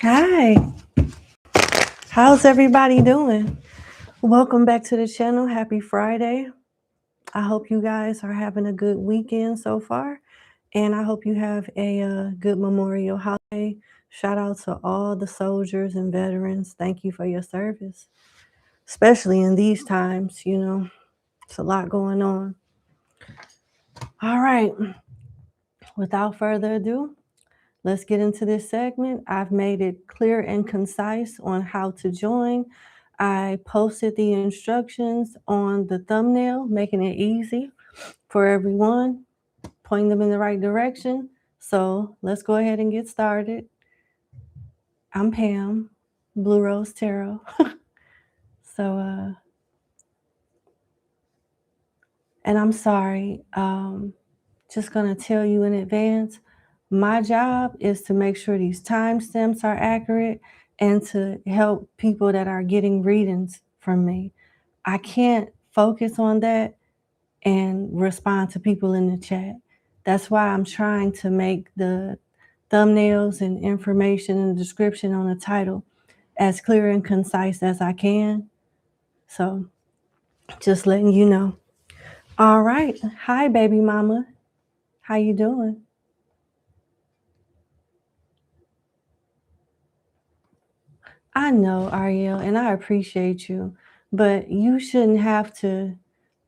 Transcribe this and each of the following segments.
Hi, how's everybody doing? Welcome back to the channel. Happy Friday. I hope you guys are having a good weekend so far, and I hope you have a good Memorial holiday. Shout out to all the soldiers and veterans. Thank you for your service, especially in these times. It's a lot going on. All right, without further ado, let's get into this segment. I've made it clear and concise on how to join. I posted the instructions on the thumbnail, making it easy for everyone, pointing them in the right direction. So let's go ahead and get started. I'm Pam, Blue Rose Tarot. So, and I'm sorry, just gonna tell you in advance, my job is to make sure these timestamps are accurate and to help people that are getting readings from me. I can't focus on that and respond to people in the chat. That's why I'm trying to make the thumbnails and information and description on the title as clear and concise as I can. So just letting you know. All right. Hi, baby mama. How you doing? I know, Ariel, and I appreciate you, but you shouldn't have to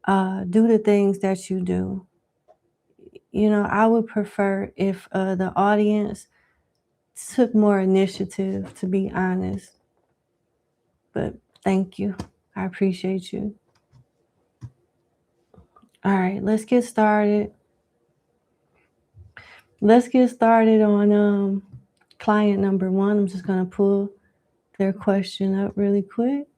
do the things that you do. I would prefer if the audience took more initiative, to be honest. But thank you. I appreciate you. All right, let's get started. Let's get started on client number one. I'm just going to pull their question up really quick.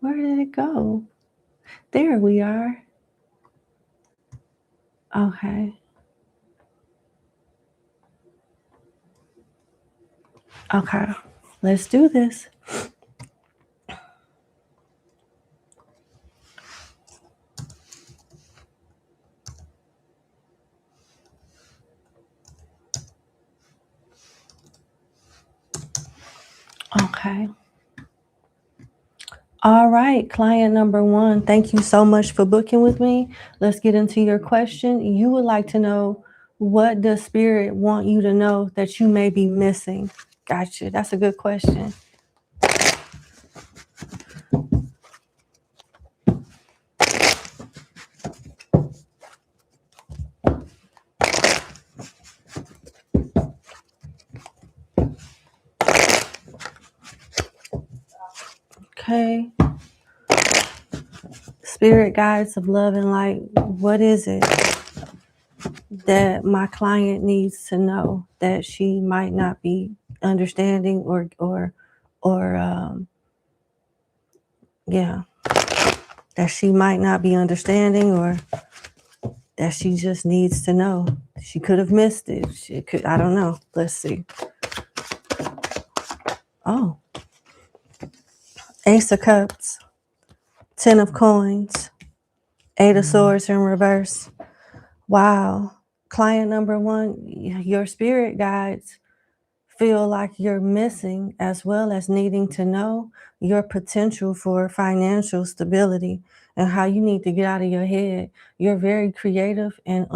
Where did it go? There we are. Okay. Okay. Let's do this. Okay. All right, client number one, thank you so much for booking with me. Let's get into your question. You would like to know, what does Spirit want you to know that you may be missing? Gotcha. That's a good question. Okay. Spirit guides of love and light, what is it that my client needs to know that she might not be understanding that she might not be understanding, or that she just needs to know? She could have missed it. She could, I don't know. Let's see. Oh, Ace of Cups, Ten of Coins, Eight of Swords in reverse. Wow. Client number one, your spirit guides feel like you're missing, as well as needing to know your potential for financial stability and how you need to get out of your head. You're very creative and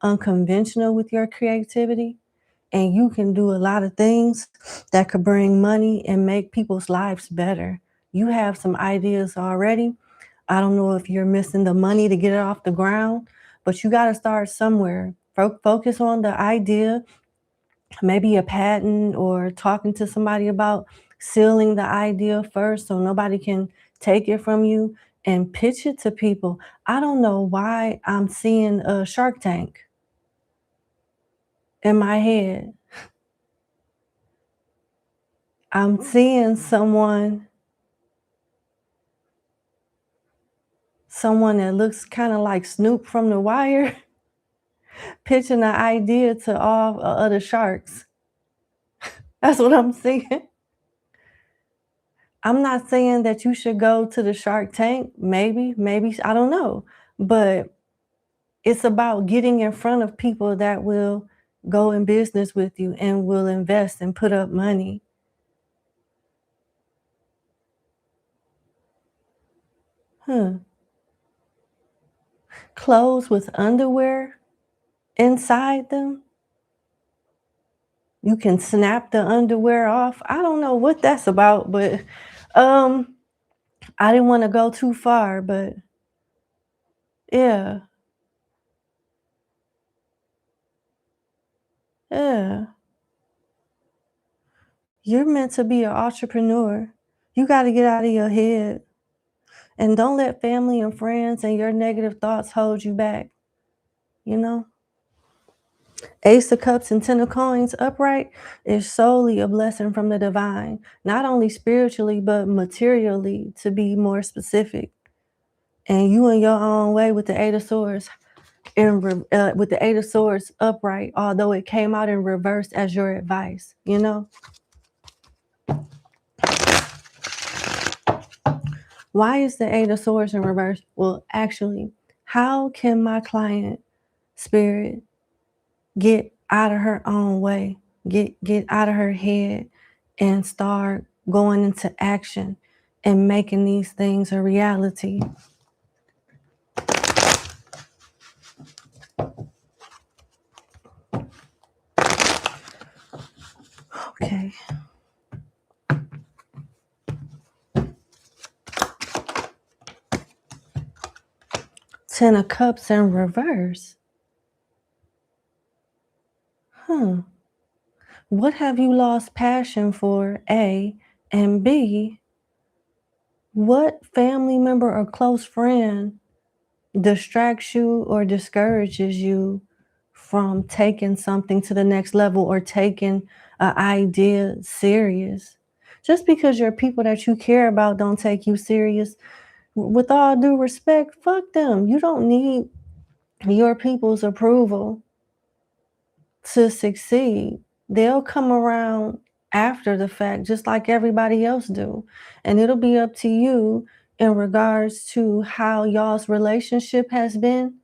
unconventional with your creativity, and you can do a lot of things that could bring money and make people's lives better. You have some ideas already. I don't know if you're missing the money to get it off the ground, but you got to start somewhere. Focus on the idea, maybe a patent, or talking to somebody about sealing the idea first so nobody can take it from you, and pitch it to people. I don't know why I'm seeing a Shark Tank in my head. I'm seeing someone that looks kind of like Snoop from The Wire pitching the idea to all other sharks. That's what I'm seeing. I'm not saying that you should go to the Shark Tank. Maybe, I don't know. But it's about getting in front of people that will go in business with you and will invest and put up money. Clothes with underwear inside them. You can snap the underwear off. I don't know what that's about, but I didn't want to go too far, but yeah. Yeah. You're meant to be an entrepreneur. You got to get out of your head. And don't let family and friends and your negative thoughts hold you back. You know? Ace of Cups and Ten of Coins upright is solely a blessing from the divine, not only spiritually, but materially, to be more specific. And you in your own way with the Eight of Swords, with the Eight of Swords upright, although it came out in reverse as your advice, you know? Why is the Eight of Swords in reverse? Well, actually, how can my client spirit get out of her own way, get out of her head and start going into action and making these things a reality? Okay. Ten of Cups in reverse. What have you lost passion for, A? And B, what family member or close friend distracts you or discourages you from taking something to the next level or taking an idea serious? Just because your people that you care about don't take you serious, with all due respect, fuck them. You don't need your people's approval to succeed. They'll come around after the fact, just like everybody else do. And it'll be up to you in regards to how y'all's relationship has been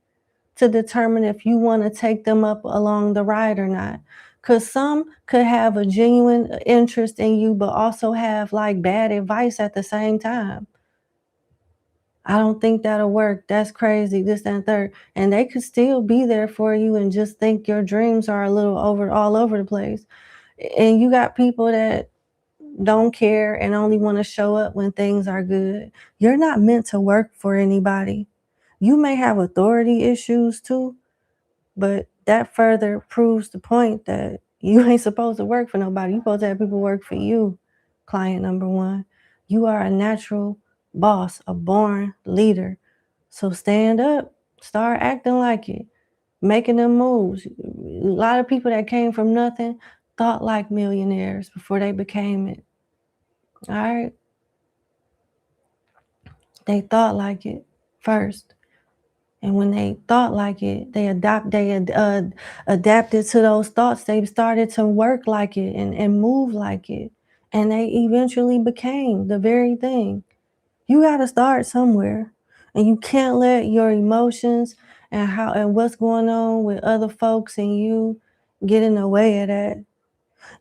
to determine if you want to take them up along the ride or not. Because some could have a genuine interest in you, but also have like bad advice at the same time. I don't think that'll work. That's crazy, this, that, and third. And they could still be there for you and just think your dreams are a little all over the place. And you got people that don't care and only want to show up when things are good. You're not meant to work for anybody. You may have authority issues too, but that further proves the point that you ain't supposed to work for nobody. You're supposed to have people work for you, client number one. You are a natural boss, a born leader. So stand up, start acting like it, making them moves. A lot of people that came from nothing thought like millionaires before they became it. All right? They thought like it first. And when they thought like it, they adapted to those thoughts. They started to work like it and move like it. And they eventually became the very thing. You got to start somewhere. And you can't let your emotions and what's going on with other folks and you get in the way of that.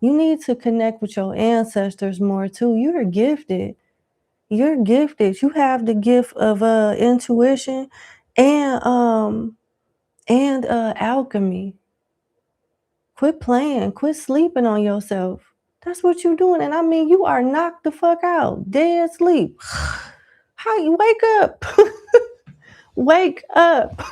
You need to connect with your ancestors more too. You're gifted. You're gifted. You have the gift of intuition and alchemy. Quit playing. Quit sleeping on yourself. That's what you're doing. And I mean, you are knocked the fuck out. Dead sleep. How you wake up? Wake up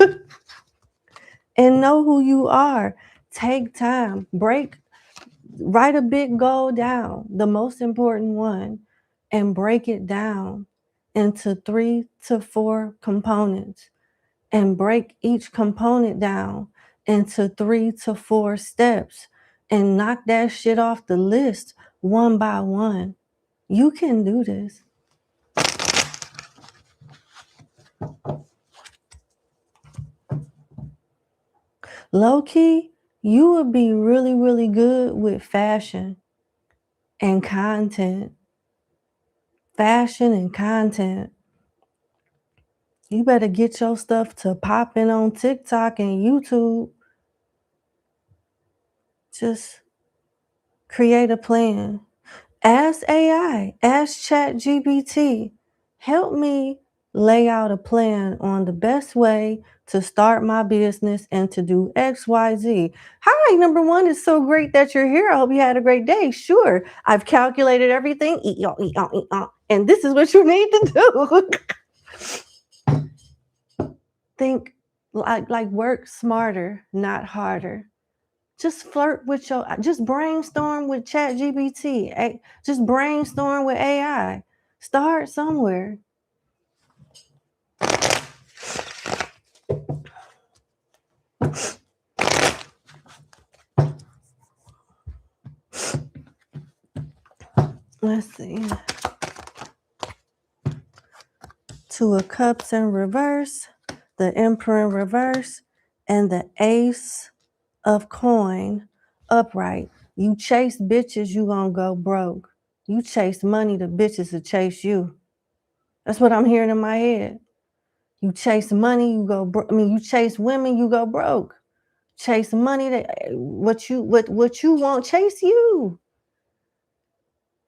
and know who you are. Take time. Write a big goal down, the most important one, and break it down into 3 to 4 components. And break each component down into 3 to 4 steps and knock that shit off the list one by one. You can do this. Low key, you would be really, really good with fashion and content. Fashion and content. You better get your stuff to popping on TikTok and YouTube. Just create a plan. Ask AI, ask ChatGPT, help me lay out a plan on the best way to start my business and to do XYZ. Hi, number one, it's so great that you're here. I hope you had a great day. Sure, I've calculated everything, and this is what you need to do. Think like work smarter, not harder. Just flirt with just brainstorm with ChatGPT. Just brainstorm with AI. Start somewhere. Let's see. Two of Cups in reverse, the Emperor in reverse, and the Ace of Coin upright. You chase bitches, you gonna go broke. You chase money, the bitches will chase you. That's what I'm hearing in my head. You chase money, you go you chase women, you go broke. Chase money, what you want chase you.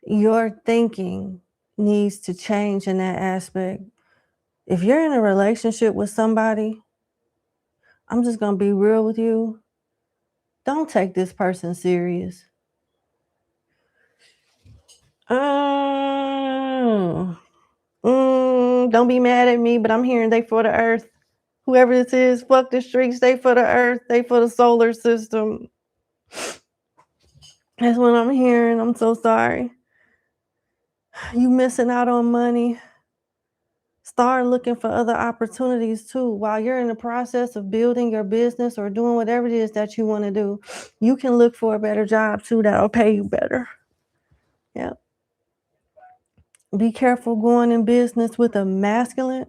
Your thinking needs to change in that aspect. If you're in a relationship with somebody, I'm just gonna be real with you. Don't take this person serious. Don't be mad at me, but I'm hearing they for the earth. Whoever this is, fuck the streets, they for the earth, they for the solar system. That's what I'm hearing. I'm so sorry. You missing out on money. Start looking for other opportunities too. While you're in the process of building your business or doing whatever it is that you want to do, you can look for a better job too that'll pay you better. Yeah. Be careful going in business with a masculine.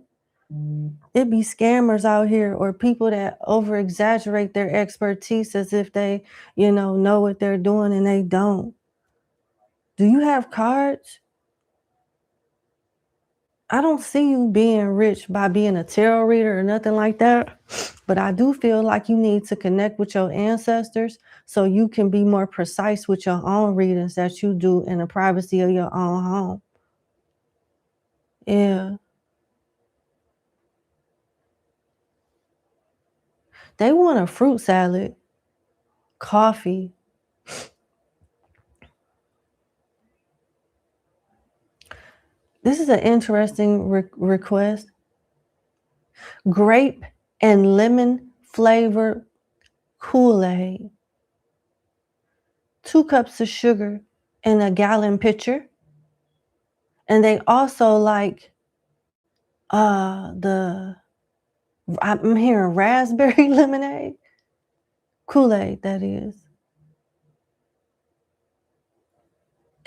It be scammers out here or people that over exaggerate their expertise as if they, know what they're doing and they don't. Do you have cards? I don't see you being rich by being a tarot reader or nothing like that, but I do feel like you need to connect with your ancestors so you can be more precise with your own readings that you do in the privacy of your own home. Yeah. They want a fruit salad, coffee. This is an interesting request. Grape and lemon flavored Kool-Aid. 2 cups of sugar in a gallon pitcher. And they also like I'm hearing raspberry lemonade. Kool-Aid, that is.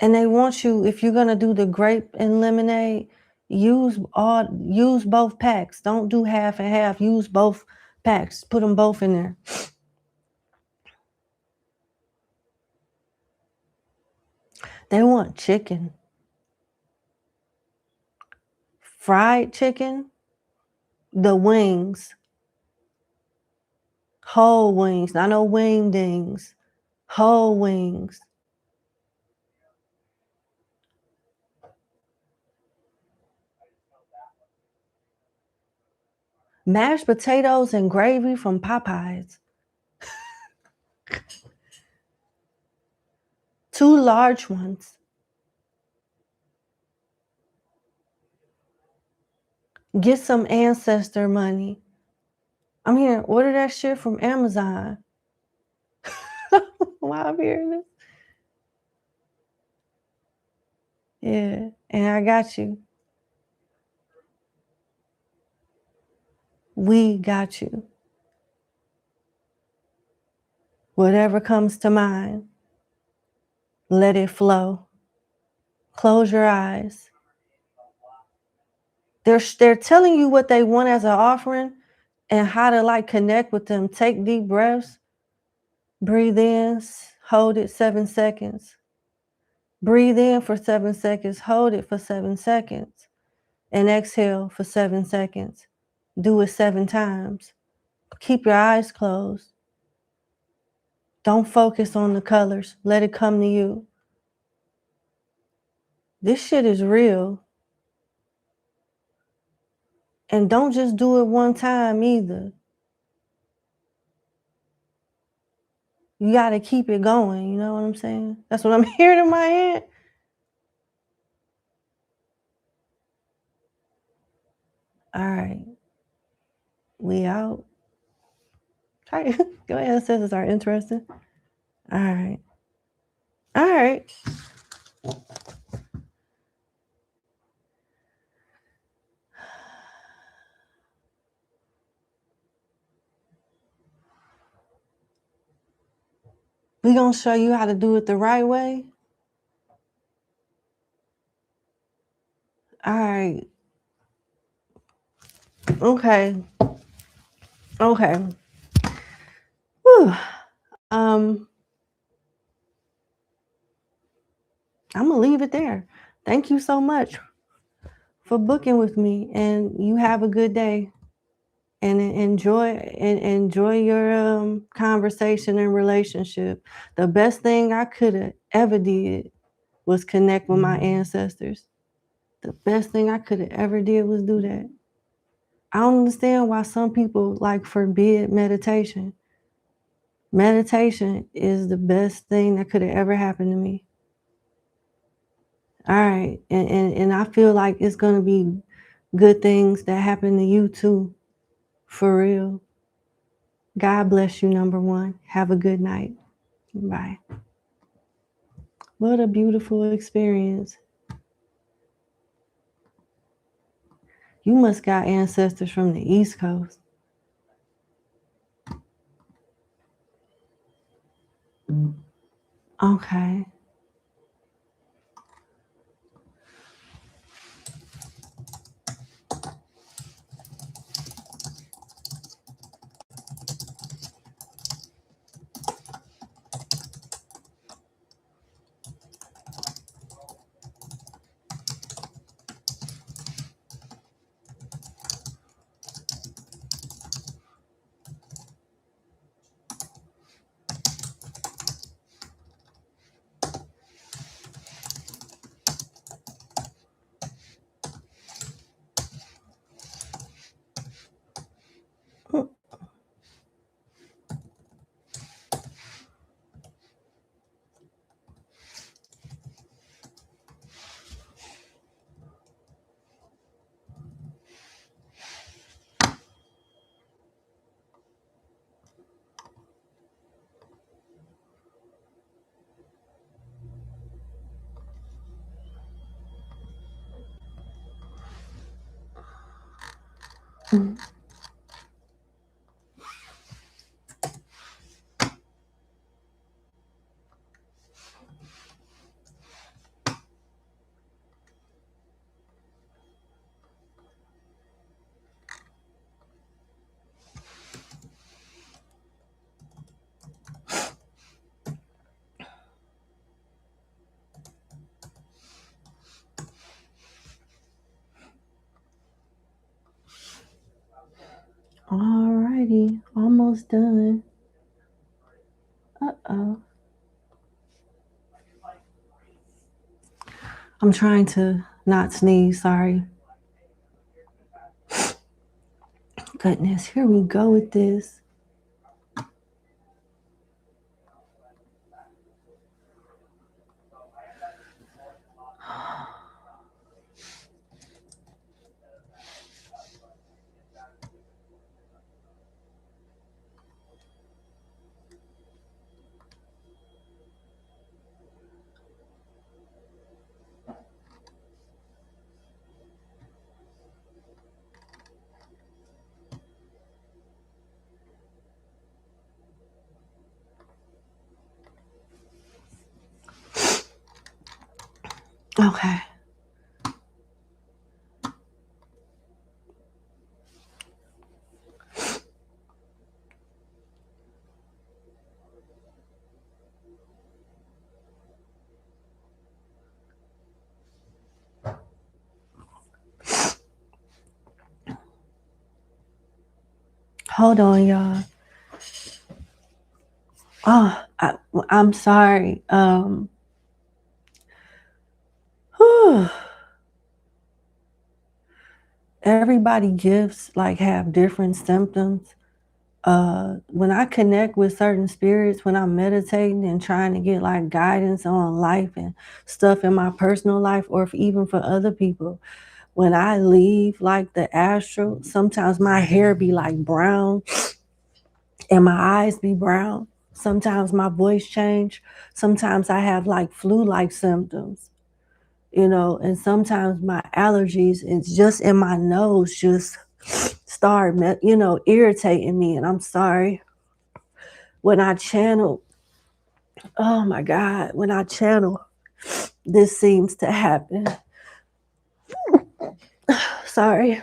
And they want you, if you're gonna do the grape and lemonade, use both packs. Don't do half and half. Use both packs. Put them both in there. They want chicken. Fried chicken, the wings. Whole wings, not no wingdings. Whole wings. Mashed potatoes and gravy from Popeyes. 2 large ones. Get some ancestor money. I'm hearing order that shit from Amazon. Why I'm hearing this? Yeah, and I got you. We got you. Whatever comes to mind, let it flow. Close your eyes. They're telling you what they want as an offering and how to connect with them. Take deep breaths. Breathe in, hold it 7 seconds. Breathe in for 7 seconds, hold it for 7 seconds, and exhale for 7 seconds. Do it 7 times. Keep your eyes closed. Don't focus on the colors. Let it come to you. This shit is real. And don't just do it one time either. You got to keep it going. You know what I'm saying? That's what I'm hearing in my head. All right. We out. Hi. Your ancestors are interesting. All right. All right. We're going to show you how to do it the right way. All right. Okay. Okay. Whew. I'm going to leave it there. Thank you so much for booking with me, and you have a good day, and enjoy your conversation and relationship. The best thing I could have ever did was connect with my ancestors. The best thing I could have ever did was do that. I don't understand why some people like forbid meditation. Meditation is the best thing that could have ever happened to me. All right. And I feel like it's going to be good things that happen to you too. For real. God bless you, number one. Have a good night. Bye. What a beautiful experience. You must got ancestors from the East Coast. Okay. Alrighty, almost done. Uh-oh. I'm trying to not sneeze, sorry. Goodness, here we go with this. Okay. Hold on, y'all. Oh. I'm sorry. Everybody gifts like have different symptoms. When I connect with certain spirits, when I'm meditating and trying to get like guidance on life and stuff in my personal life, or if even for other people, when I leave like the astral, sometimes my hair be like brown and my eyes be brown. Sometimes my voice change. Sometimes I have like flu-like symptoms, and sometimes my allergies, it's just in my nose, just start, irritating me. And I'm sorry. When I channel, oh my God, when I channel, this seems to happen. Sorry.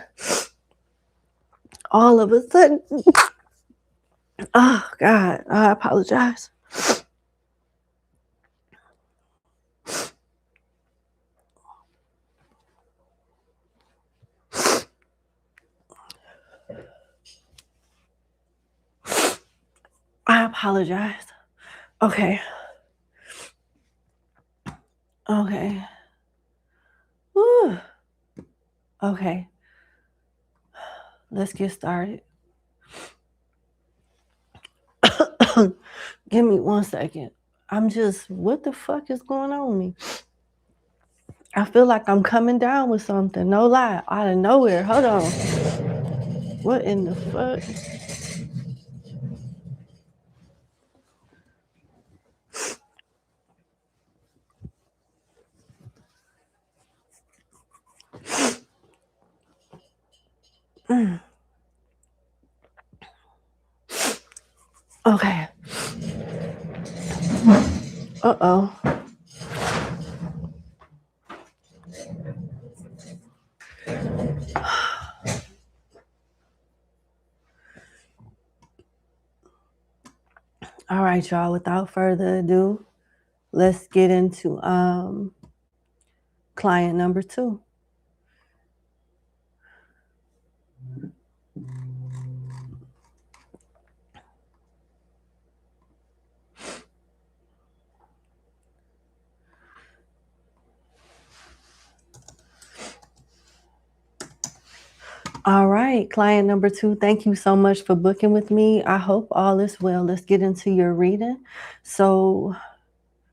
All of a sudden, oh God, I apologize. I apologize. Okay. Okay. Whew. Okay. Let's get started. Give me 1 second. What the fuck is going on with me? I feel like I'm coming down with something. No lie. Out of nowhere. Hold on. What in the fuck? Okay. Uh-oh. All right, y'all. Without further ado, let's get into client number 2. All right, client number 2, thank you so much for booking with me. I hope all is well. Let's get into your reading. So,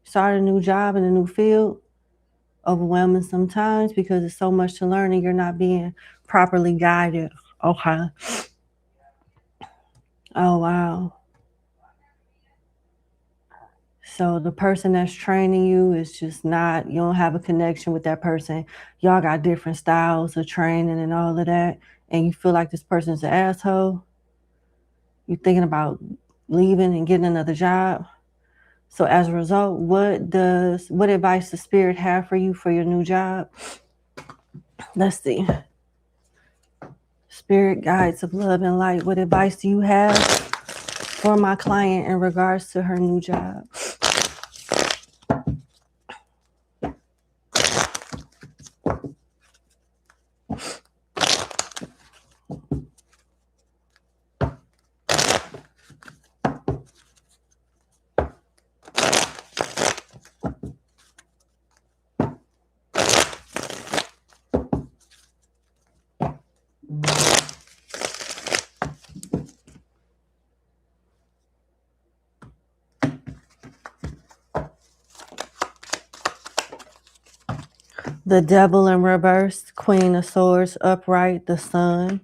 start a new job in a new field. Overwhelming sometimes because there's so much to learn and you're not being properly guided. Okay. Oh, wow. So the person that's training you is just not, you don't have a connection with that person. Y'all got different styles of training and all of that. And you feel like this person's an asshole. You're thinking about leaving and getting another job. So as a result, what advice does Spirit have for you for your new job? Let's see. Spirit guides of love and light. What advice do you have for my client in regards to her new job? The Devil in reverse, Queen of Swords upright, the Sun,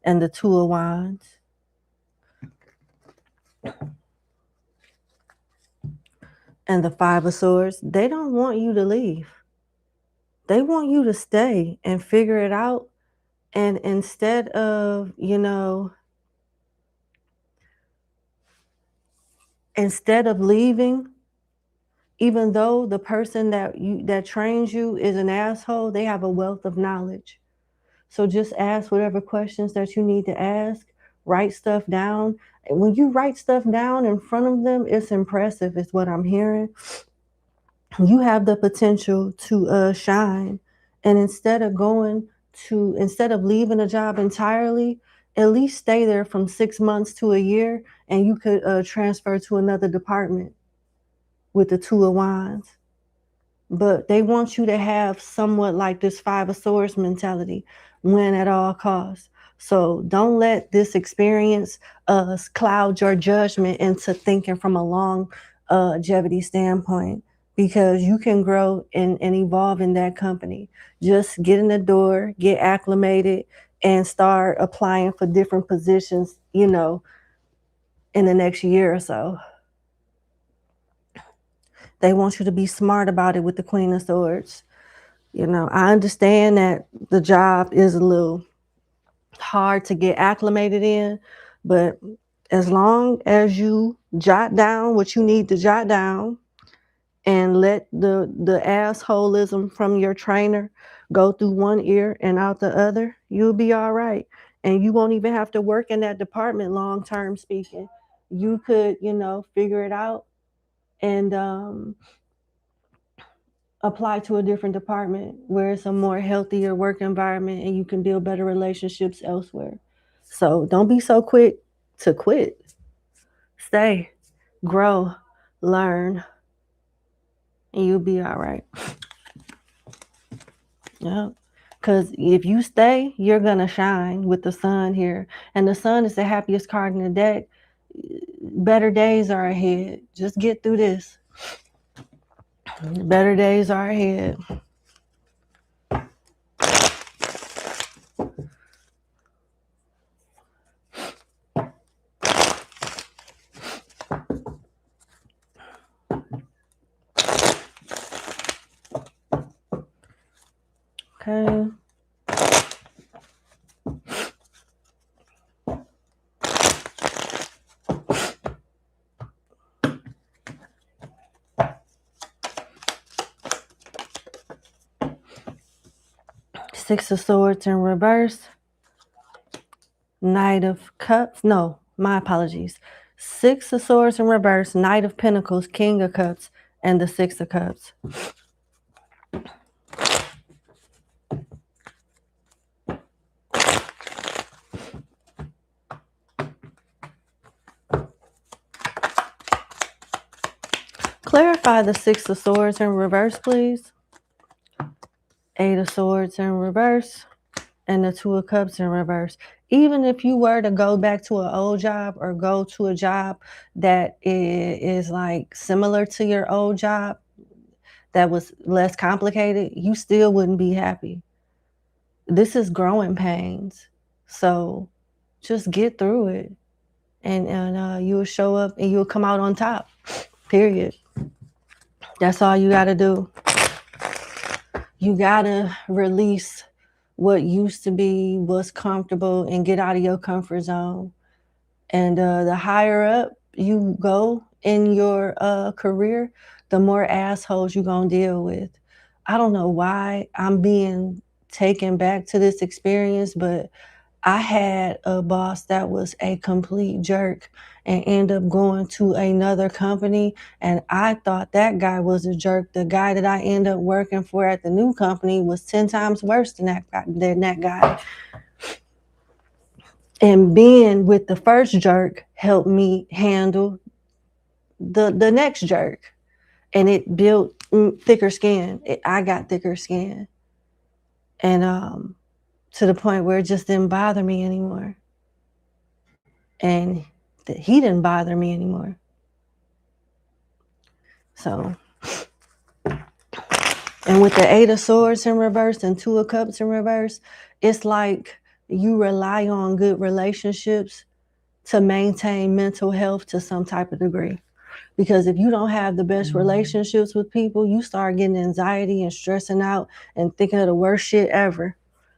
and the Two of Wands. And the Five of Swords. They don't want you to leave. They want you to stay and figure it out. And instead of, leaving, even though the person that trains you is an asshole, they have a wealth of knowledge. So just ask whatever questions that you need to ask. Write stuff down. And when you write stuff down in front of them, it's impressive, is what I'm hearing. You have the potential to shine. And instead of leaving a job entirely, at least stay there from 6 months to a year, and you could transfer to another department. with the Two of Wands. But they want you to have somewhat like this Five of Swords mentality, win at all costs. So don't let this experience cloud your judgment into thinking from a longevity standpoint, because you can grow and evolve in that company. Just get in the door, get acclimated, and start applying for different positions, in the next year or so. They want you to be smart about it with the Queen of Swords. I understand that the job is a little hard to get acclimated in, but as long as you jot down what you need to jot down and let the assholism from your trainer go through one ear and out the other, you'll be all right. And you won't even have to work in that department long term speaking. You could, figure it out and apply to a different department where it's a more healthier work environment and you can build better relationships elsewhere. So don't be so quick to quit. Stay, grow, learn, and you'll be all right. Yeah. Because if you stay, you're going to shine with the sun here. And the sun is the happiest card in the deck. Better days are ahead. Just get through this. Better days are ahead. Okay. Six of Swords in reverse. Knight of Cups. No, my apologies. Six of Swords in reverse. Knight of Pentacles. King of Cups. And the Six of Cups. Clarify the Six of Swords in reverse, please. Eight of Swords in reverse. And the Two of Cups in reverse. Even if you were to go back to an old job or go to a job that is like similar to your old job, that was less complicated, you still wouldn't be happy. This is growing pains. So just get through it. And you'll show up and you'll come out on top. Period. That's all you got to do. You got to release what used to be, what's comfortable, and get out of your comfort zone. And the higher up you go in your career, the more assholes you're going to deal with. I don't know why I'm being taken back to this experience, but I had a boss that was a complete jerk and ended up going to another company. And I thought that guy was a jerk. The guy that I ended up working for at the new company was 10 times worse than that guy. And being with the first jerk helped me handle the next jerk. And it built thicker skin. I got thicker skin. And to the point where it just didn't bother me anymore. And he didn't bother me anymore. So, and with the Eight of Swords in reverse and Two of Cups in reverse, it's like you rely on good relationships to maintain mental health to some type of degree. Because if you don't have the best relationships with people, you start getting anxiety and stressing out and thinking of the worst shit ever.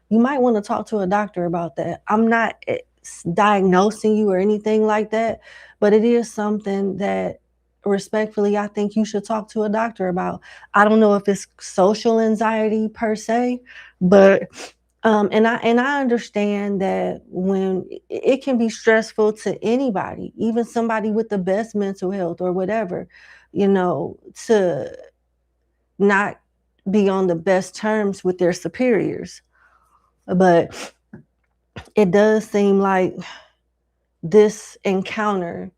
You might want to talk to a doctor about that. I'm not diagnosing you or anything like that, but it is something that respectfully I think you should talk to a doctor about. I don't know if it's social anxiety per se, but and I understand that when it can be stressful to anybody, even somebody with the best mental health or whatever, to not be on the best terms with their superiors. But it does seem like this encounter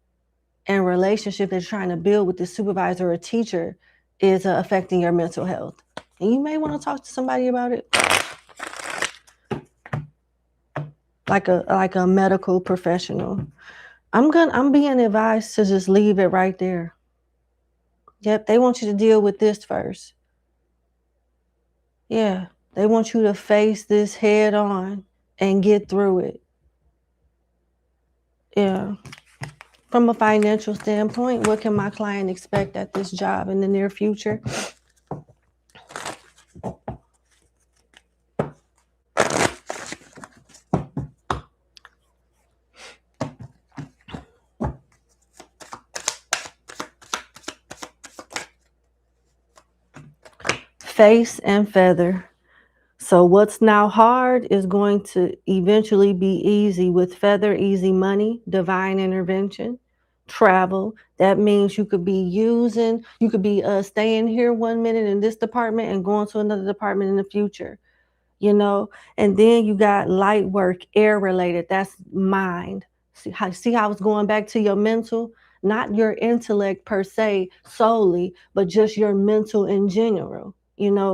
and relationship that you're trying to build with the supervisor or teacher is affecting your mental health. And you may want to talk to somebody about it. Like a medical professional. I'm being advised to just leave it right there. Yep, they want you to deal with this first. Yeah, they want you to face this head on and get through it. Yeah. From a financial standpoint, what can my client expect at this job in the near future? Face and feather. So what's now hard is going to eventually be easy with feather, easy money, divine intervention, travel. That means you could be staying here 1 minute in this department and going to another department in the future, and then you got light work, air related. That's mind. See how it's going back to your mental, not your intellect per se solely, but just your mental in general.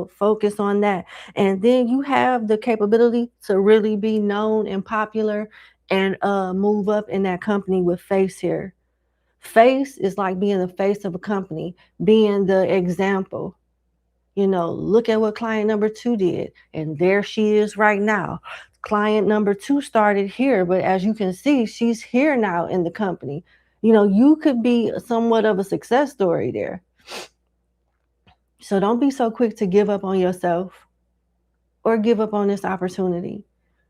Focus on that. And then you have the capability to really be known and popular and move up in that company with face here. Face is like being the face of a company, being the example. Look at what client number 2 did. And there she is right now. Client number 2 started here, but as you can see, she's here now in the company. You could be somewhat of a success story there. So don't be so quick to give up on yourself or give up on this opportunity.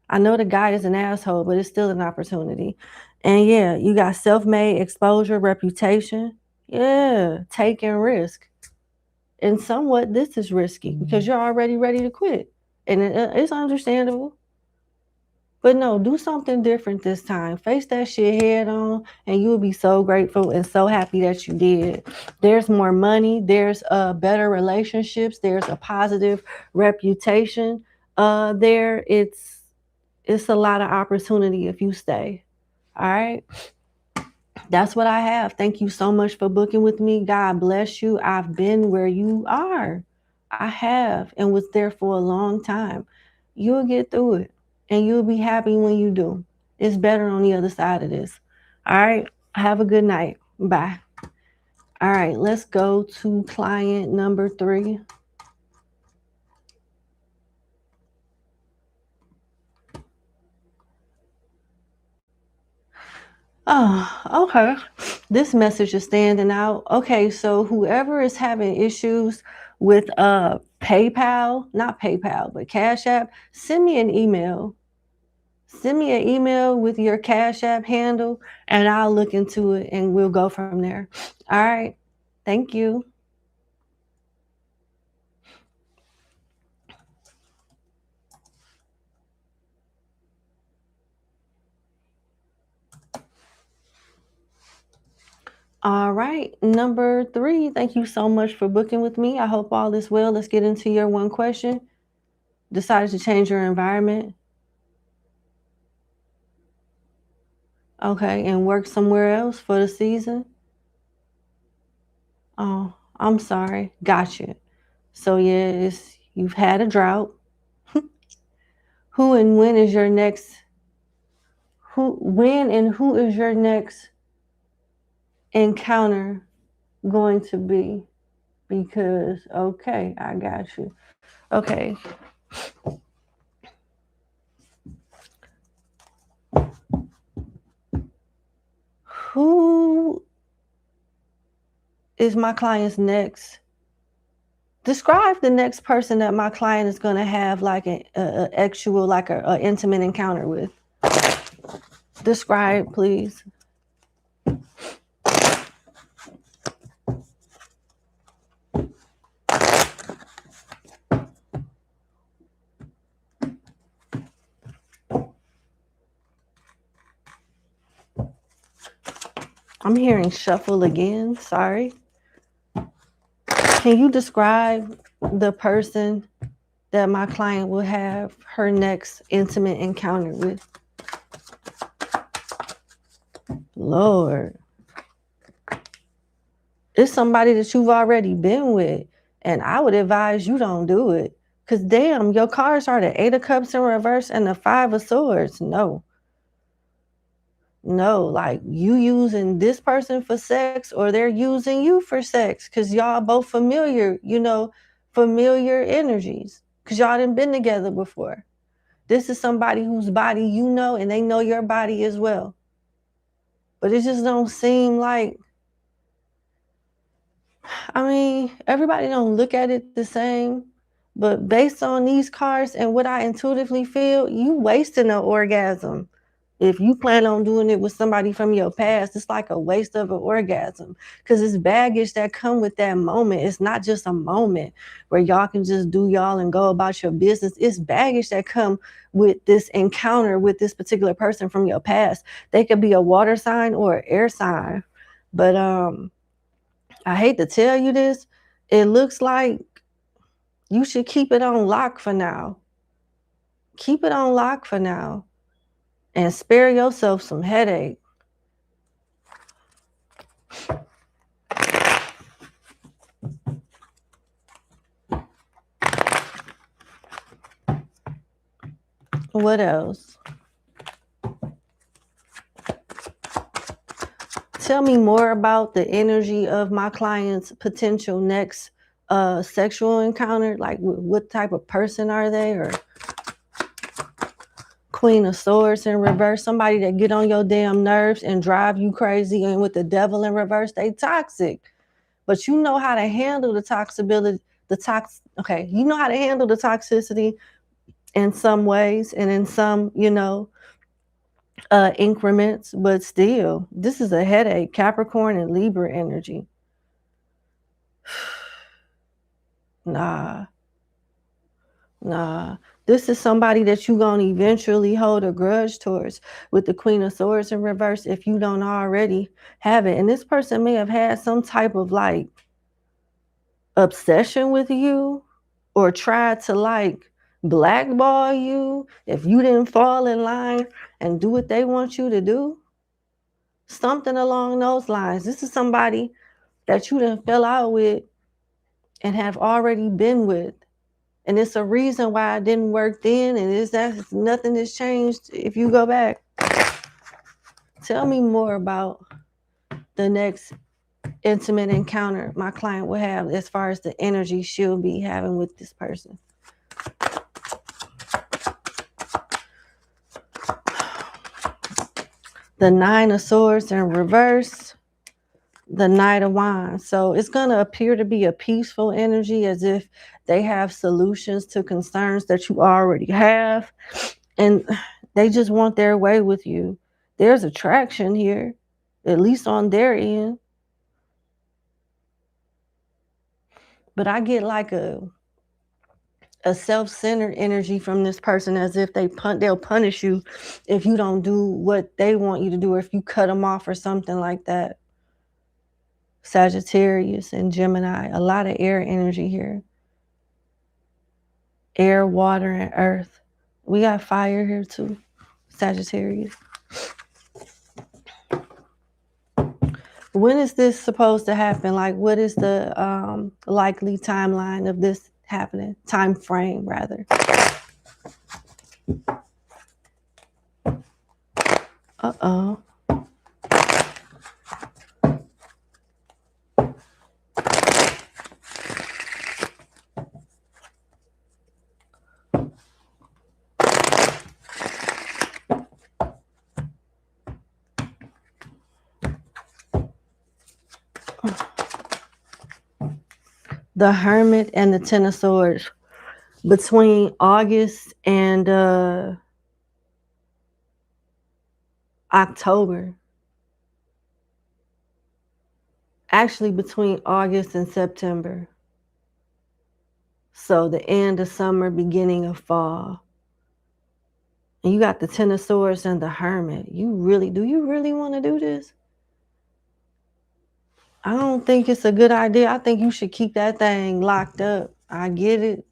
I know the guy is an asshole, but it's still an opportunity. And yeah, you got self-made, exposure, reputation. Yeah, taking risk. And somewhat this is risky because you're already ready to quit. And it's understandable. But no, do something different this time. Face that shit head on, and you'll be so grateful and so happy that you did. There's more money. There's better relationships. There's a positive reputation. There, it's a lot of opportunity if you stay. All right. That's what I have. Thank you so much for booking with me. God bless you. I've been where you are. I have, and was there for a long time. You'll get through it, and you'll be happy when you do. It's better on the other side of this. All right. Have a good night. Bye. All right. Let's go to client number 3. Oh, okay. This message is standing out. Okay, so whoever is having issues with PayPal, not PayPal, but Cash App, send me an email. Send me an email with your Cash App handle, and I'll look into it, and we'll go from there. All right. Thank you. All right. Number 3, thank you so much for booking with me. I hope all is well. Let's get into your one question. Decided to change your environment. Okay, and work somewhere else for the season? Oh, I'm sorry. Gotcha. So yeah, you've had a drought. Who and when is your next encounter going to be? Because okay, I got you. Okay. Who is my client's next? Describe the next person that my client is going to have like an actual, like a intimate encounter with. Describe, please. I'm hearing shuffle again. Sorry. Can you describe the person that my client will have her next intimate encounter with? Lord. It's somebody that you've already been with. And I would advise you don't do it. Because damn, your cards are the 8 of Cups in reverse and the 5 of Swords. No, like you using this person for sex or they're using you for sex because y'all both familiar, familiar energies because y'all done been together before. This is somebody whose body you know and they know your body as well. But it just don't seem like, everybody don't look at it the same. But based on these cards and what I intuitively feel, you wasting an orgasm. If you plan on doing it with somebody from your past, it's like a waste of an orgasm because it's baggage that come with that moment. It's not just a moment where y'all can just do y'all and go about your business. It's baggage that come with this encounter with this particular person from your past. They could be a water sign or an air sign. But I hate to tell you this, it looks like you should keep it on lock for now. Keep it on lock for now and spare yourself some headache. What else? Tell me more about the energy of my client's potential next sexual encounter. Like what type of person are they? Or Queen of Swords in reverse, somebody that get on your damn nerves and drive you crazy. And with the Devil in reverse, they toxic. But you know how to handle the toxicity, you know how to handle the toxicity in some ways and in some, increments, but still, this is a headache. Capricorn and Libra energy. Nah. This is somebody that you're going to eventually hold a grudge towards with the Queen of Swords in reverse if you don't already have it. And this person may have had some type of like obsession with you or tried to like blackball you if you didn't fall in line and do what they want you to do. Something along those lines. This is somebody that you done fell out with and have already been with. And it's a reason why it didn't work then, and is that nothing has changed if you go back. Tell me more about the next intimate encounter my client will have as far as the energy she'll be having with this person. The 9 of Swords in reverse, the Knight of Wands. So it's going to appear to be a peaceful energy as if they have solutions to concerns that you already have. And they just want their way with you. There's attraction here, at least on their end. But I get like a self-centered energy from this person as if they'll punish you if you don't do what they want you to do or if you cut them off or something like that. Sagittarius and Gemini, a lot of air energy here. Air, water, and earth. We got fire here too, Sagittarius. When is this supposed to happen? Like, what is the likely timeline of this happening? Time frame, rather. Uh-oh. The Hermit and the 10 of Swords. Between August and October. Actually, between August and September. So the end of summer, beginning of fall. And you got the 10 of Swords and the Hermit. Do you really want to do this? I don't think it's a good idea. I think you should keep that thing locked up. I get it.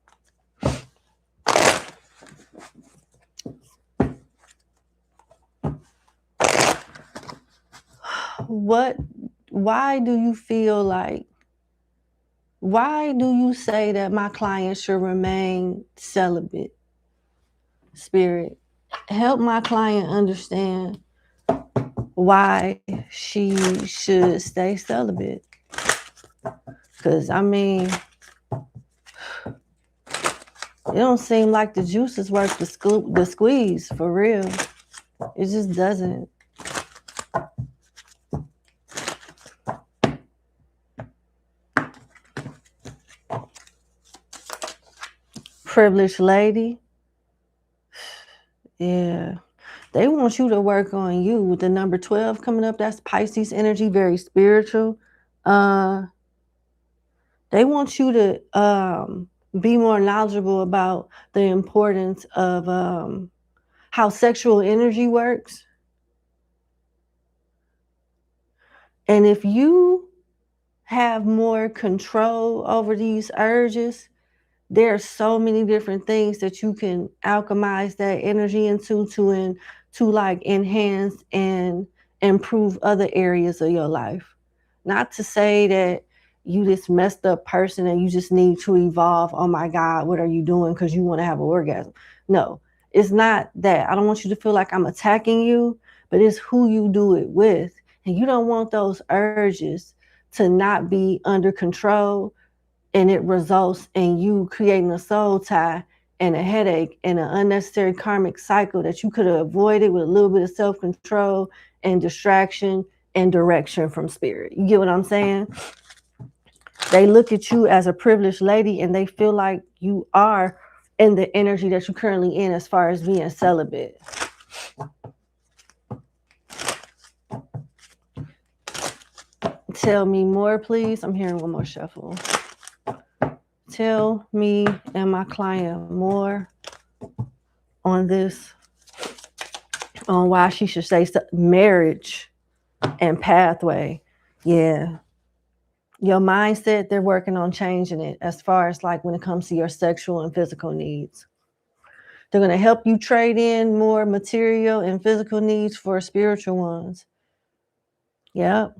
What why do you feel like, why do you say that my client should remain celibate? Spirit, help my client understand why she should stay celibate. Because, I mean, it don't seem like the juice is worth the squeeze, for real. It just doesn't. Privileged lady. Yeah. They want you to work on you. With the number 12 coming up, that's Pisces energy, very spiritual. They want you to be more knowledgeable about the importance of how sexual energy works. And if you have more control over these urges, there are so many different things that you can alchemize that energy into to like enhance and improve other areas of your life. Not to say that you this messed up person and you just need to evolve. Oh my God, what are you doing? Because you want to have an orgasm. No, it's not that. I don't want you to feel like I'm attacking you, but it's who you do it with. And you don't want those urges to not be under control, and it results in you creating a soul tie and a headache and an unnecessary karmic cycle that you could have avoided with a little bit of self-control and distraction and direction from spirit. You get what I'm saying? They look at you as a privileged lady and they feel like you are in the energy that you're currently in as far as being celibate. Tell me more, please. I'm hearing one more shuffle. Tell me and my client more on this, on why she should say marriage and pathway. Yeah. Your mindset, they're working on changing it as far as like when it comes to your sexual and physical needs. They're going to help you trade in more material and physical needs for spiritual ones. Yep.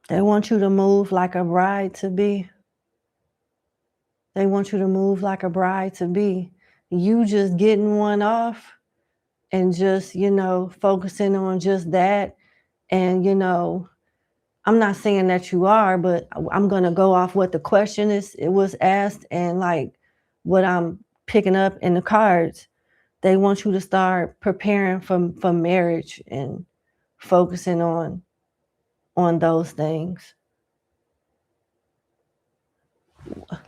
They want you to move like a bride to be. They want you to move like a bride to be. You just getting one off and just, focusing on just that. And, I'm not saying that you are, but I'm going to go off what the question is. It was asked and like what I'm picking up in the cards. They want you to start preparing for marriage and focusing on those things.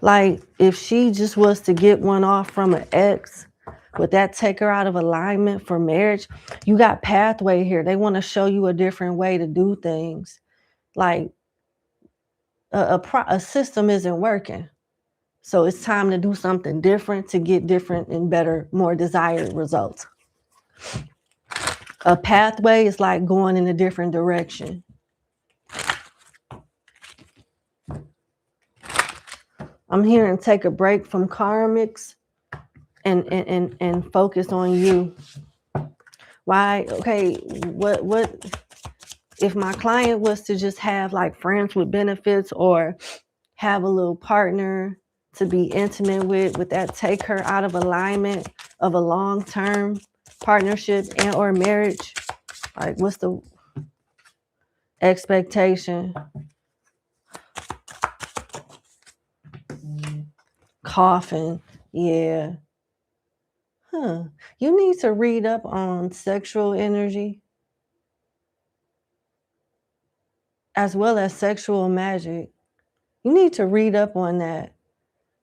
Like if she just was to get one off from an ex, would that take her out of alignment for marriage? You got pathway here. They want to show you a different way to do things. Like a system isn't working. So it's time to do something different to get different and better, more desired results. A pathway is like going in a different direction. I'm hearing take a break from karmics and focus on you. Why? Okay, what if my client was to just have like friends with benefits or have a little partner to be intimate with, would that take her out of alignment of a long-term partnership and or marriage? Like what's the expectation? Coughing, yeah. You need to read up on sexual energy as well as sexual magic. You need to read up on that.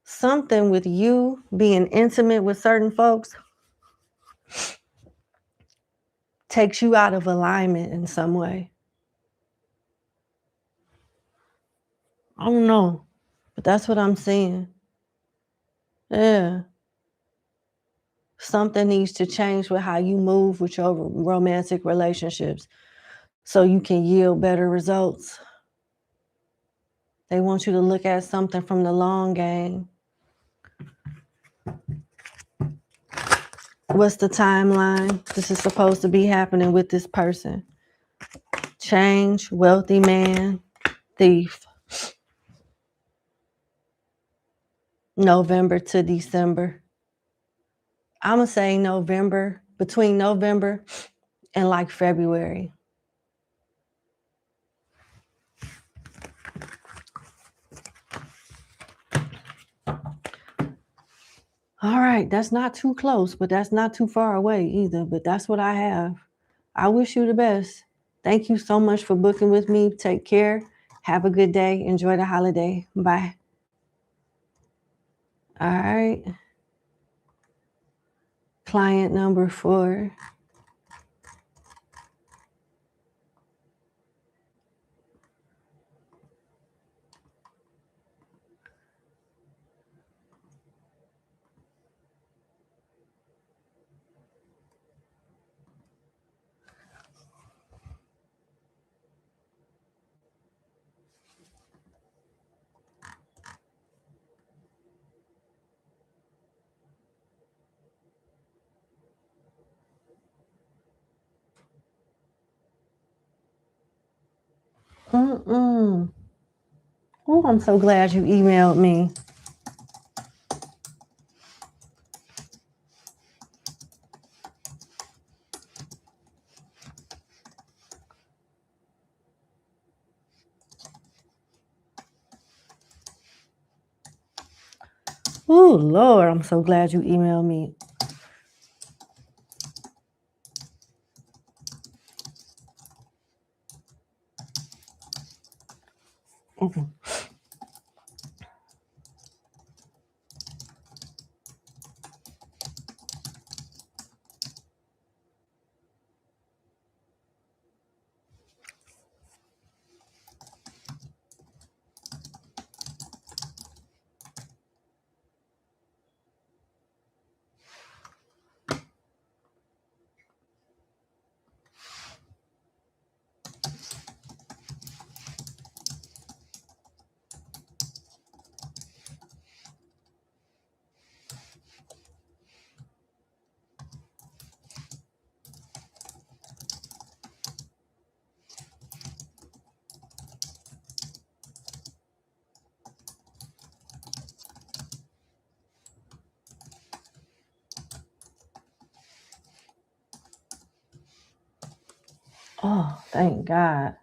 Something with you being intimate with certain folks takes you out of alignment in some way. I don't know, but that's what I'm seeing. Yeah. Something needs to change with how you move with your romantic relationships so you can yield better results. They want you to look at something from the long game. What's the timeline? This is supposed to be happening with this person. Change, wealthy man, thief. November to December. I'm going to say November, between November and like February. All right, that's not too close, but that's not too far away either. But that's what I have. I wish you the best. Thank you so much for booking with me. Take care. Have a good day. Enjoy the holiday. Bye. All right. Client number 4. Oh, I'm so glad you emailed me. Oh, Lord, I'm so glad you emailed me. Okay. Oh, thank God.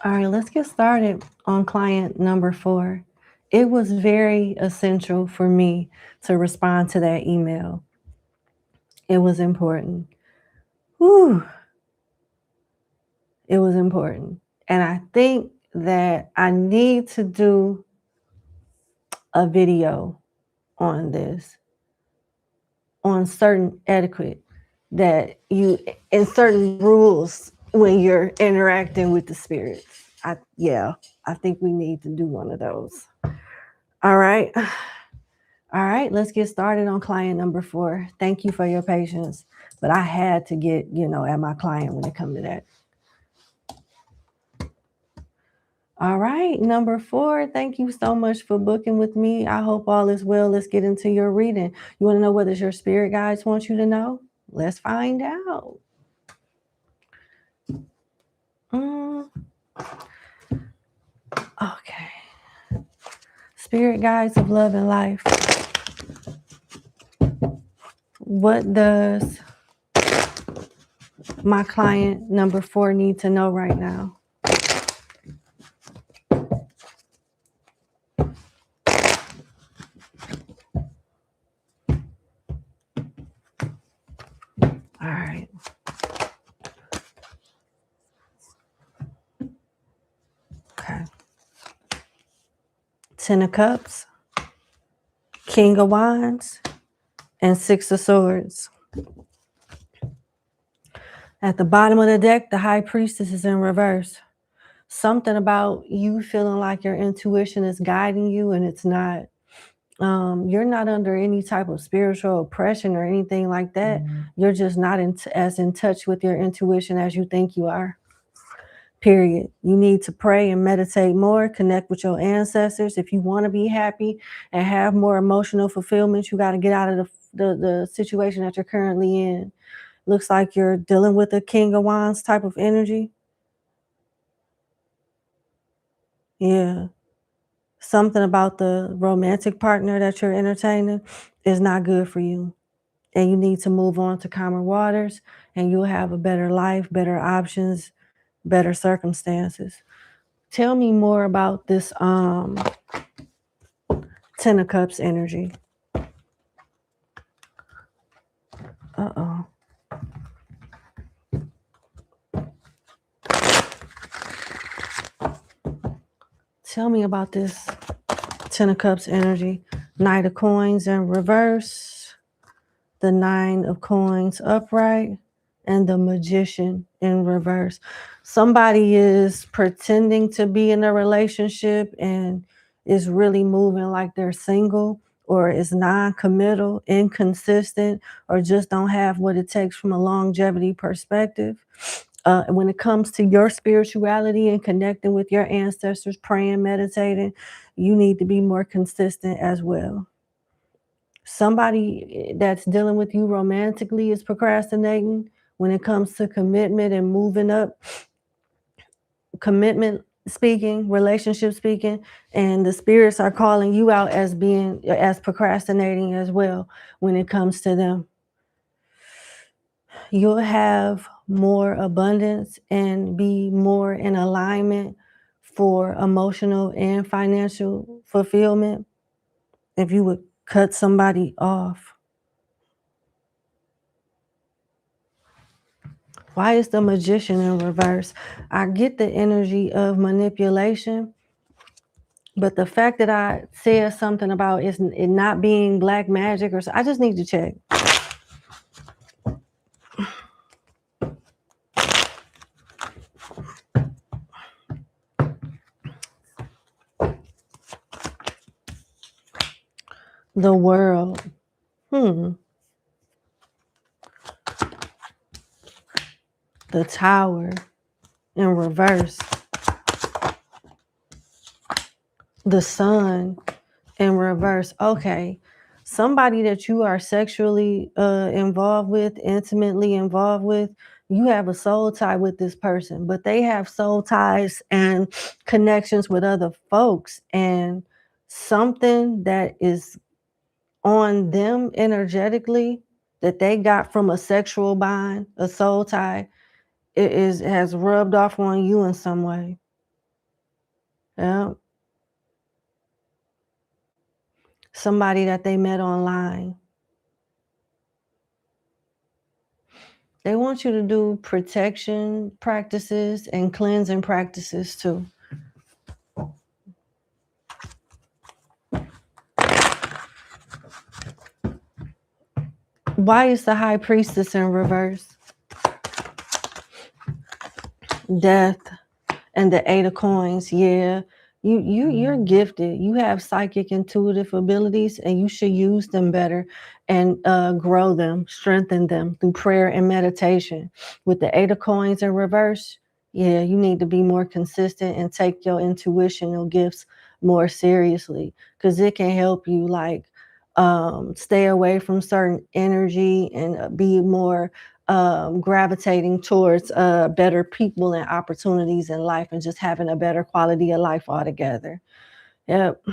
All right, let's get started on client number 4. It was very essential for me to respond to that email. It was important. Whew. It was important. And I think that I need to do a video on this, on certain etiquette that you, and certain rules when you're interacting with the spirits. I think we need to do one of those. All right. All right, let's get started on client number 4. Thank you for your patience, but I had to get, at my client when it comes to that. All right, number 4, thank you so much for booking with me. I hope all is well. Let's get into your reading. You want to know what does your spirit guides want you to know? Let's find out. Okay. Spirit guides of love and life. What does my client number 4 need to know right now? All right. Okay. 10 of Cups, King of Wands, and 6 of Swords. At the bottom of the deck, the High Priestess is in reverse. Something about you feeling like your intuition is guiding you, and it's not. You're not under any type of spiritual oppression or anything like that. You're just not as in touch with your intuition as you think you are. Period. You need to pray and meditate more, connect with your ancestors. If you want to be happy and have more emotional fulfillment, you got to get out of the situation that you're currently in. Looks like you're dealing with a King of Wands type of energy. Yeah. Something about the romantic partner that you're entertaining is not good for you. And you need to move on to calmer waters, and you'll have a better life, better options, better circumstances. Tell me more about this 10 of Cups energy. Uh-oh. Tell me about this 10 of Cups energy. Knight of Coins in reverse, the 9 of Coins upright, and the Magician in reverse. Somebody is pretending to be in a relationship and is really moving like they're single, or is non-committal, inconsistent, or just don't have what it takes from a longevity perspective. When it comes to your spirituality and connecting with your ancestors, praying, meditating, you need to be more consistent as well. Somebody that's dealing with you romantically is procrastinating when it comes to commitment and moving up, commitment speaking, relationship speaking, and the spirits are calling you out as procrastinating as well when it comes to them. You'll have more abundance and be more in alignment for emotional and financial fulfillment if you would cut somebody off. Why is the Magician in reverse? I get the energy of manipulation, but the fact that I said something about it not being black magic, or so, I just need to check. The World. The Tower in reverse. The Sun in reverse. Okay. Somebody that you are sexually involved with, intimately involved with, you have a soul tie with this person, but they have soul ties and connections with other folks, and something that is on them energetically that they got from a sexual bond, a soul tie, has rubbed off on you in some way. Yeah. Somebody that they met online. They want you to do protection practices and cleansing practices too. Why is the High Priestess in reverse? Death and the Eight of Coins. Yeah, you're gifted. You have psychic intuitive abilities, and you should use them better and grow them, strengthen them through prayer and meditation. With the Eight of Coins in reverse, yeah, you need to be more consistent and take your intuitional gifts more seriously, because it can help you like stay away from certain energy and be more gravitating towards better people and opportunities in life, and just having a better quality of life altogether. Yep.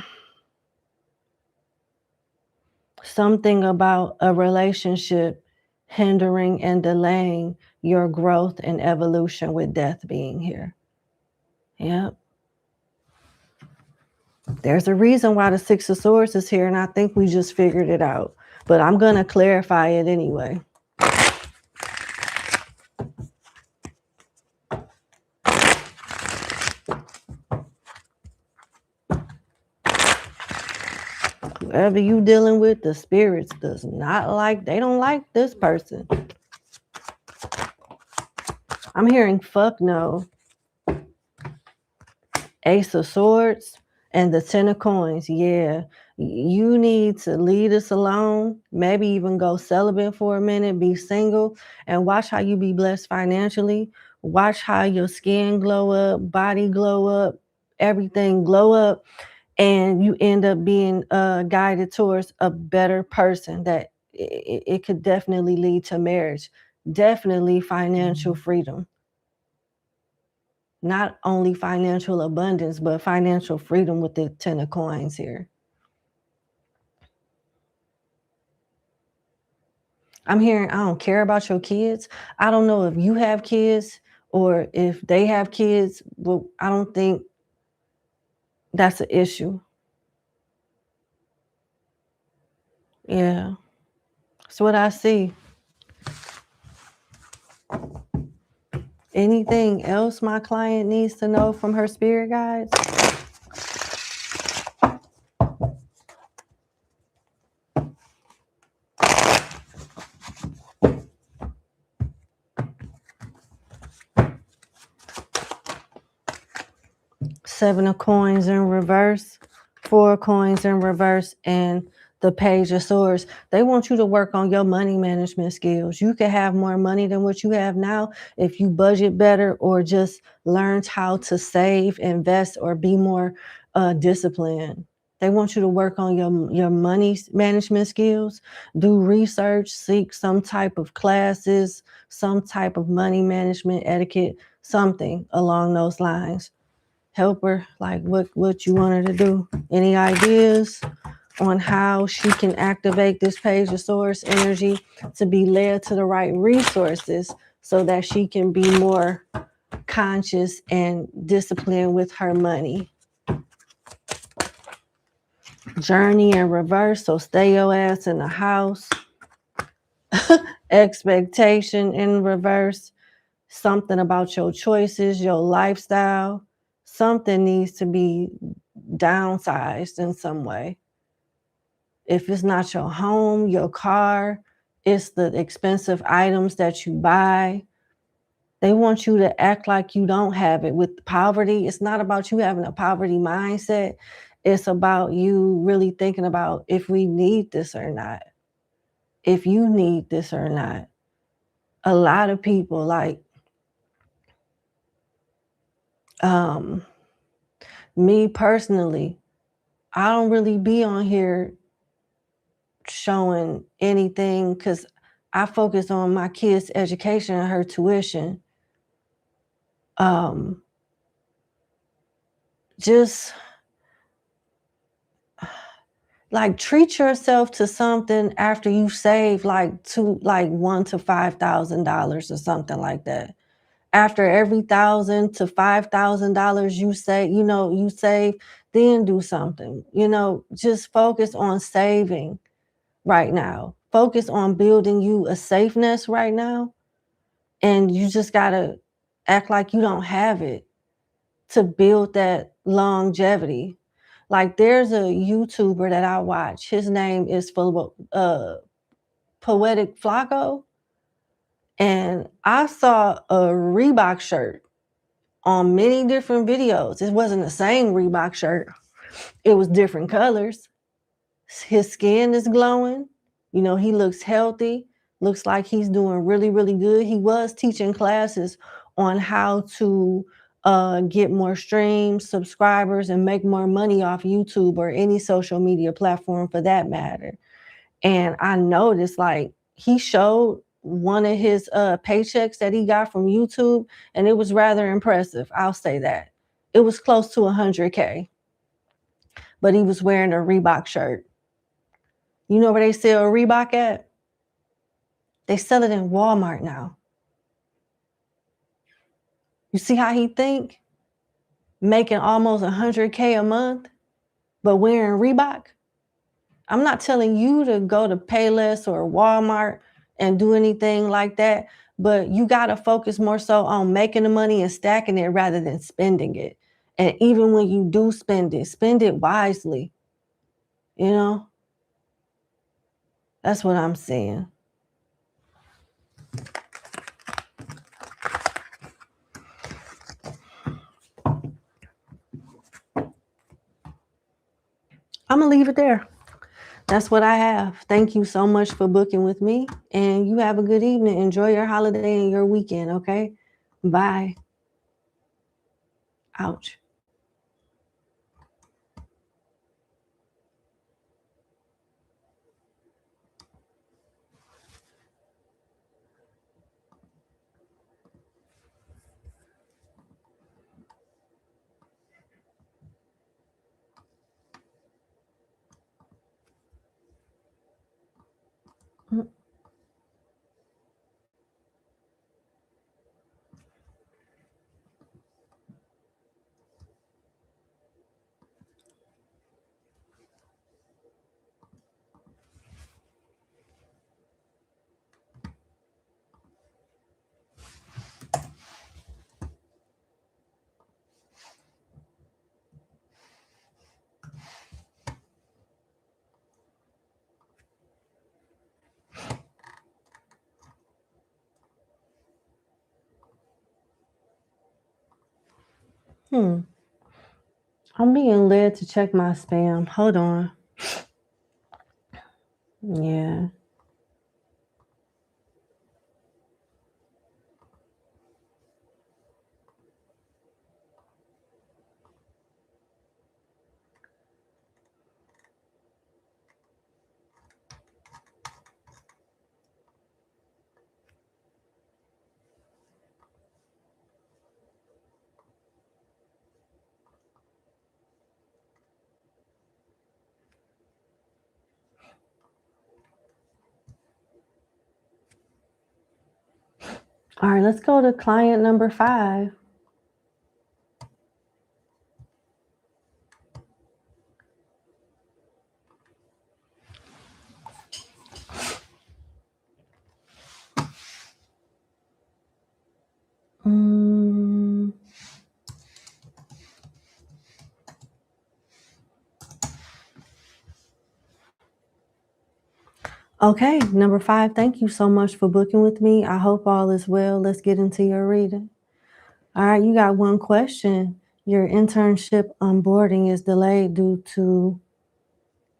Something about a relationship hindering and delaying your growth and evolution, with death being here. Yep. There's a reason why the Six of Swords is here, and I think we just figured it out. But I'm going to clarify it anyway. Whoever you dealing with, the spirits they don't like this person. I'm hearing fuck no. Ace of Swords and the Ten of Coins. Yeah, you need to leave us alone. Maybe even go celibate for a minute, be single, and watch how you be blessed financially. Watch how your skin glow up, body glow up, everything glow up, and you end up being guided towards a better person. That it could definitely lead to marriage, definitely financial freedom. Not only financial abundance, but financial freedom with the Ten of Coins here. I'm hearing, I don't care about your kids. I don't know if you have kids or if they have kids. Well, I don't think that's an issue. Yeah, that's what I see. Anything else my client needs to know from her spirit guides? Seven of Coins in reverse, Four of Coins in reverse, and the Page of Swords. They want you to work on your money management skills. You can have more money than what you have now if you budget better, or just learn how to save, invest, or be more disciplined. They want you to work on your money management skills, do research, seek some type of classes, some type of money management etiquette, something along those lines. Help her, like what you want her to do. Any ideas on how she can activate this Page of Swords energy to be led to the right resources, so that she can be more conscious and disciplined with her money? Journey in reverse, so stay your ass in the house. Expectation in reverse, something about your choices, your lifestyle. Something needs to be downsized in some way. If it's not your home, your car, it's the expensive items that you buy. They want you to act like you don't have it. With poverty, it's not about you having a poverty mindset. It's about you really thinking about if we need this or not. If you need this or not. A lot of people, like me personally, I don't really be on here showing anything, because I focus on my kids' education and her tuition. Just like treat yourself to something after you save like $1,000 to $5,000 or something like that. After every $1,000 to $5,000 you say, you save, then do something. Just focus on saving right now. Focus on building you a safe nest right now. And you just gotta act like you don't have it to build that longevity. Like there's a YouTuber that I watch. His name is Poetic Flacco. And I saw a Reebok shirt on many different videos. It wasn't the same Reebok shirt. It was different colors. His skin is glowing. He looks healthy. Looks like he's doing really, really good. He was teaching classes on how to get more streams, subscribers, and make more money off YouTube or any social media platform for that matter. And I noticed, like, he showed one of his paychecks that he got from YouTube, and it was rather impressive. I'll say that. It was close to 100K, but he was wearing a Reebok shirt. You know where they sell Reebok at? They sell it in Walmart now. You see how he think? Making almost 100K a month, but wearing Reebok? I'm not telling you to go to Payless or Walmart and do anything like that, but you got to focus more so on making the money and stacking it rather than spending it. And even when you do spend it wisely. That's what I'm saying. I'm going to leave it there. That's what I have. Thank you so much for booking with me. And you have a good evening. Enjoy your holiday and your weekend, okay? Bye. Ouch. I'm being led to check my spam. Hold on. Yeah. All right, let's go to client number 5. Okay, number 5, thank you so much for booking with me. I hope all is well. Let's get into your reading. All right, you got one question. Your internship onboarding is delayed due to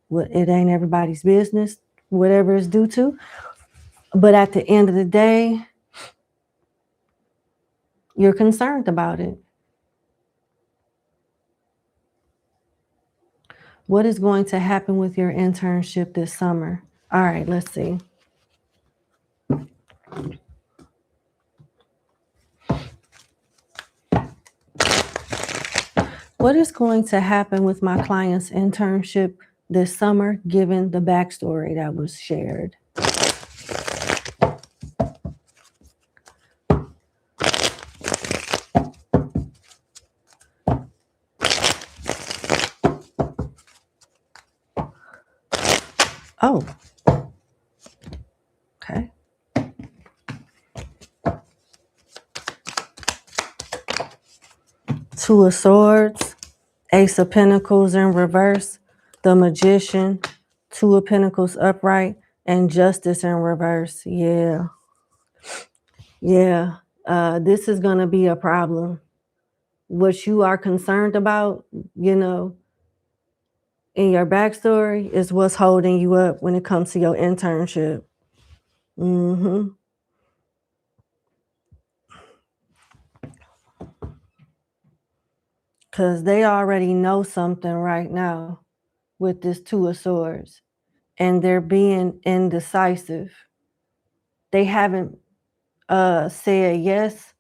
what? It ain't everybody's business, whatever it's due to. But at the end of the day, you're concerned about it. What is going to happen with your internship this summer? All right, let's see. What is going to happen with my client's internship this summer, given the backstory that was shared? Okay. Two of Swords, Ace of Pentacles in reverse, the Magician, Two of Pentacles upright, and Justice in reverse. Yeah. Yeah. This is going to be a problem. What you are concerned about, in your backstory is what's holding you up when it comes to your internship. Mm-hmm. Because they already know something right now with this Two of Swords, and they're being indecisive. They haven't said yes,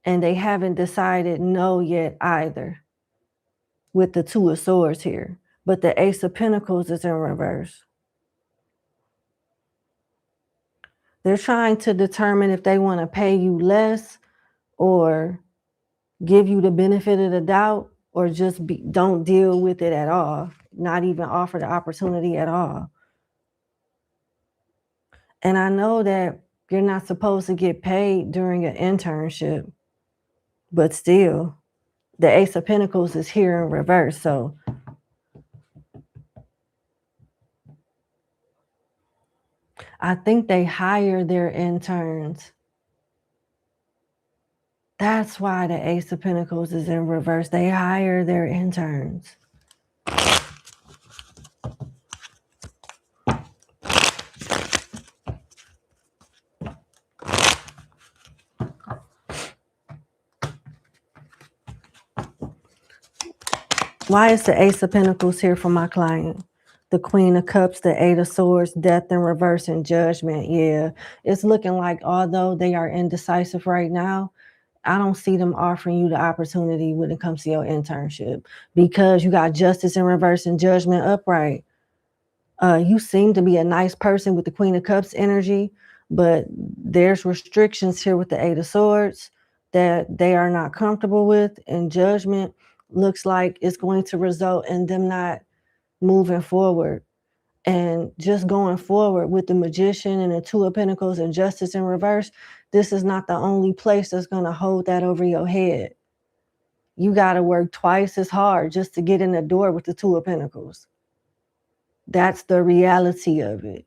and they haven't decided no yet either with the Two of Swords here. But the Ace of Pentacles is in reverse. They're trying to determine if they want to pay you less or give you the benefit of the doubt, or just don't deal with it at all, not even offer the opportunity at all. And I know that you're not supposed to get paid during an internship, but still, the Ace of Pentacles is here in reverse. So I think they hire their interns. That's why the Ace of Pentacles is in reverse. They hire their interns. Why is the Ace of Pentacles here for my client? The Queen of Cups, the Eight of Swords, Death in reverse, and Judgment. Yeah, it's looking like although they are indecisive right now, I don't see them offering you the opportunity when it comes to your internship, because you got Justice in reverse and Judgment upright. You seem to be a nice person with the Queen of Cups energy, but there's restrictions here with the Eight of Swords that they are not comfortable with, and Judgment looks like it's going to result in them not moving forward. And just going forward with the Magician and the Two of Pentacles and Justice in reverse, this is not the only place that's going to hold that over your head. You got to work twice as hard just to get in the door with the Two of Pentacles. That's the reality of it.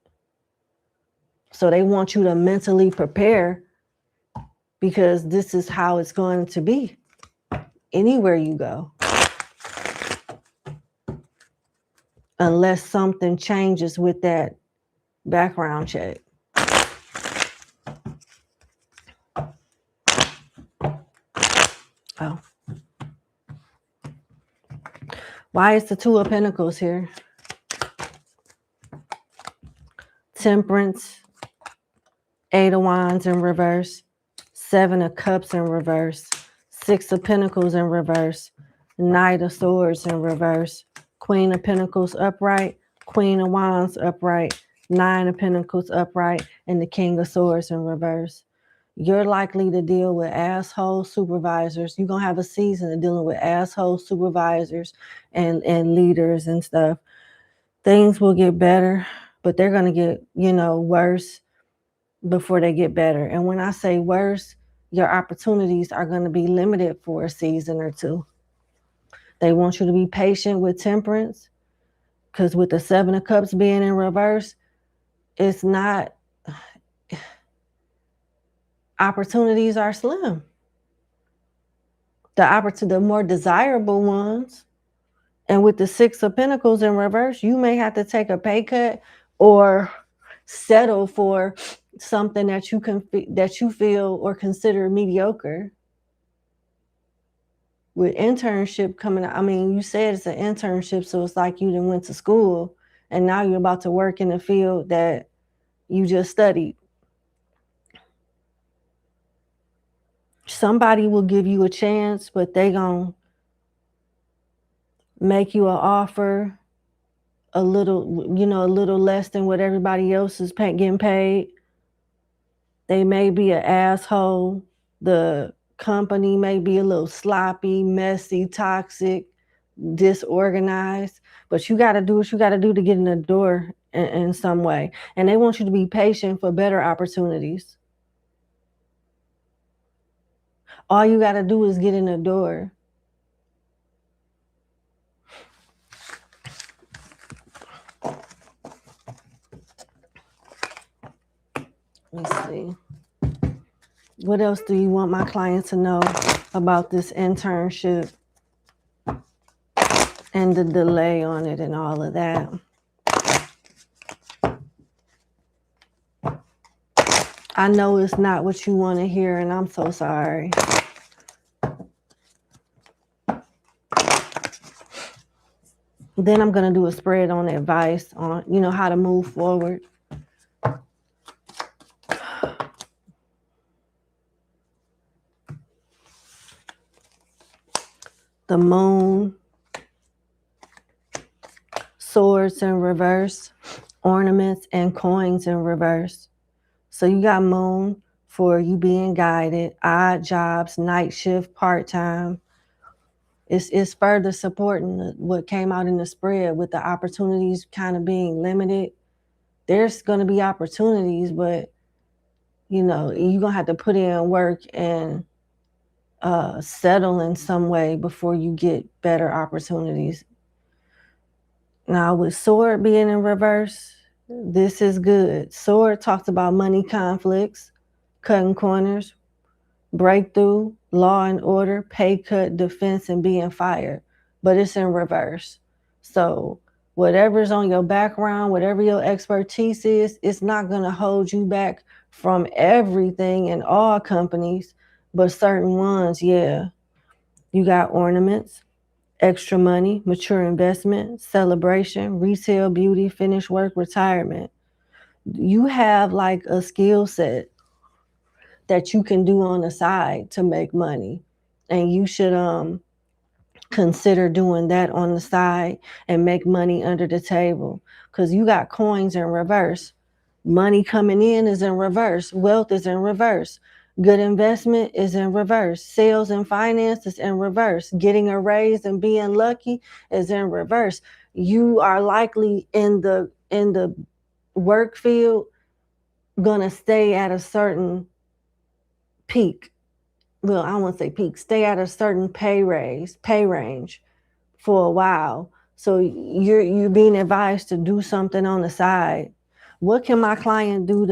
So they want you to mentally prepare, because this is how it's going to be anywhere you go. Unless something changes with that background check. Oh. Why is the Two of Pentacles here? Temperance, Eight of Wands in reverse, Seven of Cups in reverse, Six of Pentacles in reverse, Knight of Swords in reverse, Queen of Pentacles upright, Queen of Wands upright, Nine of Pentacles upright, and the King of Swords in reverse. You're likely to deal with asshole supervisors. You're going to have a season of dealing with asshole supervisors and leaders and stuff. Things will get better, but they're going to get, worse before they get better. And when I say worse, your opportunities are going to be limited for a season or two. They want you to be patient with Temperance, because with the Seven of Cups being in reverse, it's not, opportunities are slim. The more desirable ones. And with the Six of Pentacles in reverse, you may have to take a pay cut or settle for something that you feel or consider mediocre. With internship coming out, I mean, you said it's an internship, so it's like you done went to school and now you're about to work in a field that you just studied. Somebody will give you a chance, but they gonna make you an offer a little less than what everybody else is getting paid. They may be an asshole. The company may be a little sloppy, messy, toxic, disorganized, but you got to do what you got to do to get in the door in some way. And they want you to be patient for better opportunities. All you got to do is get in the door. Let's see. What else do you want my client to know about this internship and the delay on it and all of that? I know it's not what you want to hear, and I'm so sorry. Then I'm going to do a spread on advice on, how to move forward. The moon, swords in reverse, ornaments and coins in reverse. So you got moon for you being guided, odd jobs, night shift, part-time. It's further supporting what came out in the spread with the opportunities kind of being limited. There's going to be opportunities, but, you're going to have to put in work and settle in some way before you get better opportunities. Now, with sword being in reverse, this is good. Sword talks about money conflicts, cutting corners, breakthrough, law and order, pay cut, defense, and being fired. But it's in reverse. So whatever's on your background, whatever your expertise is, it's not going to hold you back from everything in all companies, but certain ones, yeah. You got ornaments, extra money, mature investment, celebration, retail, beauty, finished work, retirement. You have like a skill set that you can do on the side to make money. And you should consider doing that on the side and make money under the table. Because you got coins in reverse. Money coming in is in reverse. Wealth is in reverse. Good investment is in reverse. Sales and finance is in reverse. Getting a raise and being lucky is in reverse. You are likely in the work field gonna stay at a certain peak. Well, I don't want to say peak. Stay at a certain pay range for a while. So you're being advised to do something on the side. What can my client do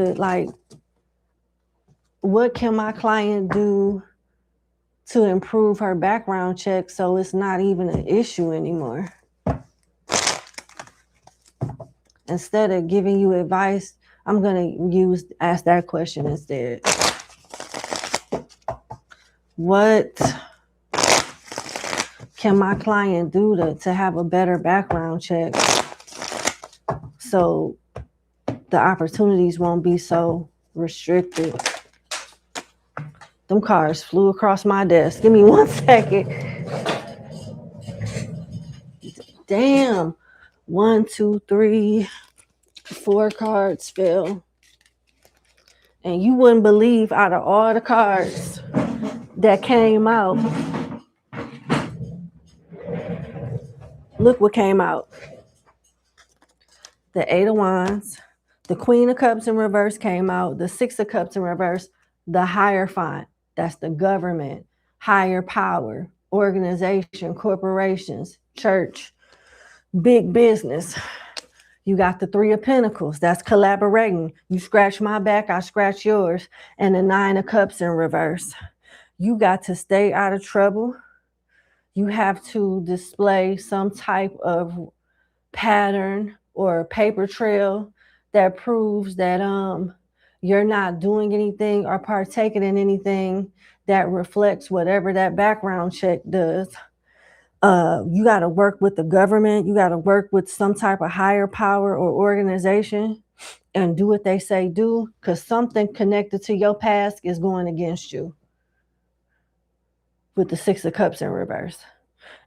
to improve her background check so it's not even an issue anymore? Instead of giving you advice, I'm going to ask that question instead. What can my client do to have a better background check so the opportunities won't be so restricted? Them cards flew across my desk. Give me 1 second. Damn. 1, 2, 3, 4 cards fell. And you wouldn't believe, out of all the cards that came out, look what came out. The 8 of Wands, the Queen of Cups in reverse came out, the 6 of Cups in reverse, the Hierophant, that's the government, higher power, organization, corporations, church, big business. You got the 3 of Pentacles, that's collaborating. You scratch my back, I scratch yours. And the 9 of Cups in reverse. You got to stay out of trouble. You have to display some type of pattern or paper trail that proves that you're not doing anything or partaking in anything that reflects whatever that background check does. You got to work with the government. You got to work with some type of higher power or organization and do what they say do, because something connected to your past is going against you with the 6 of Cups in reverse.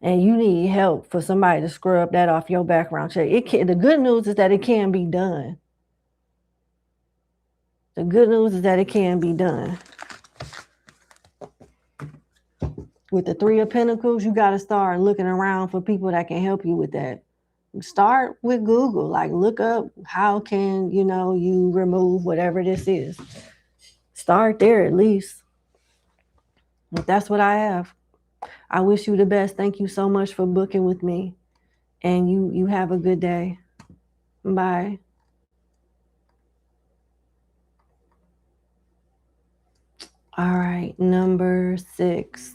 And you need help for somebody to scrub that off your background check. The good news is that it can be done. The good news is that it can be done. With the 3 of Pentacles, you got to start looking around for people that can help you with that. Start with Google. Like, look up how can, you remove whatever this is. Start there at least. But that's what I have. I wish you the best. Thank you so much for booking with me. And you have a good day. Bye. All right, number 6.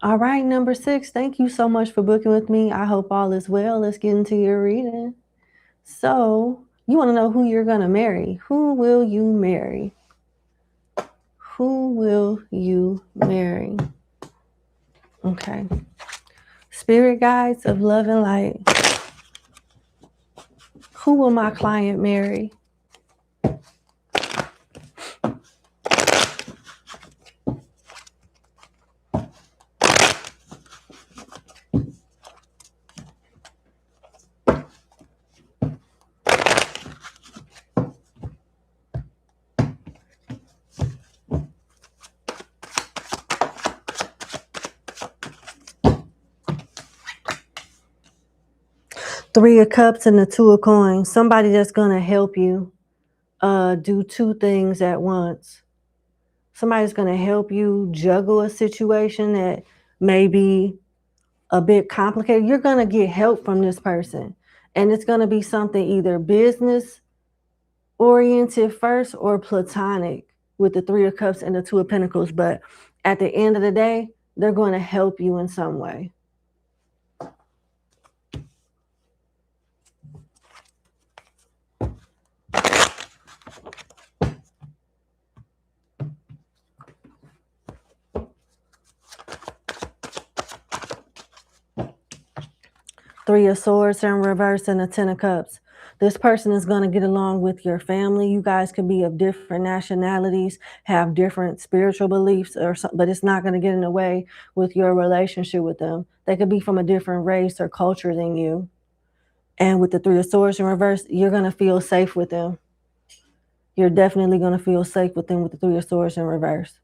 All right, number 6. Thank you so much for booking with me. I hope all is well. Let's get into your reading. So, you want to know who you're going to marry. Who will you marry? Who will you marry? Okay. Spirit guides of love and light. Who will my client marry? Three of Cups and the Two of Coins. Somebody that's going to help you do two things at once. Somebody's going to help you juggle a situation that may be a bit complicated. You're going to get help from this person. And it's going to be something either business oriented first or platonic with the Three of Cups and the Two of Pentacles. But at the end of the day, they're going to help you in some way. Three of Swords in reverse and a Ten of Cups. This person is going to get along with your family. You guys could be of different nationalities, have different spiritual beliefs, but it's not going to get in the way with your relationship with them. They could be from a different race or culture than you. And with the Three of Swords in reverse, you're going to feel safe with them. You're definitely going to feel safe with them with the Three of Swords in reverse.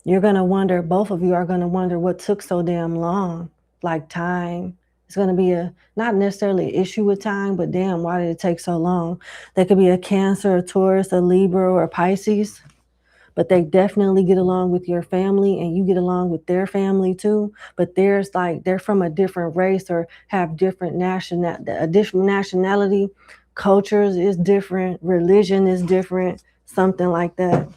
You're going to wonder, both of you are going to wonder what took so damn long, like time. It's going to be not necessarily an issue with time, but damn, why did it take so long? They could be a Cancer, a Taurus, a Libra, or a Pisces, but they definitely get along with your family and you get along with their family too. But they're from a different race or have a different nationality. Cultures is different. Religion is different. Something like that.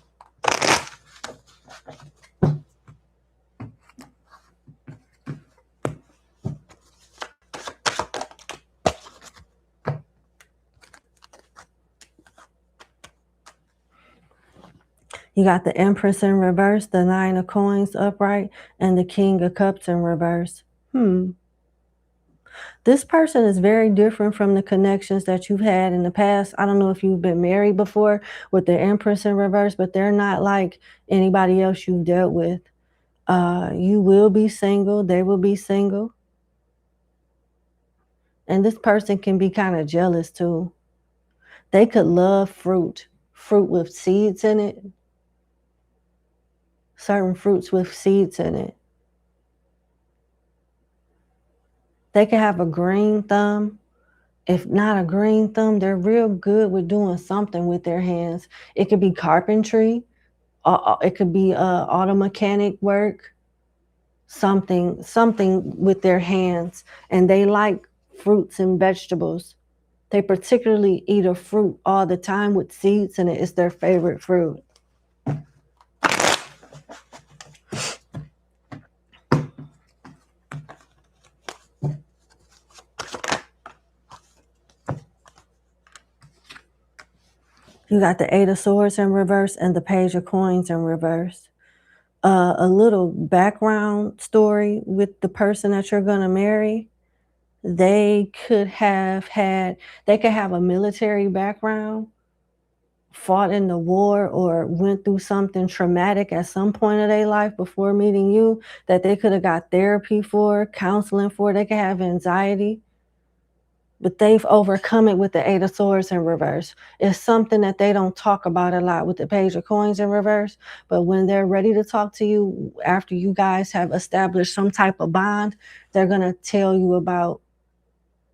You got the Empress in reverse, the Nine of Coins upright, and the King of Cups in reverse. This person is very different from the connections that you've had in the past. I don't know if you've been married before with the Empress in reverse, but they're not like anybody else you've dealt with. You will be single. They will be single. And this person can be kind of jealous too. They could love fruit with seeds in it. Certain fruits with seeds in it. They could have a green thumb. If not a green thumb, they're real good with doing something with their hands. It could be carpentry. It could be auto mechanic work. Something with their hands. And they like fruits and vegetables. They particularly eat a fruit all the time with seeds in it. It's their favorite fruit. You got the Eight of Swords in reverse and the Page of Coins in reverse. A little background story with the person that you're going to marry. They could have a military background, fought in the war or went through something traumatic at some point of their life before meeting you that they could have got therapy for, counseling for. They could have anxiety, but they've overcome it with the Eight of Swords in reverse. It's something that they don't talk about a lot with the Page of Coins in reverse, but when they're ready to talk to you after you guys have established some type of bond, they're going to tell you about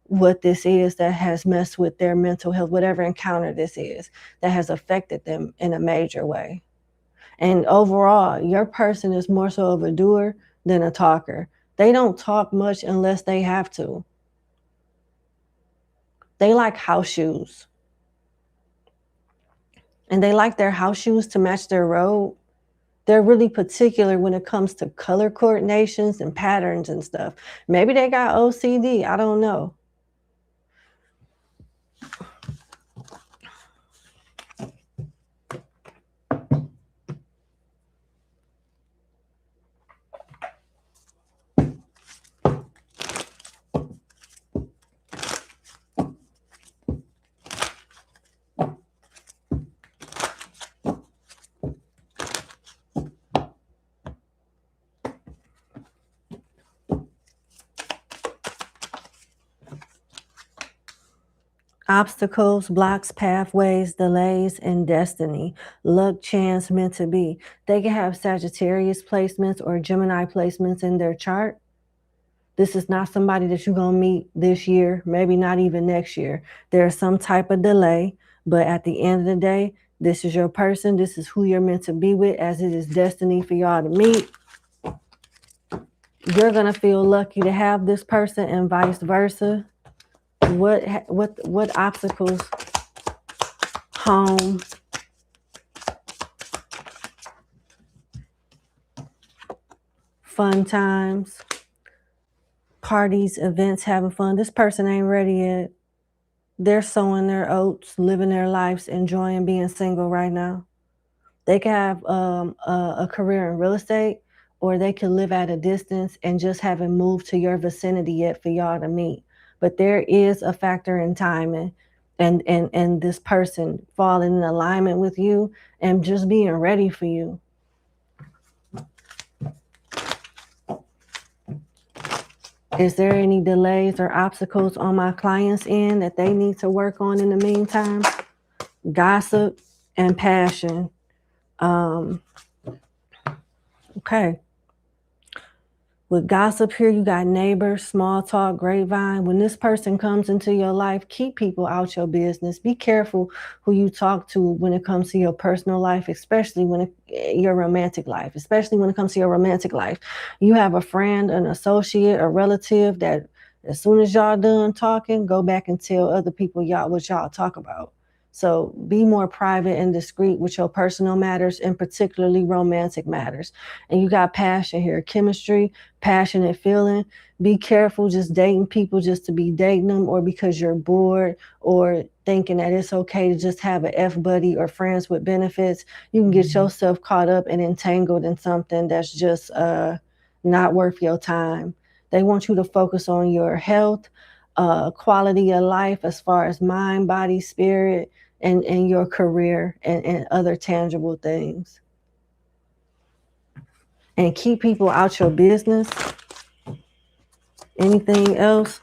what this is that has messed with their mental health, whatever encounter this is that has affected them in a major way. And overall, your person is more so of a doer than a talker. They don't talk much unless they have to. They like house shoes. And they like their house shoes to match their robe. They're really particular when it comes to color coordinations and patterns and stuff. Maybe they got OCD, I don't know. Obstacles, blocks, pathways, delays, and destiny. Luck, chance, meant to be. They can have Sagittarius placements or Gemini placements in their chart. This is not somebody that you're going to meet this year, maybe not even next year. There's some type of delay, but at the end of the day, this is your person. This is who you're meant to be with, as it is destiny for y'all to meet. You're going to feel lucky to have this person and vice versa. What obstacles? Home. Fun times. Parties, events, having fun. This person ain't ready yet. They're sowing their oats, living their lives, enjoying being single right now. They can have a career in real estate, or they can live at a distance and just haven't moved to your vicinity yet for y'all to meet. But there is a factor in timing and this person falling in alignment with you and just being ready for you. Is there any delays or obstacles on my client's end that they need to work on in the meantime? Gossip and passion. Okay. With gossip here, you got neighbors, small talk, grapevine. When this person comes into your life, keep people out your business. Be careful who you talk to when it comes to your personal life, especially your romantic life, especially when it comes to your romantic life. You have a friend, an associate, a relative that as soon as y'all done talking, go back and tell other people what y'all talk about. So be more private and discreet with your personal matters, and particularly romantic matters. And you got passion here, chemistry, passionate feeling. Be careful just dating people just to be dating them, or because you're bored, or thinking that it's okay to just have an F buddy or friends with benefits. You can get yourself caught up and entangled in something that's just not worth your time. They want you to focus on your health, quality of life as far as mind, body, spirit, and your career and other tangible things. And keep people out your business. Anything else?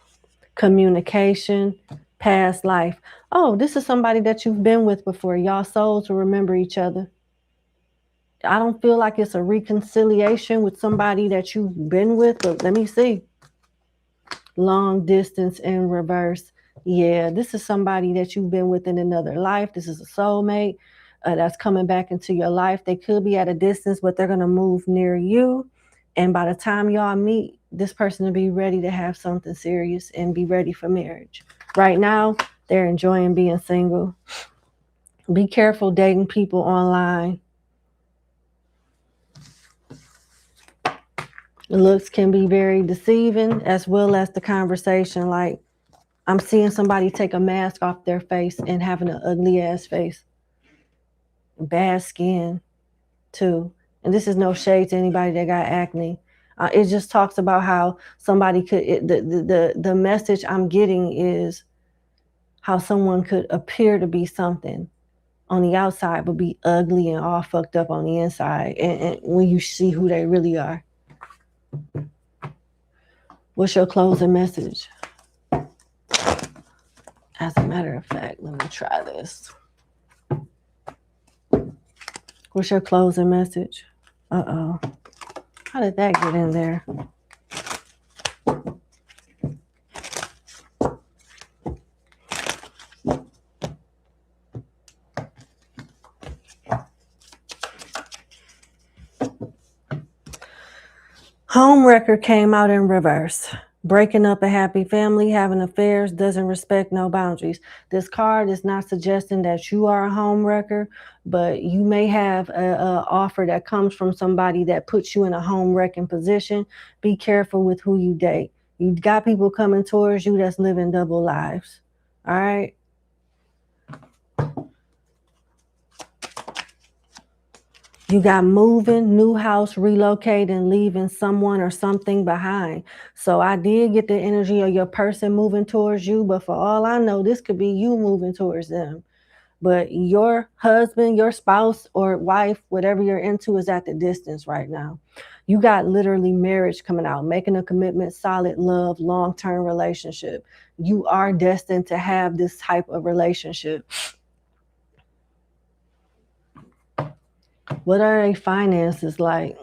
Communication, past life. Oh, this is somebody that you've been with before. Y'all souls will remember each other. I don't feel like it's a reconciliation with somebody that you've been with, but let me see. Long distance in reverse. Yeah, this is somebody that you've been with in another life. This is a soulmate that's coming back into your life. They could be at a distance, but they're going to move near you. And by the time y'all meet, this person will be ready to have something serious and be ready for marriage. Right now, they're enjoying being single. Be careful dating people online. Looks can be very deceiving, as well as the conversation. Like, I'm seeing somebody take a mask off their face and having an ugly ass face. Bad skin too. And this is no shade to anybody that got acne. It just talks about how somebody could, the message I'm getting is how someone could appear to be something on the outside, but be ugly and all fucked up on the inside. And when you see who they really are. What's your closing message? As a matter of fact, let me try this. What's your closing message? Uh-oh. How did that get in there? Homewrecker came out in reverse. Breaking up a happy family, having affairs, doesn't respect no boundaries. This card is not suggesting that you are a homewrecker, but you may have a offer that comes from somebody that puts you in a homewrecking position. Be careful with who you date. You got people coming towards you that's living double lives. All right? You got moving, new house, relocating, leaving someone or something behind. So I did get the energy of your person moving towards you, but for all I know, this could be you moving towards them. But your husband, your spouse or wife, whatever you're into, is at the distance right now. You got literally marriage coming out, making a commitment, solid love, long-term relationship. You are destined to have this type of relationship. What are their finances like?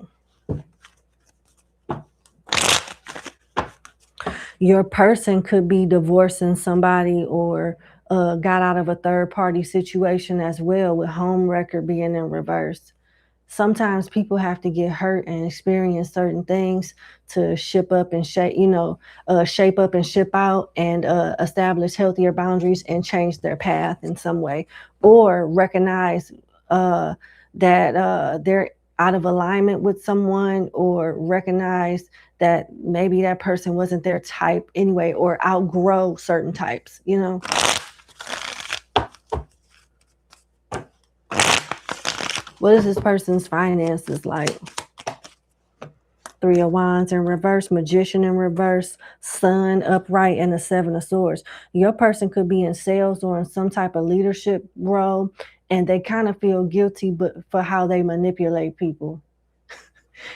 Your person could be divorcing somebody or got out of a third-party situation as well, with homewrecker being in reverse. Sometimes people have to get hurt and experience certain things to ship up and shape, shape up and ship out and establish healthier boundaries and change their path in some way, or recognize that they're out of alignment with someone, or recognize that maybe that person wasn't their type anyway, or outgrow certain types, What is this person's finances like? Three of Wands in reverse, Magician in reverse, Sun upright, and the Seven of Swords. Your person could be in sales or in some type of leadership role, and they kind of feel guilty for how they manipulate people.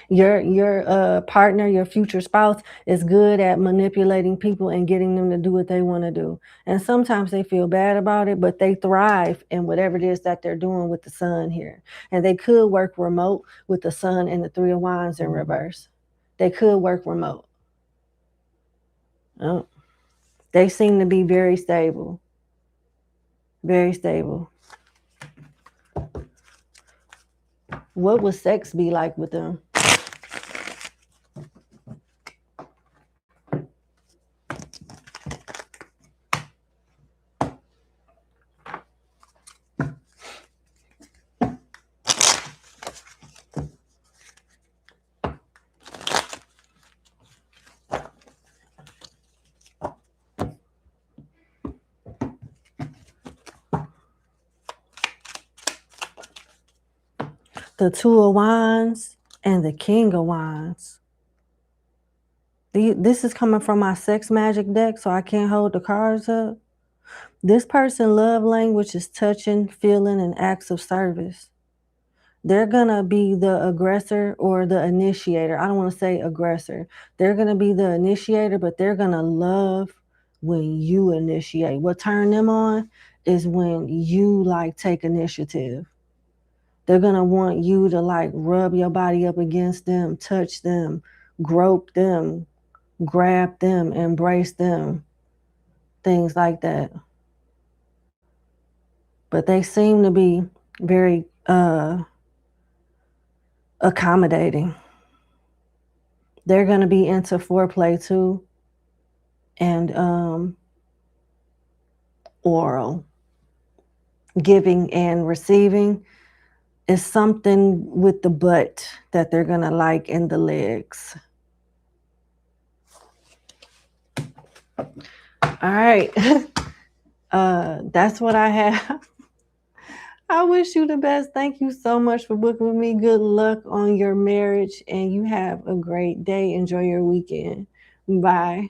Your partner, your future spouse, is good at manipulating people and getting them to do what they want to do. And sometimes they feel bad about it, but they thrive in whatever it is that they're doing with the Sun here. And they could work remote with the Sun and the Three of Wands in reverse. They could work remote. Oh, they seem to be very stable. Very stable. What would sex be like with them? The Two of Wands and the King of Wands. This is coming from my sex magic deck, so I can't hold the cards up. This person's love language is touching, feeling, and acts of service. They're going to be the aggressor or the initiator. I don't want to say aggressor. They're going to be the initiator, but they're going to love when you initiate. What turn them on is when you take initiative. They're going to want you to rub your body up against them, touch them, grope them, grab them, embrace them, things like that. But they seem to be very accommodating. They're going to be into foreplay too, and oral. Giving and receiving is something with the butt that they're going to like, in the legs. All right. That's what I have. I wish you the best. Thank you so much for booking with me. Good luck on your marriage, and you have a great day. Enjoy your weekend. Bye.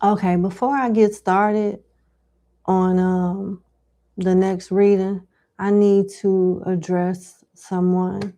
Okay, before I get started on the next reading, I need to address someone.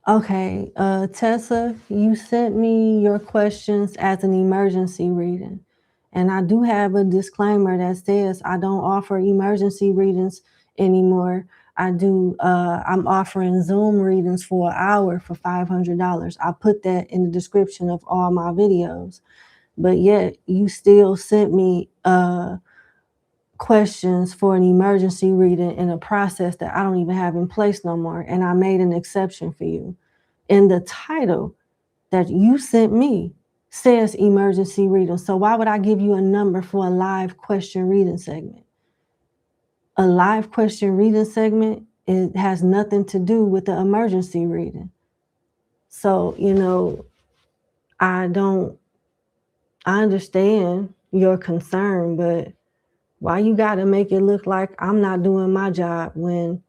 Okay, Tessa, you sent me your questions as an emergency reading. And I do have a disclaimer that says I don't offer emergency readings anymore. I'm offering Zoom readings for an hour for $500. I put that in the description of all my videos. But yet you still sent me questions for an emergency reading in a process that I don't even have in place no more. And I made an exception for you. And the title that you sent me says emergency reading. So why would I give you a number for a live question reading segment? A live question reading segment, it has nothing to do with the emergency reading. So, I understand your concern, but why you got to make it look like I'm not doing my job when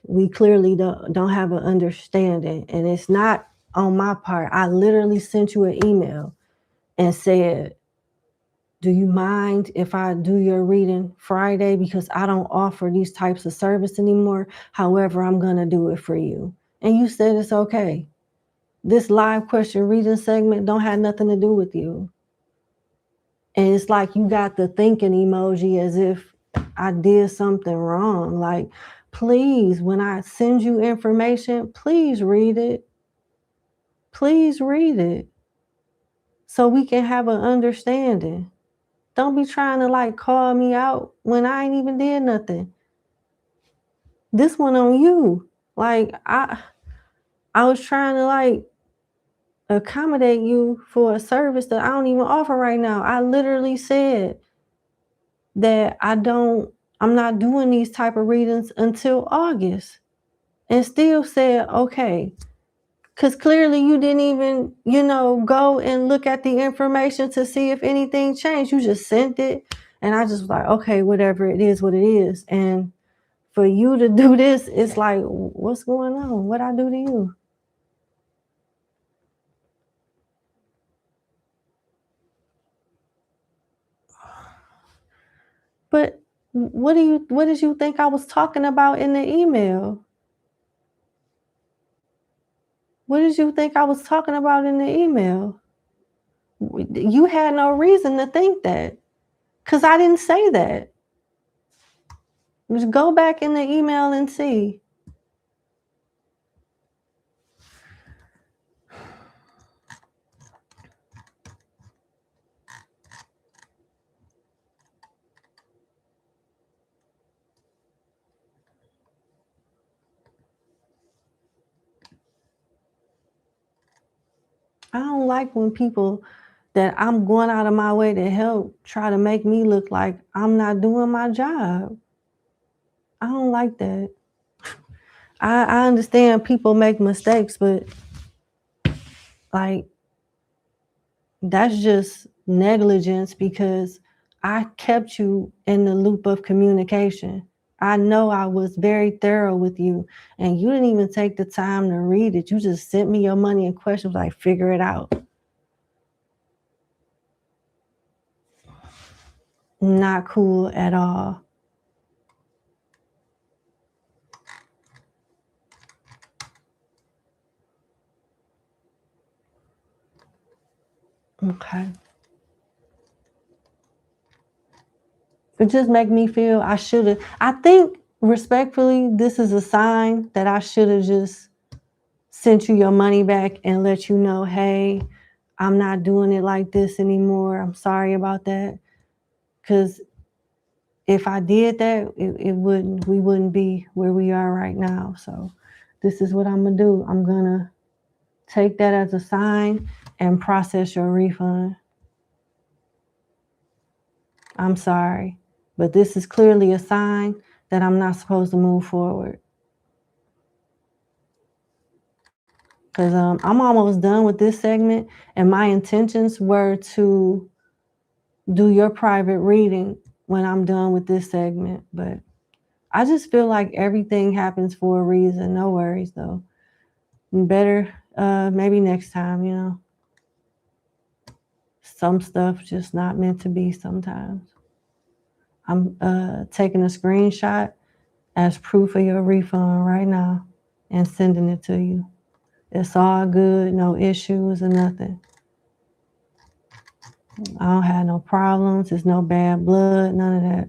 we clearly don't have an understanding? And it's not on my part. I literally sent you an email and said, do you mind if I do your reading Friday? Because I don't offer these types of service anymore. However, I'm going to do it for you. And you said it's okay. This live question reading segment don't have nothing to do with you. And it's like you got the thinking emoji as if I did something wrong. Like, please, when I send you information, please read it. Please read it so we can have an understanding. Don't be trying to like call me out when I ain't even did nothing. This one on you. Like I was trying to like accommodate you for a service that I don't even offer right now. I literally said that I'm not doing these type of readings until August, and still said okay. Because clearly you didn't even, go and look at the information to see if anything changed. You just sent it. And I just was like, okay, whatever, it is what it is. And for you to do this, it's like, what's going on? What'd I do to you? But what did you think I was talking about in the email? What did you think I was talking about in the email? You had no reason to think that, because I didn't say that. Just go back in the email and see. I don't like when people that I'm going out of my way to help try to make me look like I'm not doing my job. I don't like that. I understand people make mistakes, but like that's just negligence because I kept you in the loop of communication. I know I was very thorough with you, and you didn't even take the time to read it. You just sent me your money and questions like, figure it out. Not cool at all. Okay. It just make me feel I think respectfully, this is a sign that I should have just sent you your money back and let you know, hey, I'm not doing it like this anymore. I'm sorry about that. Because if I did that, we wouldn't be where we are right now. So this is what I'm gonna do. I'm gonna take that as a sign and process your refund. I'm sorry, but this is clearly a sign that I'm not supposed to move forward. Because I'm almost done with this segment, and my intentions were to do your private reading when I'm done with this segment. But I just feel like everything happens for a reason. No worries, though. Better maybe next time, you know. Some stuff just not meant to be sometimes. I'm taking a screenshot as proof of your refund right now and sending it to you. It's all good, no issues or nothing. I don't have no problems. There's no bad blood, none of that.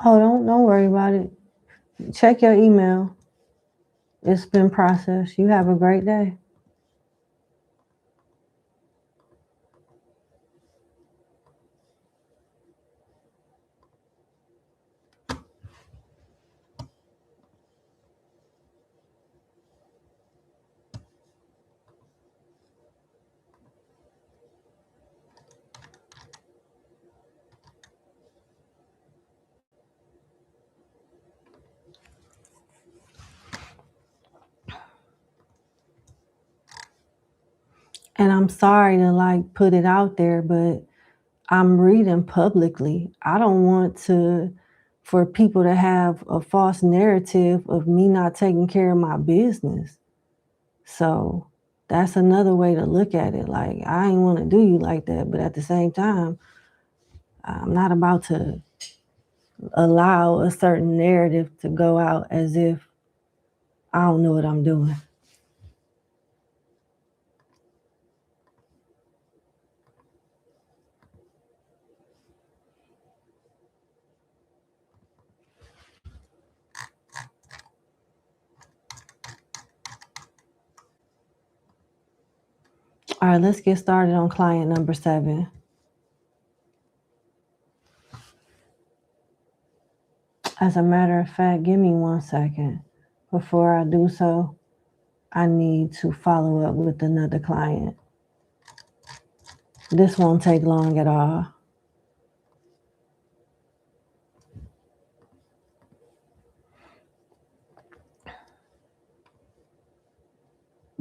Oh, don't worry about it. Check your email. It's been processed. You have a great day. And I'm sorry to like put it out there, but I'm reading publicly. I don't want for people to have a false narrative of me not taking care of my business. So that's another way to look at it. Like, I ain't want to do you like that, but at the same time, I'm not about to allow a certain narrative to go out as if I don't know what I'm doing. All right, let's get started on client number 7. As a matter of fact, give me 1 second. Before I do so, I need to follow up with another client. This won't take long at all.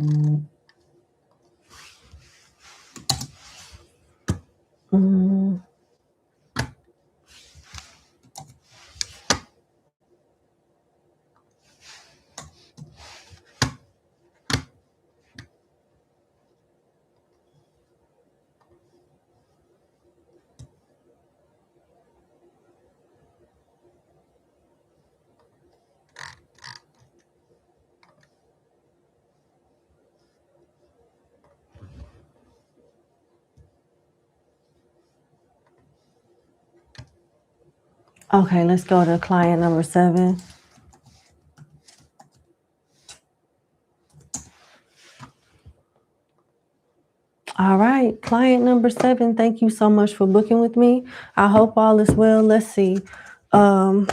Mm. 'Okay, let's go to client number 7. All right, client number 7, thank you so much for booking with me. I hope all is well. Let's see. You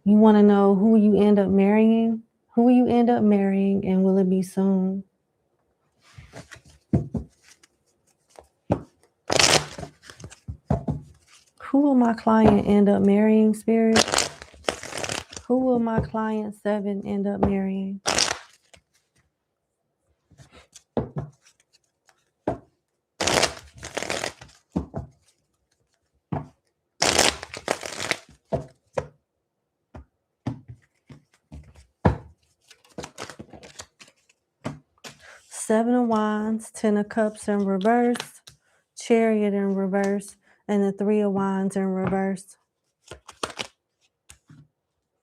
want to know who you end up marrying? Who will you end up marrying, and will it be soon? Who will my client end up marrying, Spirit? Who will my client 7 end up marrying? Seven of Wands, 10 of Cups in reverse, Chariot in reverse, and the 3 of Wands in reverse.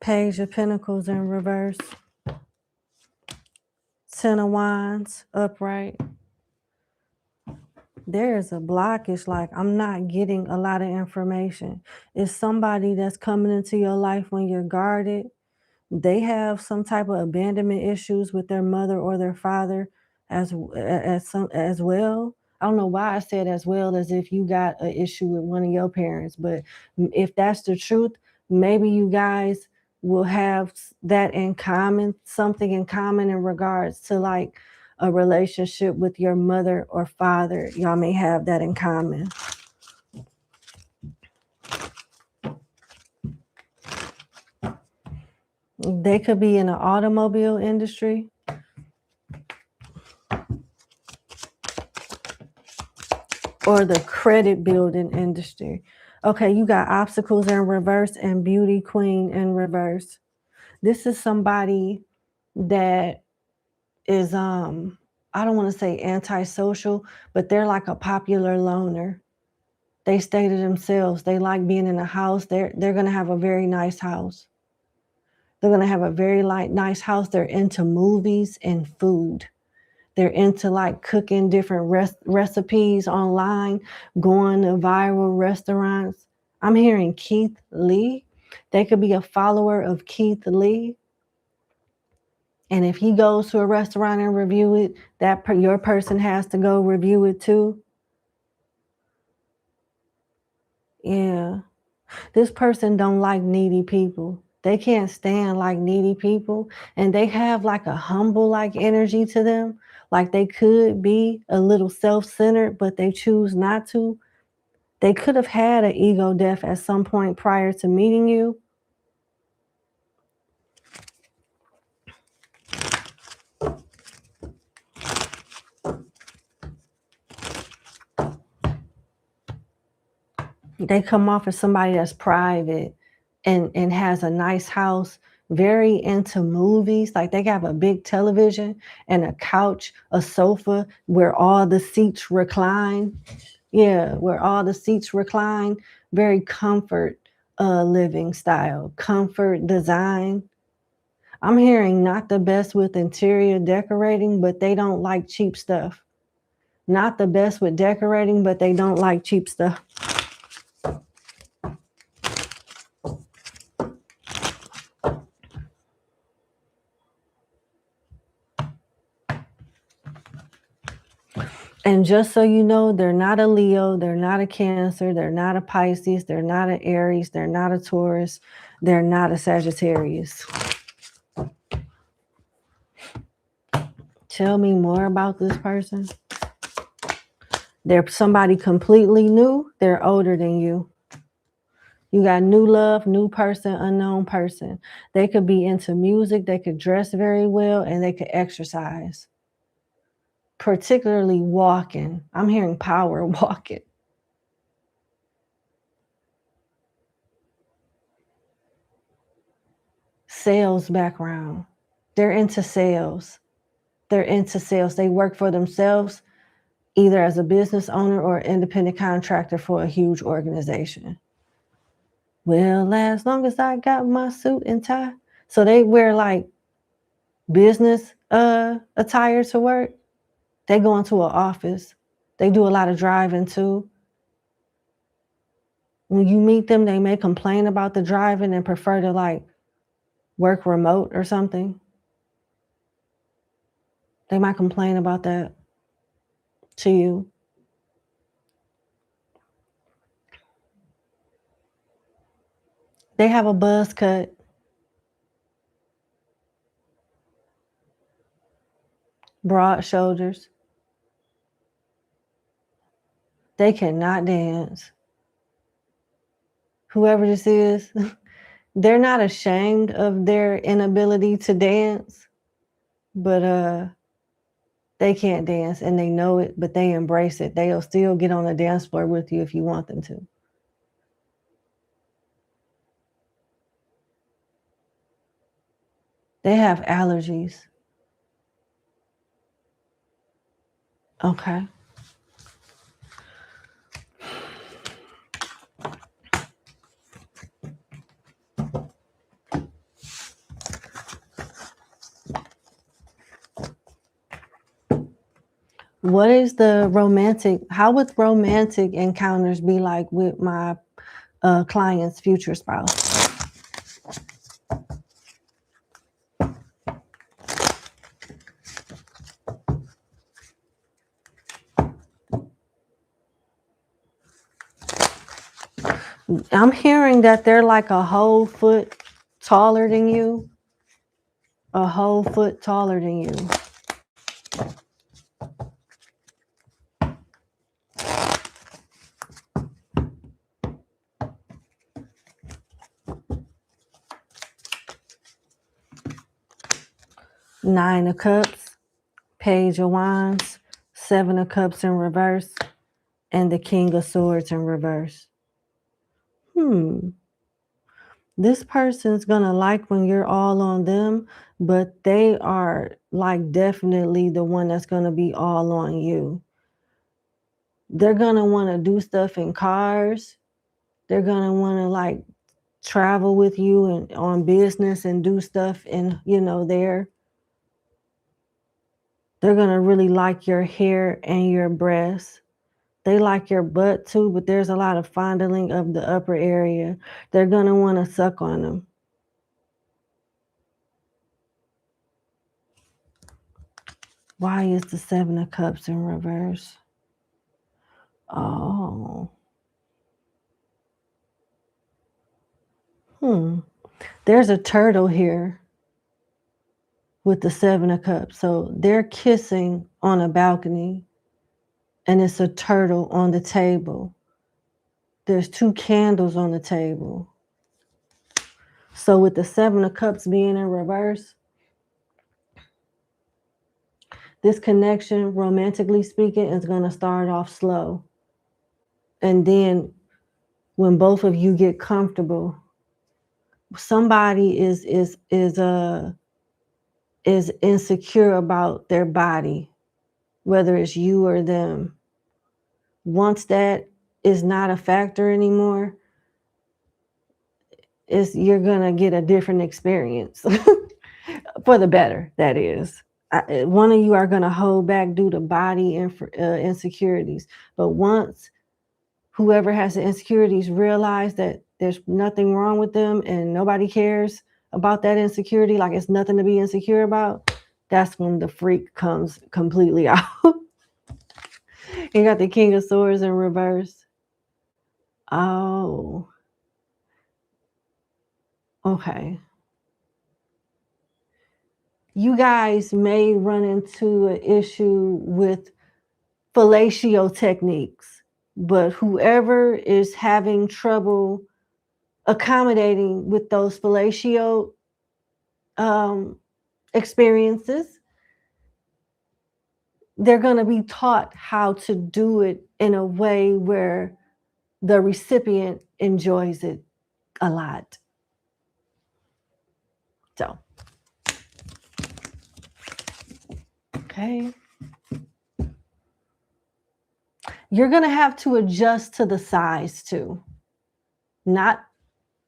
Page of Pentacles in reverse. 10 of Wands upright. There is a blockage, like I'm not getting a lot of information. It's somebody that's coming into your life when you're guarded. They have some type of abandonment issues with their mother or their father as well. I don't know why I said as well as if you got an issue with one of your parents, but if that's the truth, maybe you guys will have that in common, something in common in regards to like a relationship with your mother or father. Y'all may have that in common. They could be in the automobile industry. Or the credit building industry. Okay, you got obstacles in reverse and beauty queen in reverse. This is somebody that is I don't want to say antisocial, but they're like a popular loner. They stay to themselves. They like being in a house. They're gonna have a very nice house. They're gonna have a very nice house. They're into movies and food. They're into like cooking different recipes online, going to viral restaurants. I'm hearing Keith Lee. They could be a follower of Keith Lee. And if he goes to a restaurant and review it, your person has to go review it too. Yeah. This person don't like needy people. They can't stand like needy people, and they have like a humble like energy to them. Like they could be a little self-centered, but they choose not to. They could have had an ego death at some point prior to meeting you. They come off as somebody that's private and has a nice house, very into movies. Like they have a big television and a couch, a sofa where all the seats recline. Yeah, where all the seats recline. Very comfort living style, comfort design. I'm hearing not the best with interior decorating, but they don't like cheap stuff. Not the best with decorating, but they don't like cheap stuff. And just so you know, they're not a Leo, they're not a Cancer, they're not a Pisces, they're not an Aries, they're not a Taurus, they're not a Sagittarius. Tell me more about this person. They're somebody completely new, they're older than you. You got new love, new person, unknown person. They could be into music, they could dress very well, and they could exercise. Particularly walking. I'm hearing power walking. Sales background. They're into sales. They're into sales. They work for themselves, either as a business owner or independent contractor for a huge organization. Well, as long as I got my suit and tie. So they wear like business attire to work. They go into an office. They do a lot of driving too. When you meet them, they may complain about the driving and prefer to like work remote or something. They might complain about that to you. They have a buzz cut. Broad shoulders. They cannot dance. Whoever this is, they're not ashamed of their inability to dance, but they can't dance and they know it, but they embrace it. They'll still get on the dance floor with you if you want them to. They have allergies. Okay. What is the romantic, how would romantic encounters be like with my client's future spouse? I'm hearing that they're like a whole foot taller than you. A whole foot taller than you. Nine of Cups, Page of Wands, Seven of Cups in reverse, and the King of Swords in reverse. This person's gonna like when you're all on them, but they are like definitely the one that's gonna be all on you. They're gonna want to do stuff in cars. They're gonna want to like travel with you and on business and do stuff in, there. They're gonna really like your hair and your breasts. They like your butt too, but there's a lot of fondling of the upper area. They're gonna want to suck on them. Why is the Seven of Cups in reverse? Oh. There's a turtle here with the Seven of Cups. So they're kissing on a balcony, and it's a turtle on the table. There's two candles on the table. So with the Seven of Cups being in reverse, this connection, romantically speaking, is going to start off slow. And then when both of you get comfortable, somebody is insecure about their body, whether it's you or them. Once that is not a factor anymore, you're gonna get a different experience for the better. That is, one of you are gonna hold back due to body insecurities, but once whoever has the insecurities realize that there's nothing wrong with them and nobody cares about that insecurity, like it's nothing to be insecure about, that's when the freak comes completely out. You got the King of Swords in reverse. Oh. Okay. You guys may run into an issue with fellatio techniques, but whoever is having trouble accommodating with those fellatio experiences, they're going to be taught how to do it in a way where the recipient enjoys it a lot. So, okay. You're going to have to adjust to the size too.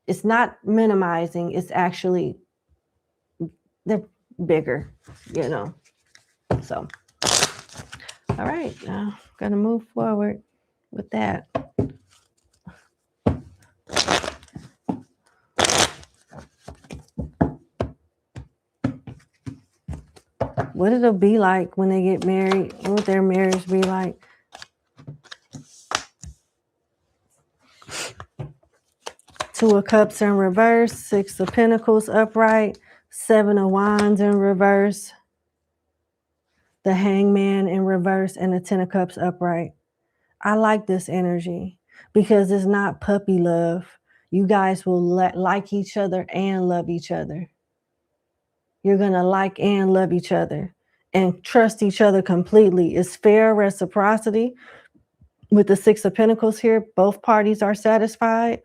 It's not minimizing, it's actually, they're bigger, So, all right, now I'm going to move forward with that. What it'll be like when they get married, what would their marriage be like? Two of Cups in reverse, Six of Pentacles upright, Seven of Wands in reverse, the Hangman in reverse, and the Ten of Cups upright. I like this energy because it's not puppy love. You guys will like each other and love each other. You're going to like and love each other and trust each other completely. It's fair reciprocity. With the Six of Pentacles here, both parties are satisfied.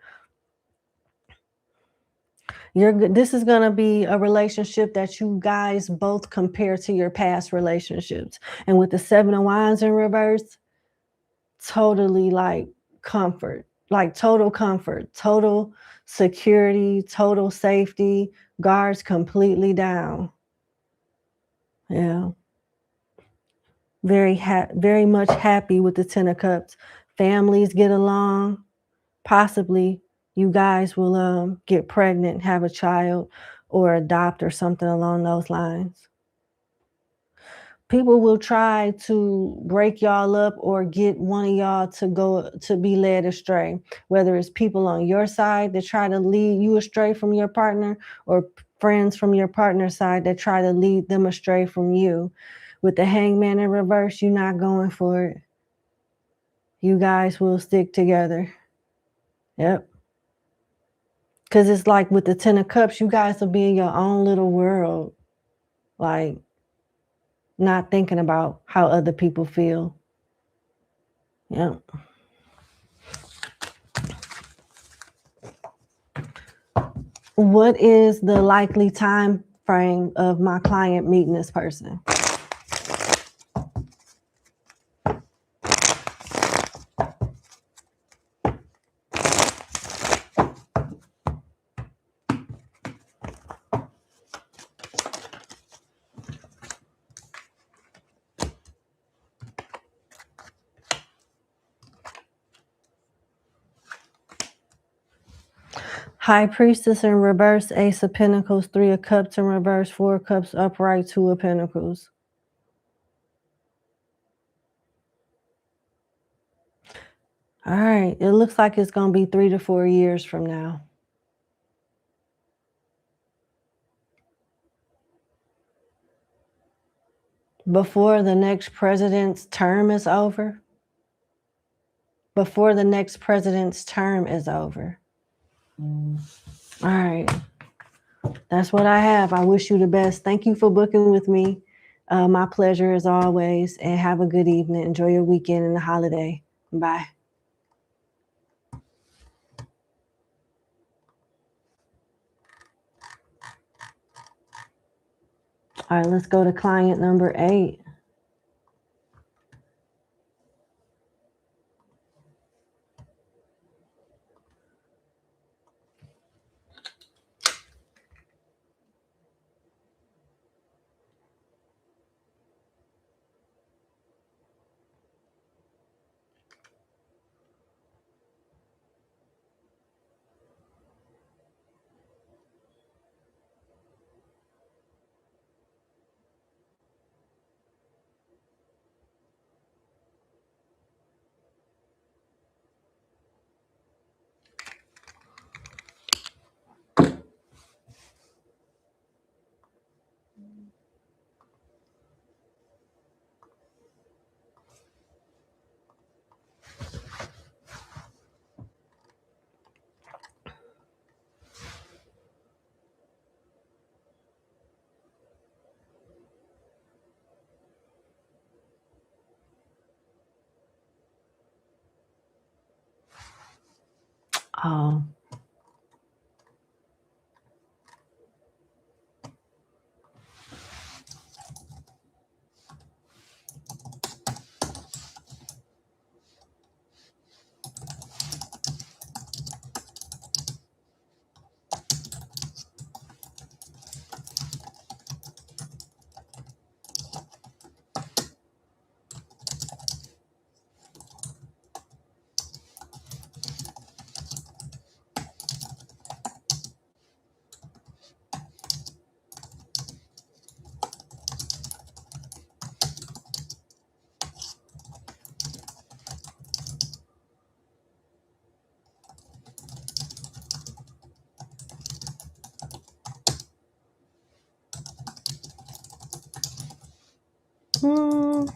This is going to be a relationship that you guys both compare to your past relationships. And with the Seven of Wands in reverse, totally like comfort, like total comfort, total security, total safety, guards completely down. Yeah. very much happy with the Ten of Cups. Families get along. Possibly you guys will get pregnant, have a child, or adopt or something along those lines. People will try to break y'all up or get one of y'all to be led astray, whether it's people on your side that try to lead you astray from your partner, or friends from your partner's side that try to lead them astray from you. With the Hangman in reverse, you're not going for it. You guys will stick together. Yep. Because it's like with the Ten of Cups, you guys will be in your own little world, like not thinking about how other people feel. Yep. What is the likely time frame of my client meeting this person? High Priestess in reverse, Ace of Pentacles, Three of Cups in reverse, Four of Cups upright, Two of Pentacles. All right, it looks like it's going to be 3 to 4 years from now. Before the next president's term is over. Before the next president's term is over. All right. That's what I have. I wish you the best. Thank you for booking with me. My pleasure as always. And have a good evening. Enjoy your weekend and the holiday. Bye. All right, let's go to client number 8. Oh. Hmm.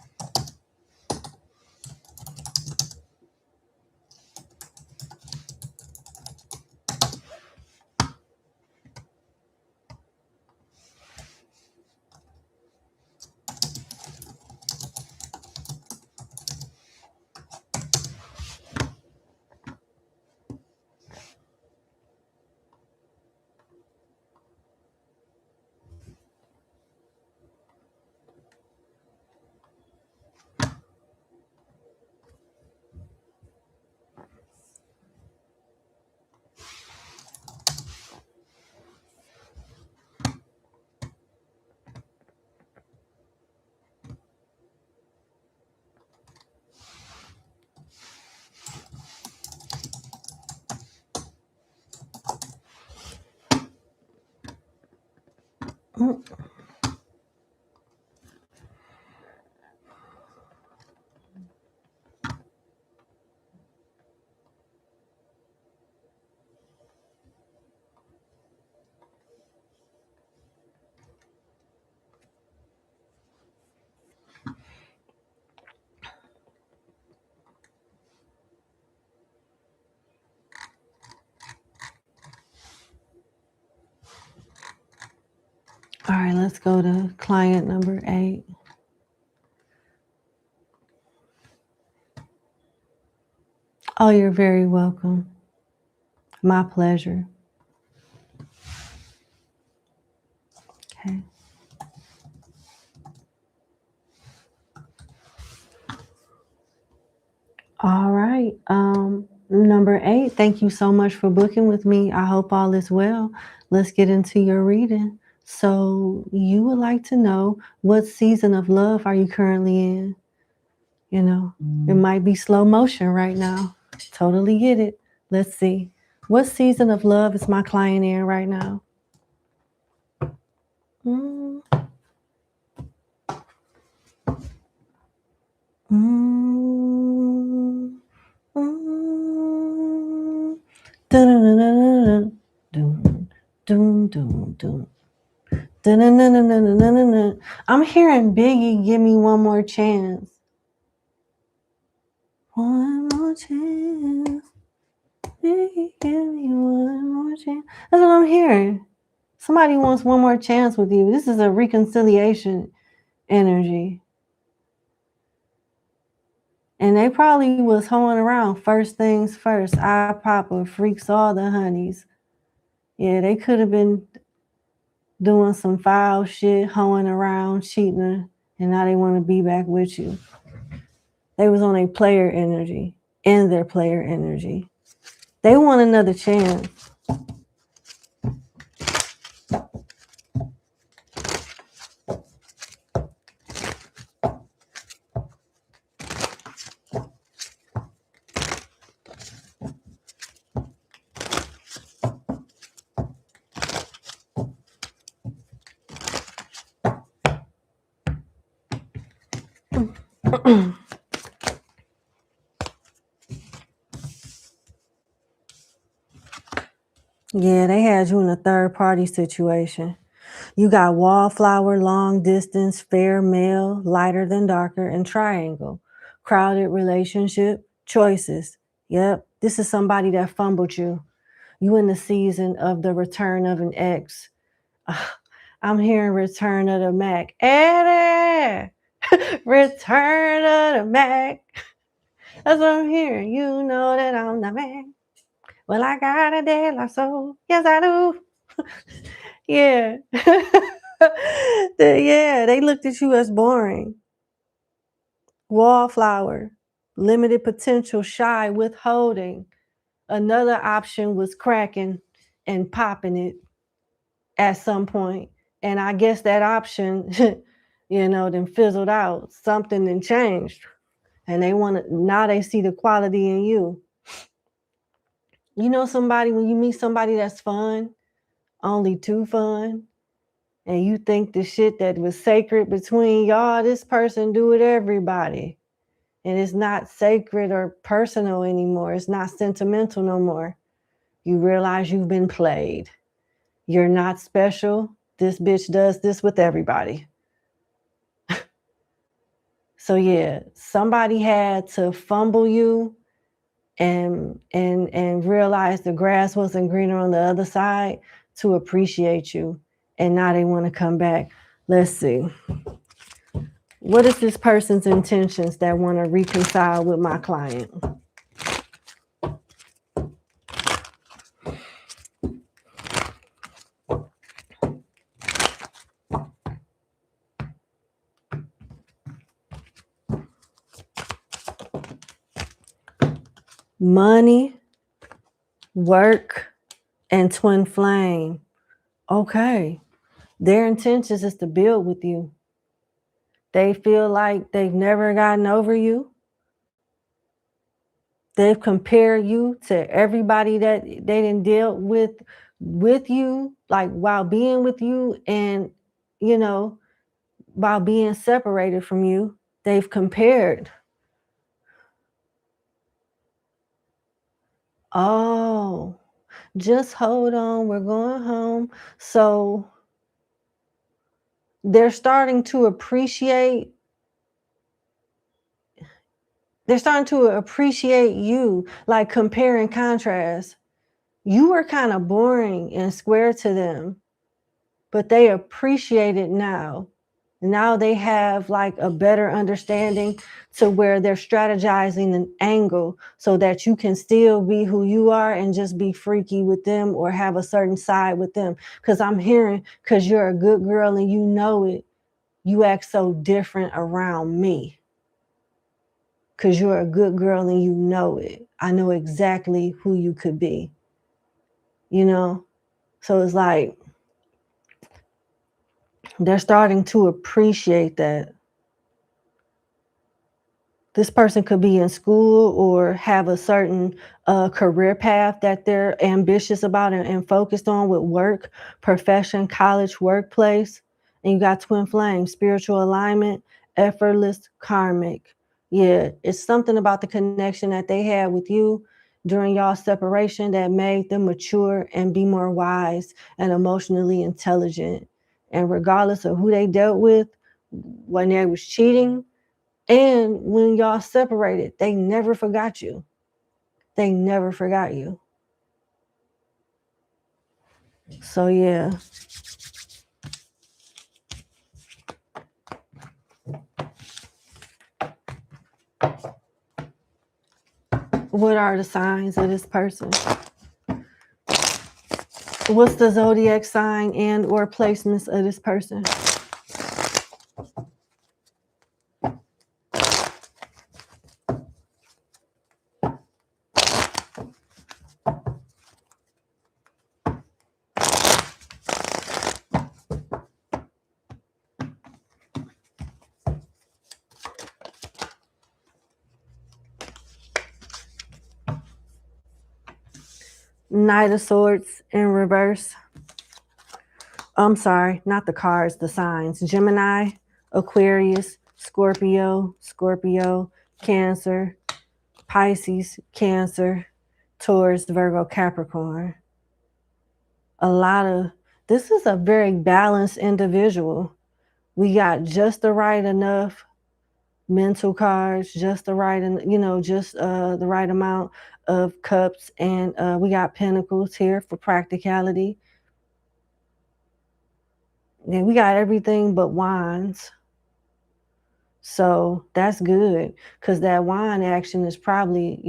All right, let's go to client number 8. Oh, you're very welcome. My pleasure. Okay. All right. Number 8, thank you so much for booking with me. I hope all is well. Let's get into your reading. So you would like to know, what season of love are you currently in? You know, it might be slow motion right now. Totally get it. Let's see. What season of love is my client in right now? Mm. Mm. Mm. Dun-dun-dun-dun-dun. Dun, dun, dun, dun. Dun-dun-dun-dun-dun-dun-dun. I'm hearing Biggie, give me one more chance. One more chance. Biggie, give me one more chance. That's what I'm hearing. Somebody wants one more chance with you. This is a reconciliation energy. And they probably was hoeing around first things first. I Papa freaks all the honeys. Yeah, they could have been doing some foul shit, hoeing around, cheating, and now they want to be back with you. They was on a player energy, in their player energy. They want another chance. Yeah, they had you in a third party situation. You got wallflower, long distance, fair male, lighter than darker, and triangle. Crowded relationship, choices. Yep, this is somebody that fumbled you. You in the season of the return of an ex. I'm hearing return of the Mac. Eddie! Return of the Mac. That's what I'm hearing. You know that I'm the man. Well, I got a De La Soul. Yes, I do. Yeah. Yeah, they looked at you as boring. Wallflower, limited potential, shy, withholding. Another option was cracking and popping it at some point. And I guess that option, then fizzled out. Something then changed. And now they see the quality in you. You know somebody, when you meet somebody that's fun, only too fun, and you think the shit that was sacred between y'all, this person do it everybody. And it's not sacred or personal anymore. It's not sentimental no more. You realize you've been played. You're not special. This bitch does this with everybody. So yeah, somebody had to fumble you and realize the grass wasn't greener on the other side to appreciate you. And now they want to come back. Let's see. What is this person's intentions that want to reconcile with my client? Money, work, and twin flame. Okay. Their intentions is to build with you. They feel like they've never gotten over you. They've compared you to everybody that they didn't deal with you, like while being with you, and you know, by being separated from you, they've compared. Oh, just hold on, we're going home. So they're starting to appreciate you, like compare and contrast. You were kind of boring and square to them, but they appreciate it now. Now they have like a better understanding to where they're strategizing an angle so that you can still be who you are and just be freaky with them or have a certain side with them. Because I'm hearing, because you're a good girl and you know it, you act so different around me. Because you're a good girl and you know it. I know exactly who you could be. You know? So it's like, they're starting to appreciate that. This person could be in school or have a certain career path that they're ambitious about and focused on with work, profession, college, workplace. And you got twin flames, spiritual alignment, effortless, karmic. Yeah, it's something about the connection that they had with you during y'all separation that made them mature and be more wise and emotionally intelligent. And regardless of who they dealt with, when they was cheating, and when y'all separated, they never forgot you. They never forgot you. So yeah. What are the signs of this person? What's the zodiac sign and or placements of this person? Knight of Swords in reverse. I'm sorry, not the cards, the signs. Gemini, Aquarius, Scorpio, Cancer, Pisces, Cancer, Taurus, Virgo, Capricorn. This is a very balanced individual. We got just the right enough mental cards, just the right, just the right amount of cups, and we got pentacles here for practicality. And we got everything but wands. So that's good, because that wand action is probably,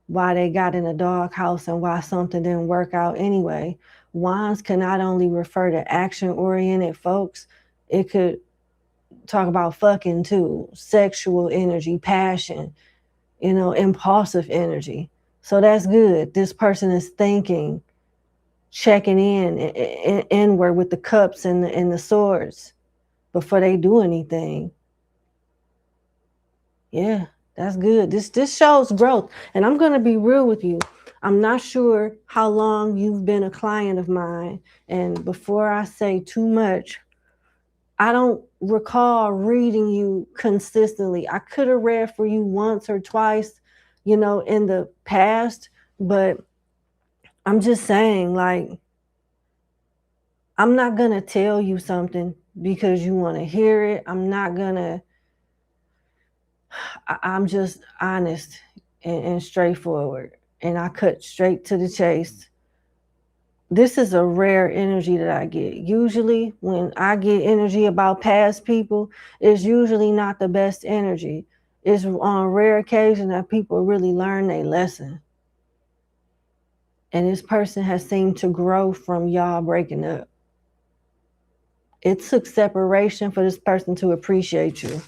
why they got in a doghouse and why something didn't work out anyway. Wands can not only refer to action-oriented folks, it could talk about fucking too, sexual energy, passion, impulsive energy. So that's good. This person is thinking, checking inward with the cups and the swords before they do anything. Yeah, that's good. This shows growth. And I'm going to be real with you. I'm not sure how long you've been a client of mine. And before I say too much, I don't recall reading you consistently. I could have read for you once or twice, in the past, but I'm just saying, like, I'm not going to tell you something because you want to hear it. I'm just honest and straightforward, and I cut straight to the chase. This is a rare energy that I get. Usually when I get energy about past people, it's usually not the best energy. It's on a rare occasion that people really learn their lesson. And this person has seemed to grow from y'all breaking up. It took separation for this person to appreciate you.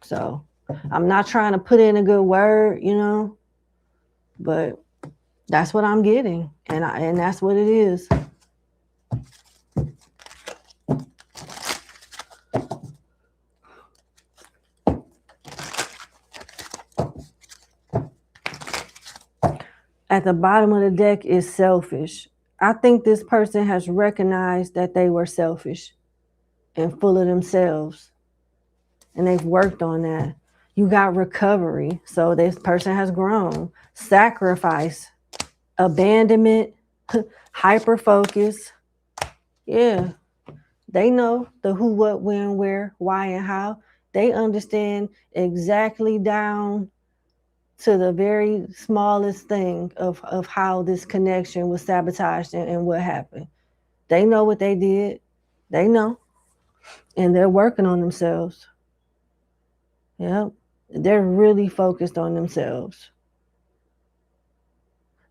So I'm not trying to put in a good word, but that's what I'm getting. And that's what it is. At the bottom of the deck is selfish. I think this person has recognized that they were selfish and full of themselves, and they've worked on that. You got recovery. So this person has grown. Sacrifice, abandonment, hyper focus. Yeah. They know the who, what, when, where, why, and how. They understand exactly down to the very smallest thing of how this connection was sabotaged and what happened. They know what they did. They know. And they're working on themselves. Yep. They're really focused on themselves.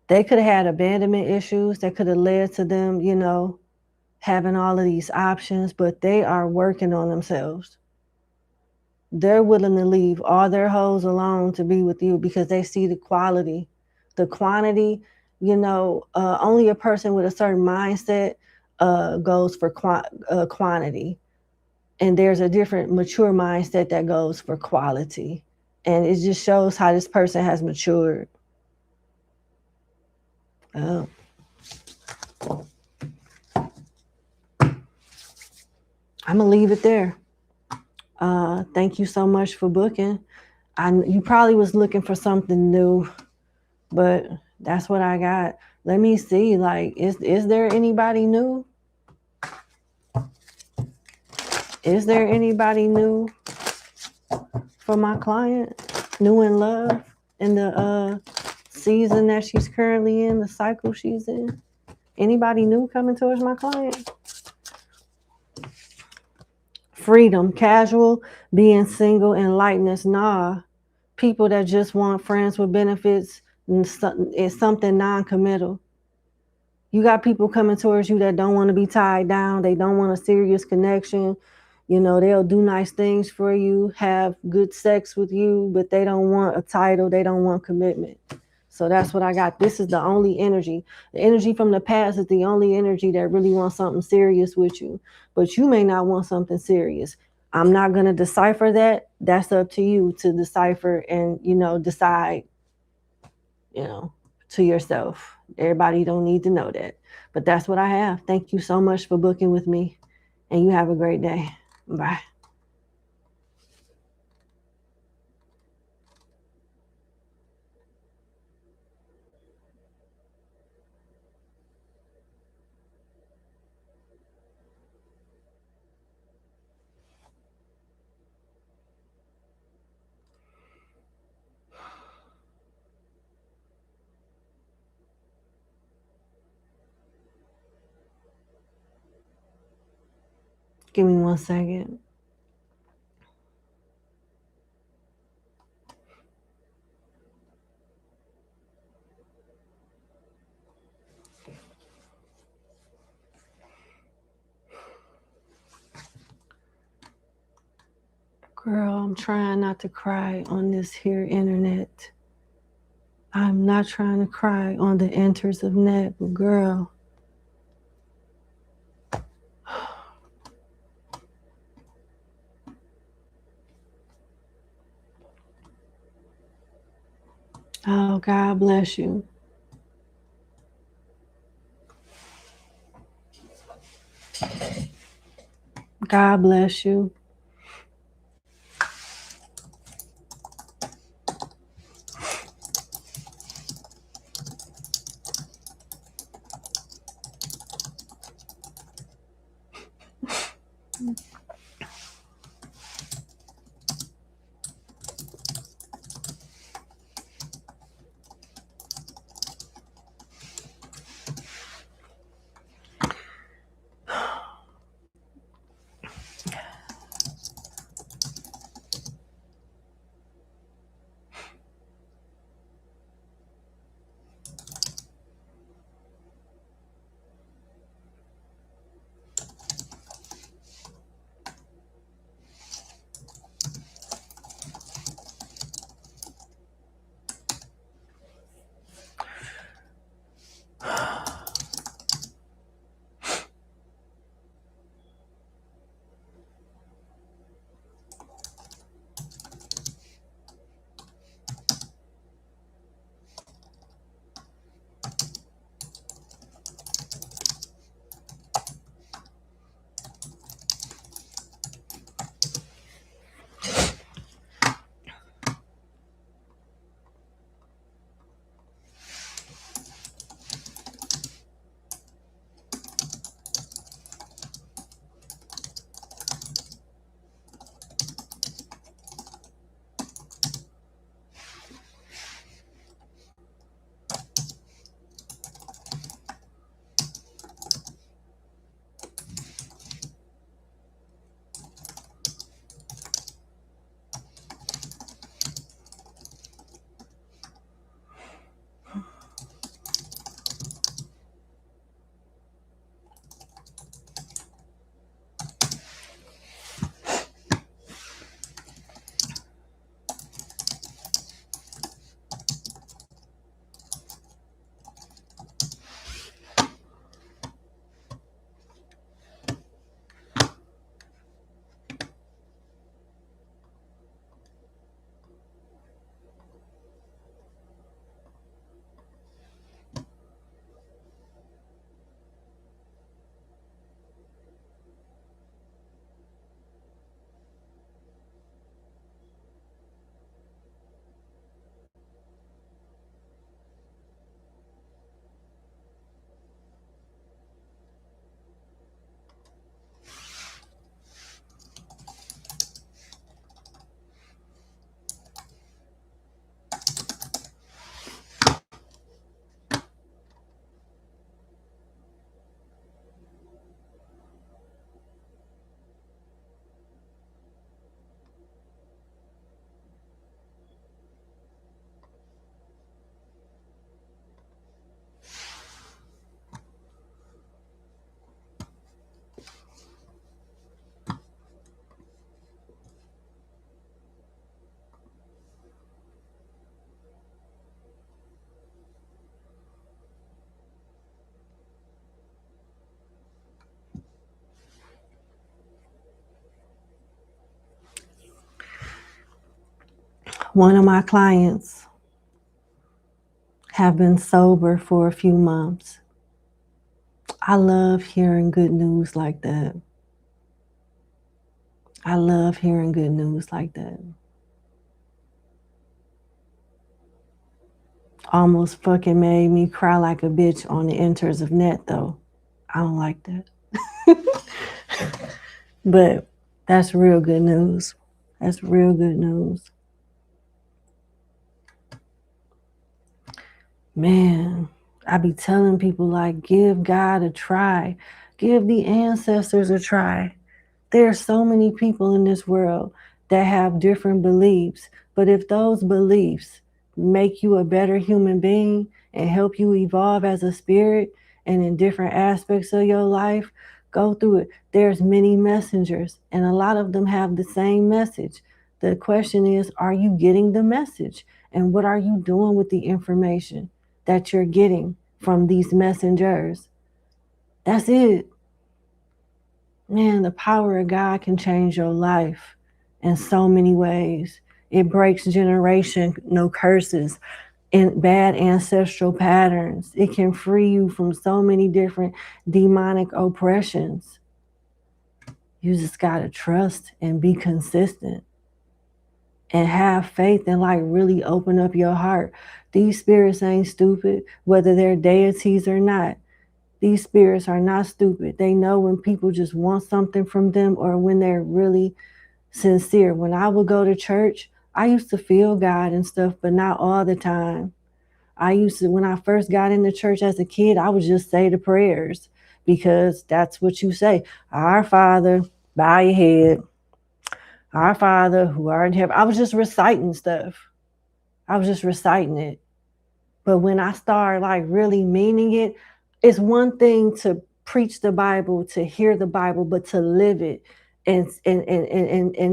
They could have had abandonment issues that could have led to them, having all of these options, but they are working on themselves. They're willing to leave all their hoes alone to be with you because they see the quality. The quantity, only a person with a certain mindset goes for quantity. And there's a different mature mindset that goes for quality. And it just shows how this person has matured. Oh. I'm going to leave it there. Thank you so much for booking. You probably was looking for something new, but that's what I got. Let me see, is there anybody new? Is there anybody new for my client? New in love in the season that she's currently in, the cycle she's in? Anybody new coming towards my client? Freedom, casual, being single, and lightness. Nah. People that just want friends with benefits is something non-committal. You got people coming towards you that don't want to be tied down. They don't want a serious connection. They'll do nice things for you, have good sex with you, but they don't want a title. They don't want commitment. So that's what I got. This is the only energy. The energy from the past is the only energy that really wants something serious with you. But you may not want something serious. I'm not going to decipher that. That's up to you to decipher and, decide, to yourself. Everybody don't need to know that. But that's what I have. Thank you so much for booking with me. And you have a great day. Bye. Give me 1 second. Girl, I'm trying not to cry on this here internet. I'm not trying to cry on the enters of net, but girl. Oh, God bless you. God bless you. One of my clients have been sober for a few months. I love hearing good news like that. I love hearing good news like that. Almost fucking made me cry like a bitch on the enters of net, though. I don't like that. But that's real good news. That's real good news. Man, I be telling people, like, give God a try. Give the ancestors a try. There are so many people in this world that have different beliefs. But if those beliefs make you a better human being and help you evolve as a spirit and in different aspects of your life, go through it. There's many messengers, and a lot of them have the same message. The question is, are you getting the message? And what are you doing with the information that you're getting from these messengers? That's it. Man, the power of God can change your life in so many ways. It breaks generational curses and bad ancestral patterns. It can free you from so many different demonic oppressions. You just gotta trust and be consistent and have faith and like really open up your heart. These spirits ain't stupid, whether they're deities or not. These spirits are not stupid. They know when people just want something from them or when they're really sincere. When I would go to church, I used to feel God and stuff, but not all the time. When I first got into church as a kid, I would just say the prayers because that's what you say. Our Father, bow your head. Our Father, who art in heaven. I was just reciting stuff. I was just reciting it. But when I started like really meaning it, it's one thing to preach the Bible, to hear the Bible, but to live it and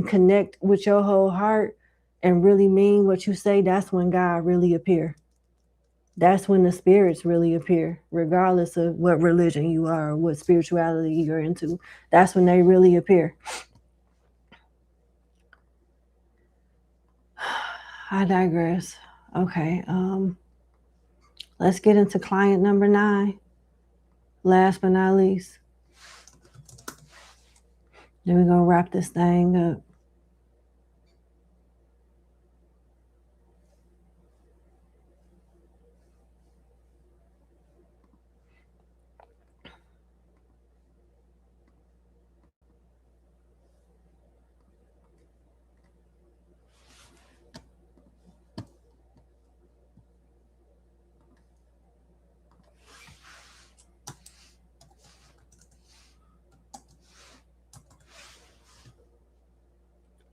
connect with your whole heart and really mean what you say, that's when God really appears. That's when the spirits really appear, regardless of what religion you are or what spirituality you're into. That's when they really appear. I digress. Okay. Let's get into client number 9. Last but not least. Then we're going to wrap this thing up.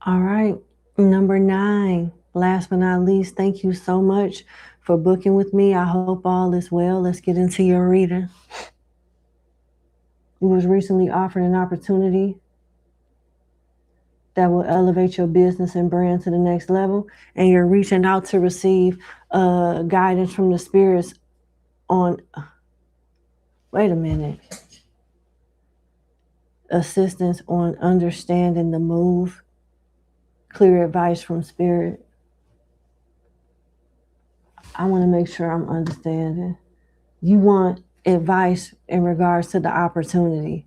All right. Number 9. Last but not least, thank you so much for booking with me. I hope all is well. Let's get into your reading. You was recently offered an opportunity that will elevate your business and brand to the next level, and you're reaching out to receive guidance from the spirits on, wait a minute, assistance on understanding the move, clear advice from spirit. I want to make sure I'm understanding. You want advice in regards to the opportunity.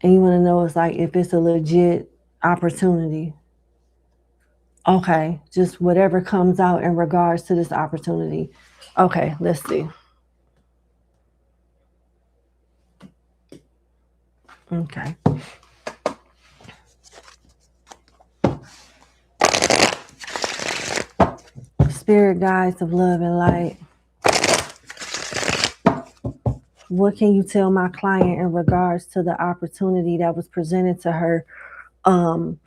And you want to know it's like if it's a legit opportunity. Okay, just whatever comes out in regards to this opportunity. Okay, let's see. Okay. Spirit guides of love and light. What can you tell my client in regards to the opportunity that was presented to her? The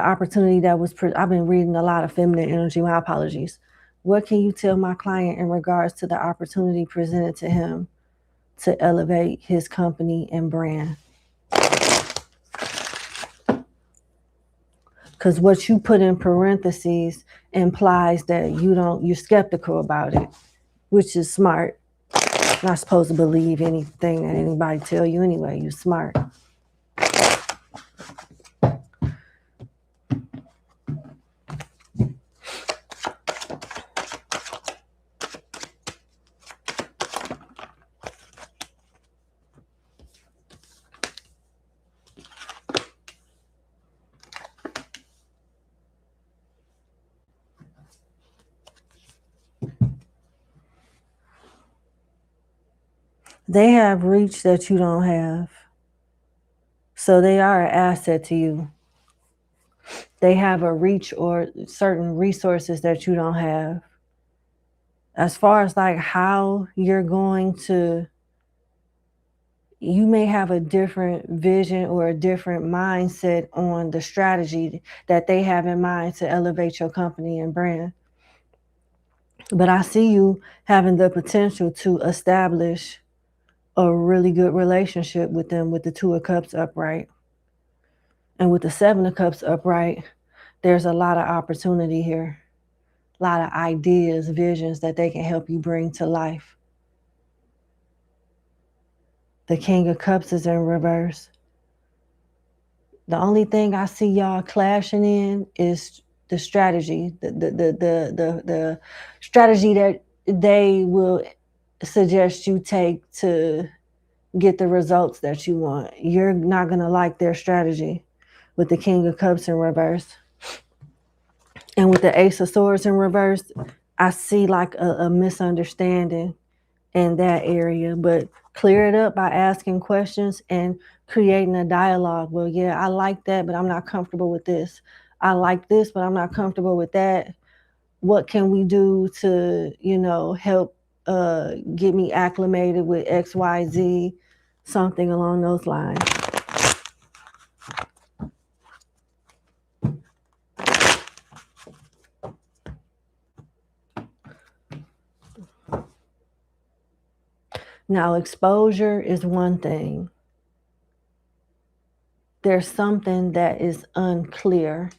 opportunity that was, I've been reading a lot of feminine energy, my apologies. What can you tell my client in regards to the opportunity presented to him to elevate his company and brand? Because what you put in parentheses implies that you're skeptical about it, which is smart. Not supposed to believe anything that anybody tell you anyway. You're smart. They have reach that you don't have. So they are an asset to you. They have a reach or certain resources that you don't have. As far as like how you're going to, you may have a different vision or a different mindset on the strategy that they have in mind to elevate your company and brand. But I see you having the potential to establish a really good relationship with them with the Two of Cups upright. And with the Seven of Cups upright, there's a lot of opportunity here, a lot of ideas, visions that they can help you bring to life. The King of Cups is in reverse. The only thing I see y'all clashing in is the strategy, the strategy that they will suggest you take to get the results that you want. You're not going to like their strategy with the King of Cups in reverse. And with the Ace of Swords in reverse, I see like a misunderstanding in that area, but clear it up by asking questions and creating a dialogue. Well, yeah, I like that, but I'm not comfortable with this. I like this, but I'm not comfortable with that. What can we do to, help get me acclimated with XYZ, something along those lines. Now, exposure is one thing. There's something that is unclear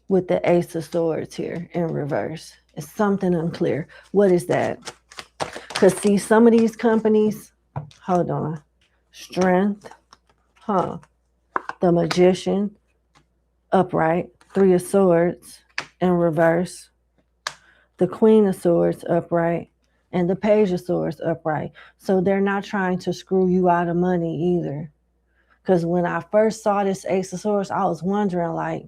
with the Ace of Swords here in reverse. It's something unclear. What is that? Because see, some of these companies, hold on, Strength, the Magician, upright, Three of Swords in reverse, the Queen of Swords upright, and the Page of Swords upright. So they're not trying to screw you out of money either. Because when I first saw this Ace of Swords, I was wondering, like,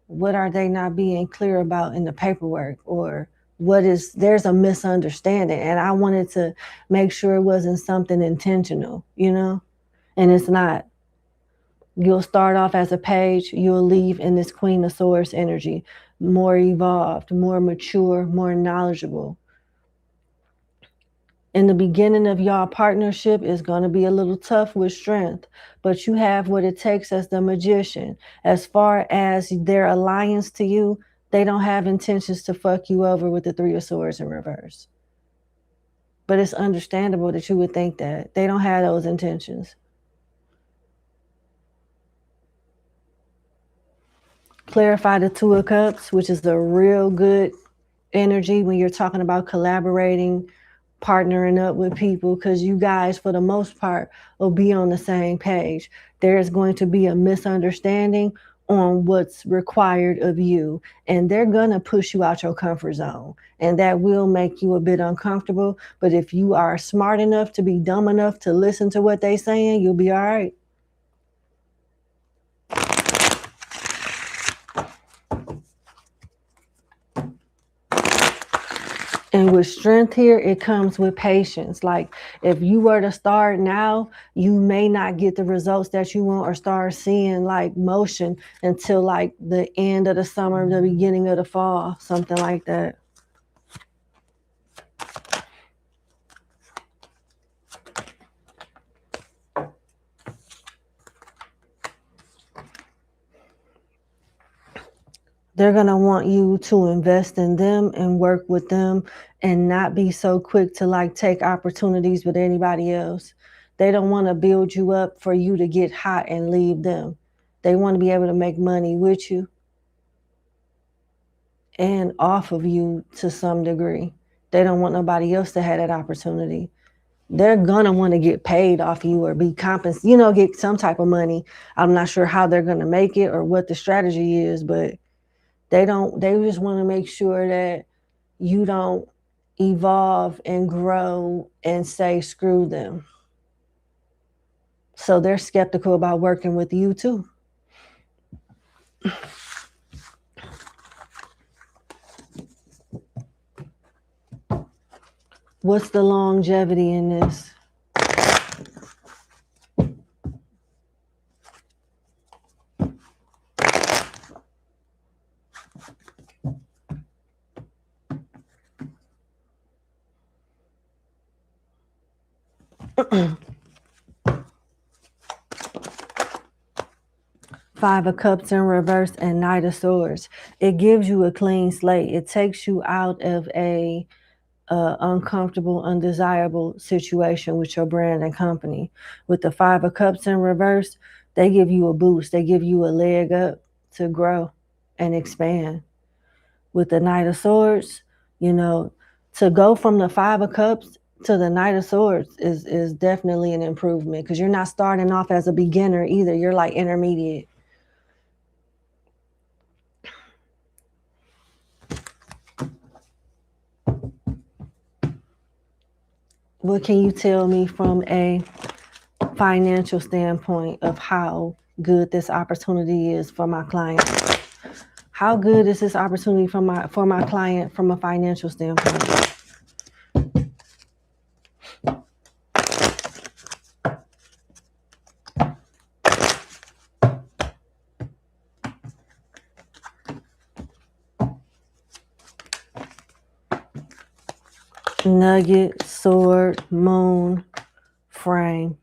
what are they not being clear about in the paperwork? Or there's a misunderstanding. And I wanted to make sure it wasn't something intentional, and it's not. You'll start off as a page, you'll leave in this Queen of Swords energy, more evolved, more mature, more knowledgeable. In the beginning of y'all partnership is going to be a little tough with Strength, but you have what it takes as the Magician. As far as their alliance to you, they don't have intentions to fuck you over with the Three of Swords in reverse. But it's understandable that you would think that. They don't have those intentions. Clarify the Two of Cups, which is a real good energy when you're talking about collaborating, partnering up with people, because you guys, for the most part, will be on the same page. There is going to be a misunderstanding on what's required of you, and they're going to push you out your comfort zone, and that will make you a bit uncomfortable. But if you are smart enough to be dumb enough to listen to what they're saying, you'll be all right. And with Strength here, it comes with patience. Like if you were to start now, you may not get the results that you want or start seeing like motion until like the end of the summer, the beginning of the fall, something like that. They're going to want you to invest in them and work with them and not be so quick to like take opportunities with anybody else. They don't want to build you up for you to get hot and leave them. They want to be able to make money with you and off of you to some degree. They don't want nobody else to have that opportunity. They're going to want to get paid off you or be compensated, get some type of money. I'm not sure how they're going to make it or what the strategy is, but they just want to make sure that you don't evolve and grow and say, screw them. So they're skeptical about working with you too. What's the longevity in this? Five of Cups in reverse and Knight of Swords. It gives you a clean slate. It takes you out of a uncomfortable, undesirable situation with your brand and company. With the Five of Cups in reverse, they give you a boost. They give you a leg up to grow and expand. With the Knight of Swords, you know, to go from the Five of Cups to the Knight of Swords is definitely an improvement, because you're not starting off as a beginner either. You're like intermediate. What can you tell me from a financial standpoint of how good this opportunity is for my client? How good is this opportunity for my client from a financial standpoint? Nugget, sword, moon, frame.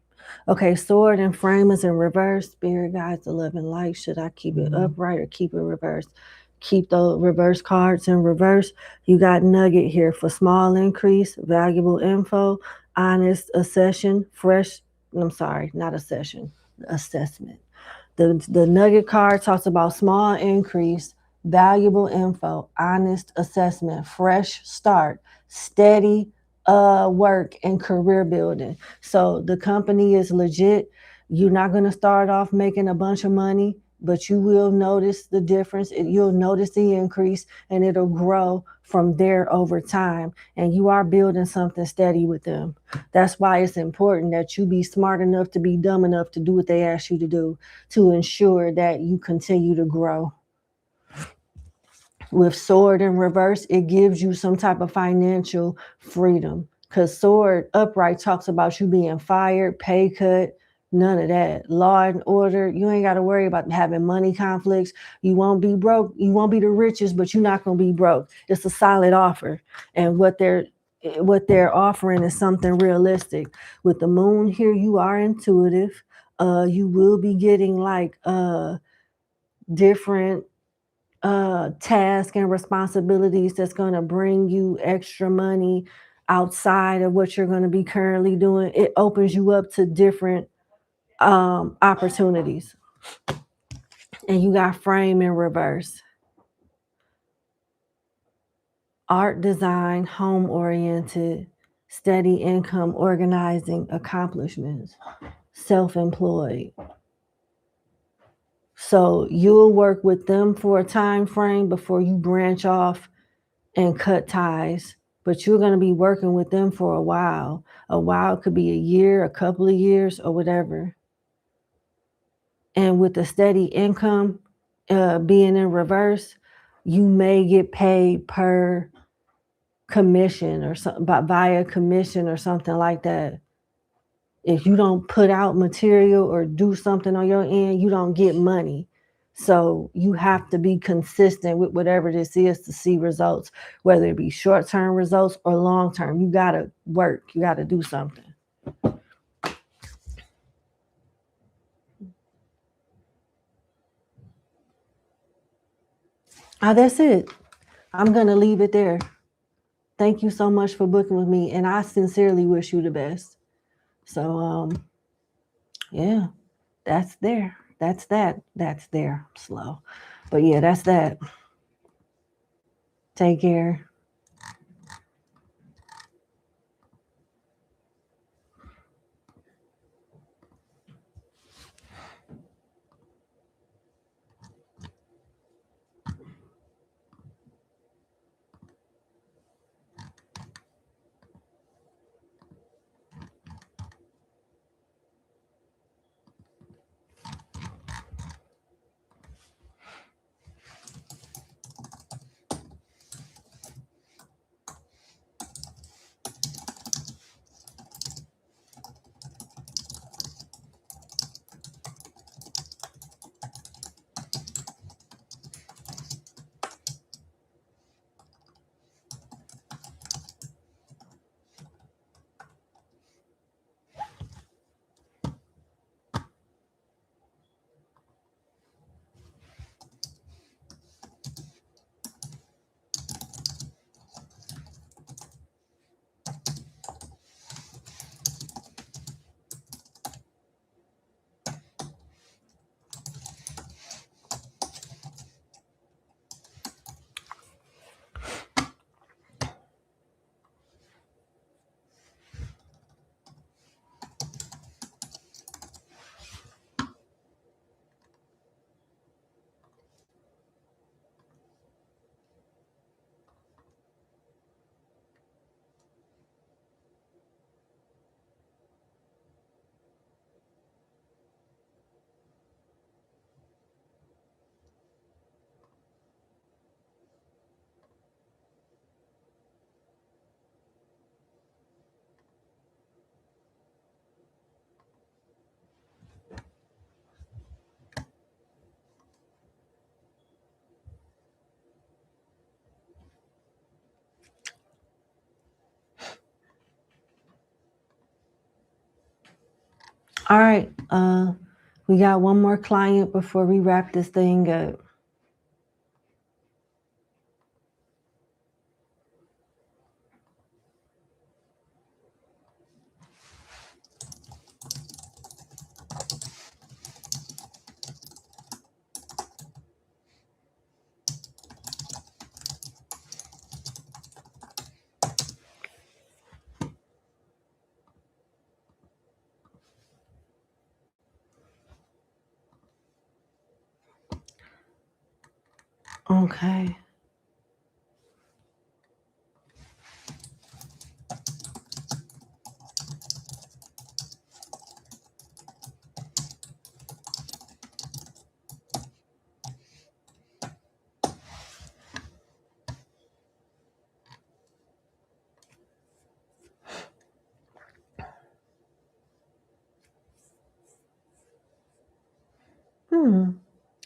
Okay, sword and frame is in reverse. Spirit guides, the love and light. Should I keep it upright or keep it reversed? Keep the reverse cards in reverse. You got nugget here for small increase, valuable info, honest assessment, assessment. The nugget card talks about small increase, valuable info, honest assessment, fresh start, steady work, and career building. So the company is legit. You're not going to start off making a bunch of money, but you will notice the difference. You'll notice the increase, and it'll grow from there over time. And you are building something steady with them. That's why it's important that you be smart enough to be dumb enough to do what they ask you to do, to ensure that you continue to grow. With sword in reverse, it gives you some type of financial freedom, because sword upright talks about you being fired, pay cut, none of that. Law and order, you ain't got to worry about having money conflicts. You won't be broke. You won't be the richest, but you're not going to be broke. It's a solid offer. And what they're offering is something realistic. With the moon here, you are intuitive. You will be getting like different tasks and responsibilities that's going to bring you extra money outside of what you're going to be currently doing. It opens you up to different opportunities. And you got frame in reverse. Art, design, home oriented, steady income, organizing, accomplishments, self-employed. So you'll work with them for a time frame before you branch off and cut ties, but you're going to be working with them for a while. A while could be a year, a couple of years, or whatever. And with the steady income being in reverse, you may get paid per commission or something, via commission or something like that. If you don't put out material or do something on your end, you don't get money. So you have to be consistent with whatever this is to see results, whether it be short-term results or long-term. You got to work. You got to do something. That's it. I'm going to leave it there. Thank you so much for booking with me, and I sincerely wish you the best. So, yeah, that's there. That's that. That's there. Slow. But yeah, that's that. Take care. All right. We got one more client before we wrap this thing up. Okay.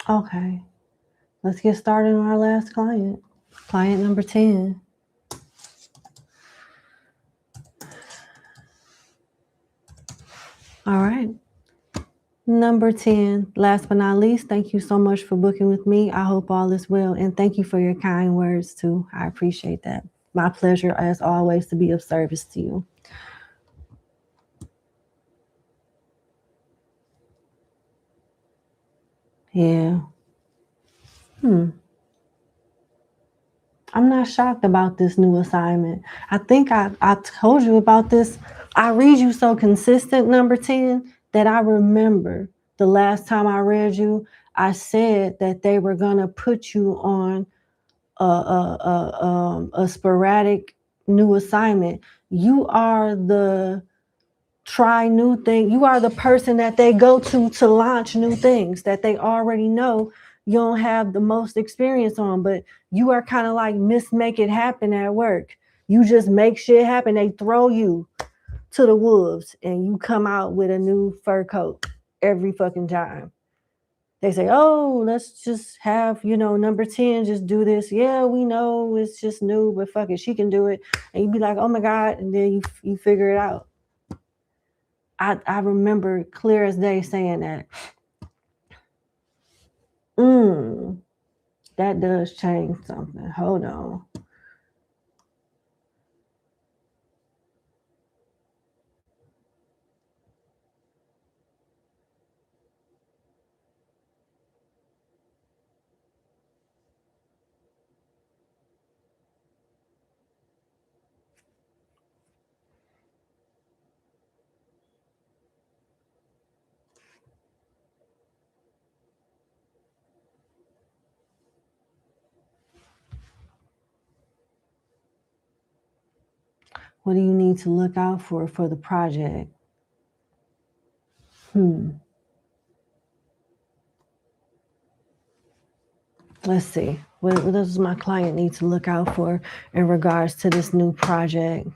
Okay. Let's get started on our last client. Client number 10. All right. Number 10, last but not least, thank you so much for booking with me. I hope all is well. And thank you for your kind words too. I appreciate that. My pleasure, as always, to be of service to you. Yeah. I'm not shocked about this new assignment. I think I told you about this. I read you so consistent, number 10, that I remember the last time I read you, I said that they were going to put you on a sporadic new assignment. You are the try new thing. You are the person that they go to launch new things that they already know you don't have the most experience on, but you are kind of like Miss Make It Happen at work. You just make shit happen. They throw you to the wolves and you come out with a new fur coat every fucking time. They say, oh, let's just have, number 10 just do this. Yeah, we know it's just new, but fuck it, she can do it. And you be like, oh my God, and then you figure it out. I remember clear as day saying that. That does change something. Hold on. What do you need to look out for the project? Let's see. What does my client need to look out for in regards to this new project,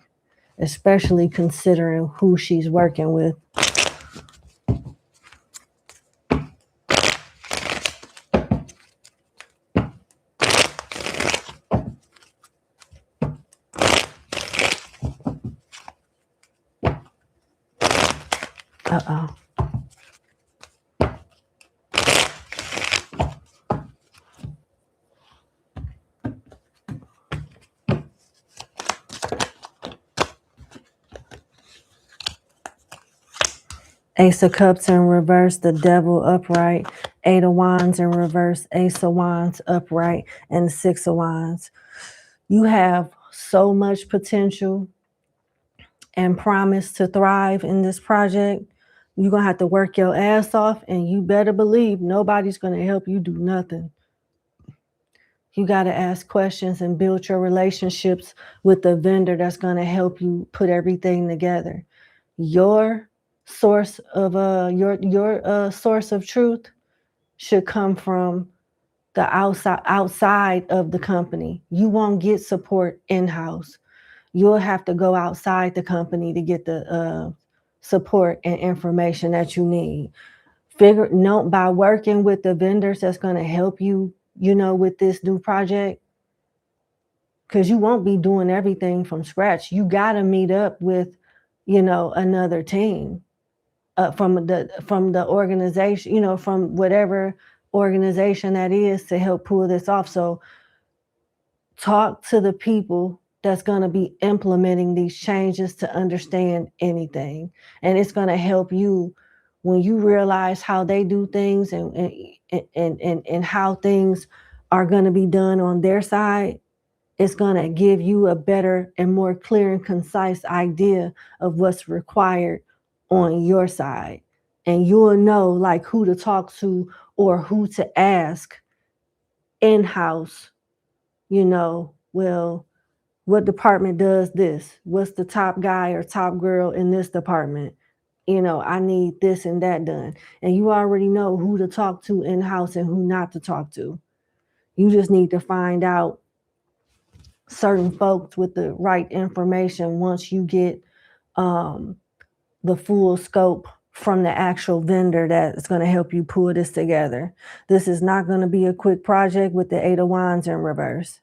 especially considering who she's working with? Uh-oh. Ace of Cups in reverse, the Devil upright, Eight of Wands in reverse, Ace of Wands upright, and Six of Wands. You have so much potential and promise to thrive in this project. You're going to have to work your ass off, and you better believe nobody's going to help you do nothing. You got to ask questions and build your relationships with the vendor that's going to help you put everything together. Your source of your source of truth should come from the outside of the company. You won't get support in-house. You'll have to go outside the company to get the support and information that you need. By working with the vendors that's going to help you, with this new project, because you won't be doing everything from scratch. You got to meet up with, another team, from the organization, you know, from whatever organization that is to help pull this off. So talk to the people that's going to be implementing these changes to understand anything. And it's going to help you when you realize how they do things and how things are going to be done on their side. It's going to give you a better and more clear and concise idea of what's required on your side. And you'll know like who to talk to or who to ask in-house, you know, well, what department does this? What's the top guy or top girl in this department? You know, I need this and that done. And you already know who to talk to in-house and who not to talk to. You just need to find out certain folks with the right information once you get the full scope from the actual vendor that's going to help you pull this together. This is not going to be a quick project with the 8 of Wands in reverse.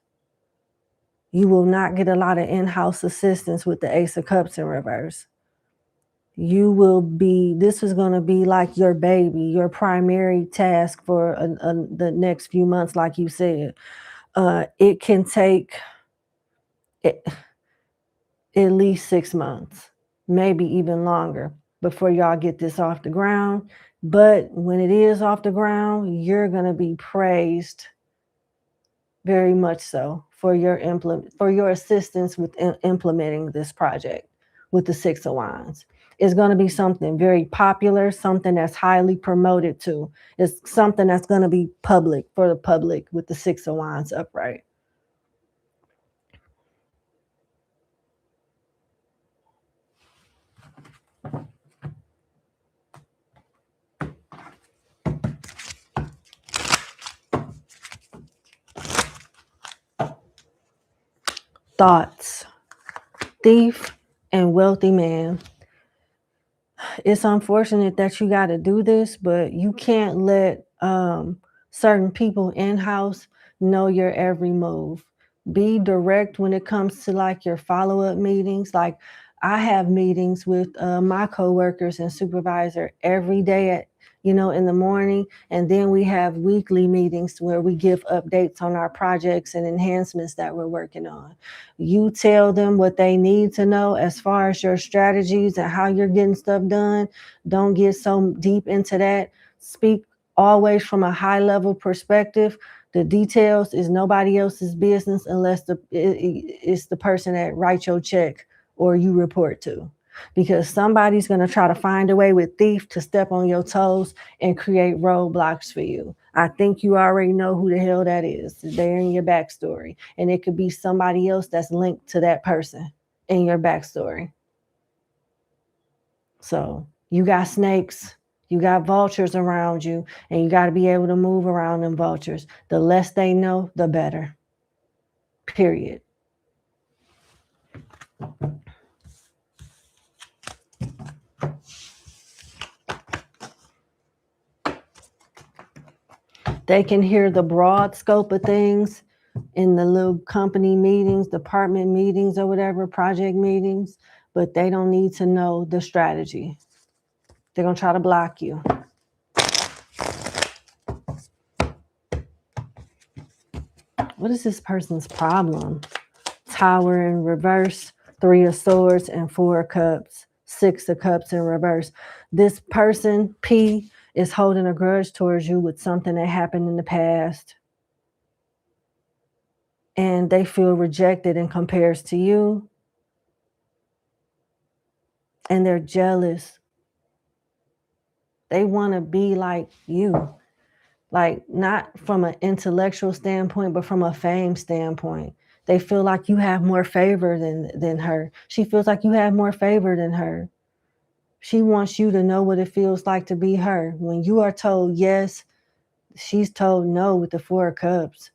You will not get a lot of in-house assistance with the Ace of Cups in reverse. You will be, this is going to be like your baby, your primary task for the next few months, like you said. It can take at least 6 months, maybe even longer before y'all get this off the ground. But when it is off the ground, you're going to be praised very much so for your assistance with implementing this project with the 6 of Wands. It's going to be something very popular, something that's highly promoted too. It's something that's going to be public for the public with the 6 of Wands upright. Thoughts. Thief and wealthy man. It's unfortunate that you got to do this, but you can't let certain people in-house know your every move. Be direct when it comes to like your follow-up meetings. Like I have meetings with my coworkers and supervisor every day at, you know, in the morning. And then we have weekly meetings where we give updates on our projects and enhancements that we're working on. You tell them what they need to know as far as your strategies and how you're getting stuff done. Don't get so deep into that. Speak always from a high level perspective. The details is nobody else's business unless it's the person that writes your check or you report to. Because somebody's going to try to find a way with thief to step on your toes and create roadblocks for you. I think you already know who the hell that is. They're in your backstory. And it could be somebody else that's linked to that person in your backstory. So you got snakes, you got vultures around you, and you got to be able to move around them vultures. The less they know, the better. Period. They can hear the broad scope of things in the little company meetings, department meetings or whatever, project meetings, but they don't need to know the strategy. They're going to try to block you. What is this person's problem? Tower in reverse, 3 of Swords and 4 of Cups, 6 of Cups in reverse. This person, P, is holding a grudge towards you with something that happened in the past. And they feel rejected in comparison to you. And they're jealous. They want to be like you. Like not from an intellectual standpoint, but from a fame standpoint. They feel like you have more favor than her. She feels like you have more favor than her. She wants you to know what it feels like to be her. When you are told yes, she's told no with the 4 of Cups.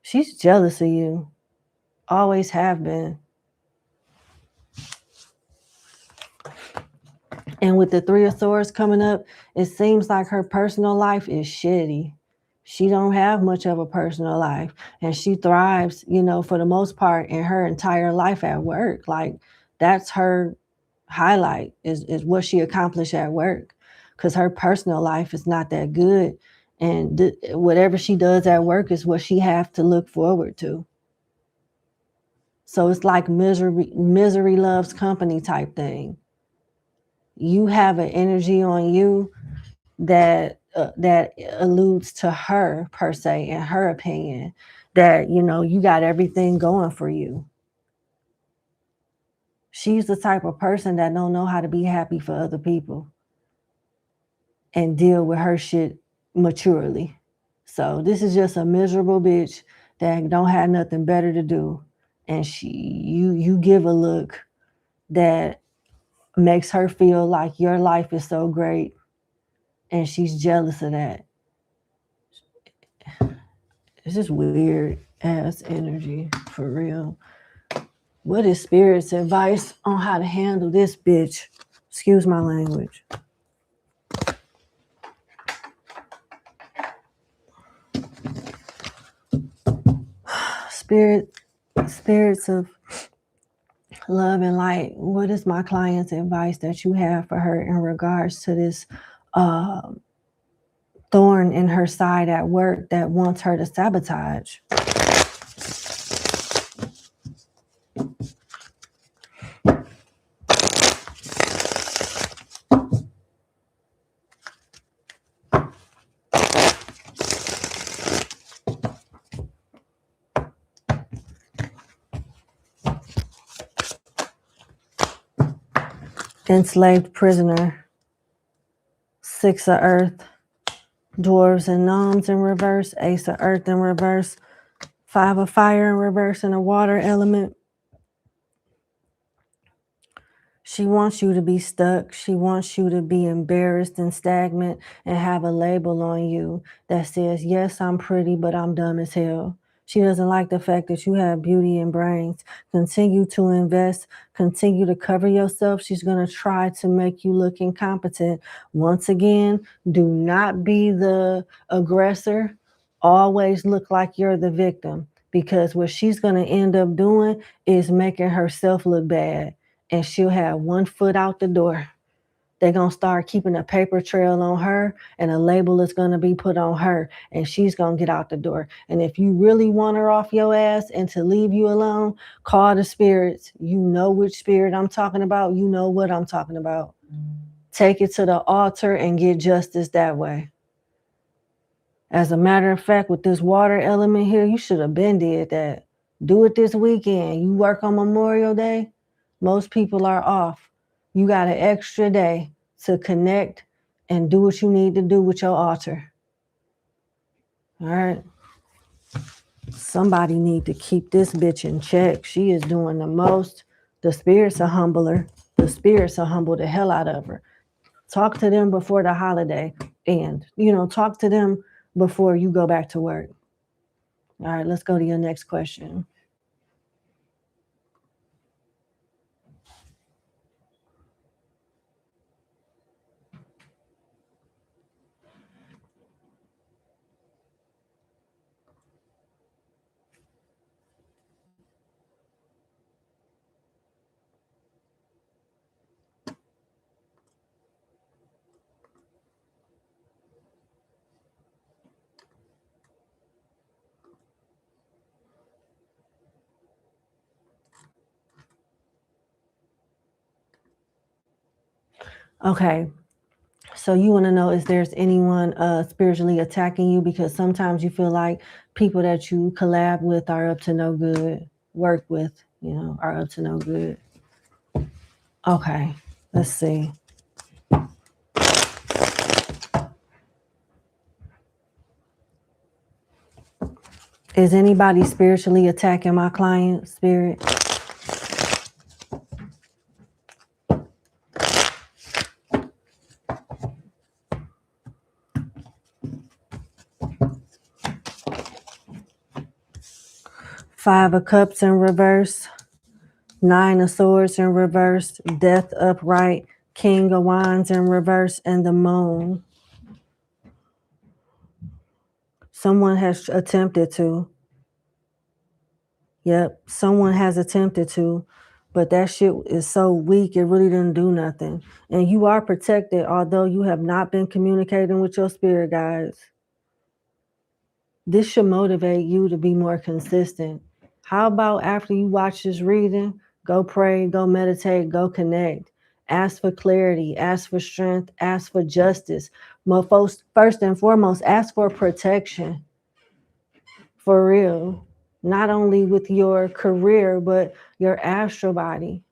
She's jealous of you. Always have been. And with the 3 of Swords coming up, it seems like her personal life is shitty. She don't have much of a personal life. And she thrives, you know, for the most part in her entire life at work. Like that's her highlight is what she accomplished at work, because her personal life is not that good. And whatever she does at work is what she have to look forward to. So it's like misery loves company type thing. You have an energy on you that alludes to her per se, in her opinion, that you got everything going for you. She's the type of person that don't know how to be happy for other people and deal with her shit maturely. So this is just a miserable bitch that don't have nothing better to do, and you give a look that makes her feel like your life is so great, and she's jealous of that. It's just weird ass energy, for real. What is Spirit's advice on how to handle this bitch? Excuse my language. Spirits of love and light, what is my client's advice that you have for her in regards to this thorn in her side at work that wants her to sabotage? Enslaved prisoner, 6 of earth, dwarves and gnomes in reverse, ace of earth in reverse, 5 of fire in reverse, and a water element. She wants you to be stuck. She wants you to be embarrassed and stagnant and have a label on you that says, yes, I'm pretty, but I'm dumb as hell. She doesn't like the fact that you have beauty and brains. Continue to invest. Continue to cover yourself. She's going to try to make you look incompetent. Once again, do not be the aggressor. Always look like you're the victim, because what she's going to end up doing is making herself look bad. And she'll have one foot out the door. They're going to start keeping a paper trail on her, and a label is going to be put on her, and she's going to get out the door. And if you really want her off your ass and to leave you alone, call the spirits. You know which spirit I'm talking about. You know what I'm talking about. Take it to the altar and get justice that way. As a matter of fact, with this water element here, you should have been did that. Do it this weekend. You work on Memorial Day. Most people are off. You got an extra day to connect and do what you need to do with your altar. All right. Somebody need to keep this bitch in check. She is doing the most. The spirits will humble her. The spirits will humble the hell out of her. Talk to them before the holiday, and talk to them before you go back to work. All right, let's go to your next question. Okay, so you want to know if there's anyone spiritually attacking you, because sometimes you feel like people that you collab with are up to no good, work with, are up to no good. Okay, let's see. Is anybody spiritually attacking my client, Spirit? Five of Cups in reverse, 9 of Swords in reverse, Death upright, King of Wands in reverse, and the Moon. Someone has attempted to. Yep, someone has attempted to. But that shit is so weak, it really didn't do nothing. And you are protected, although you have not been communicating with your spirit guides. This should motivate you to be more consistent. How about after you watch this reading, go pray, go meditate, go connect. Ask for clarity, ask for strength, ask for justice. First and foremost, ask for protection. For real. Not only with your career, but your astral body.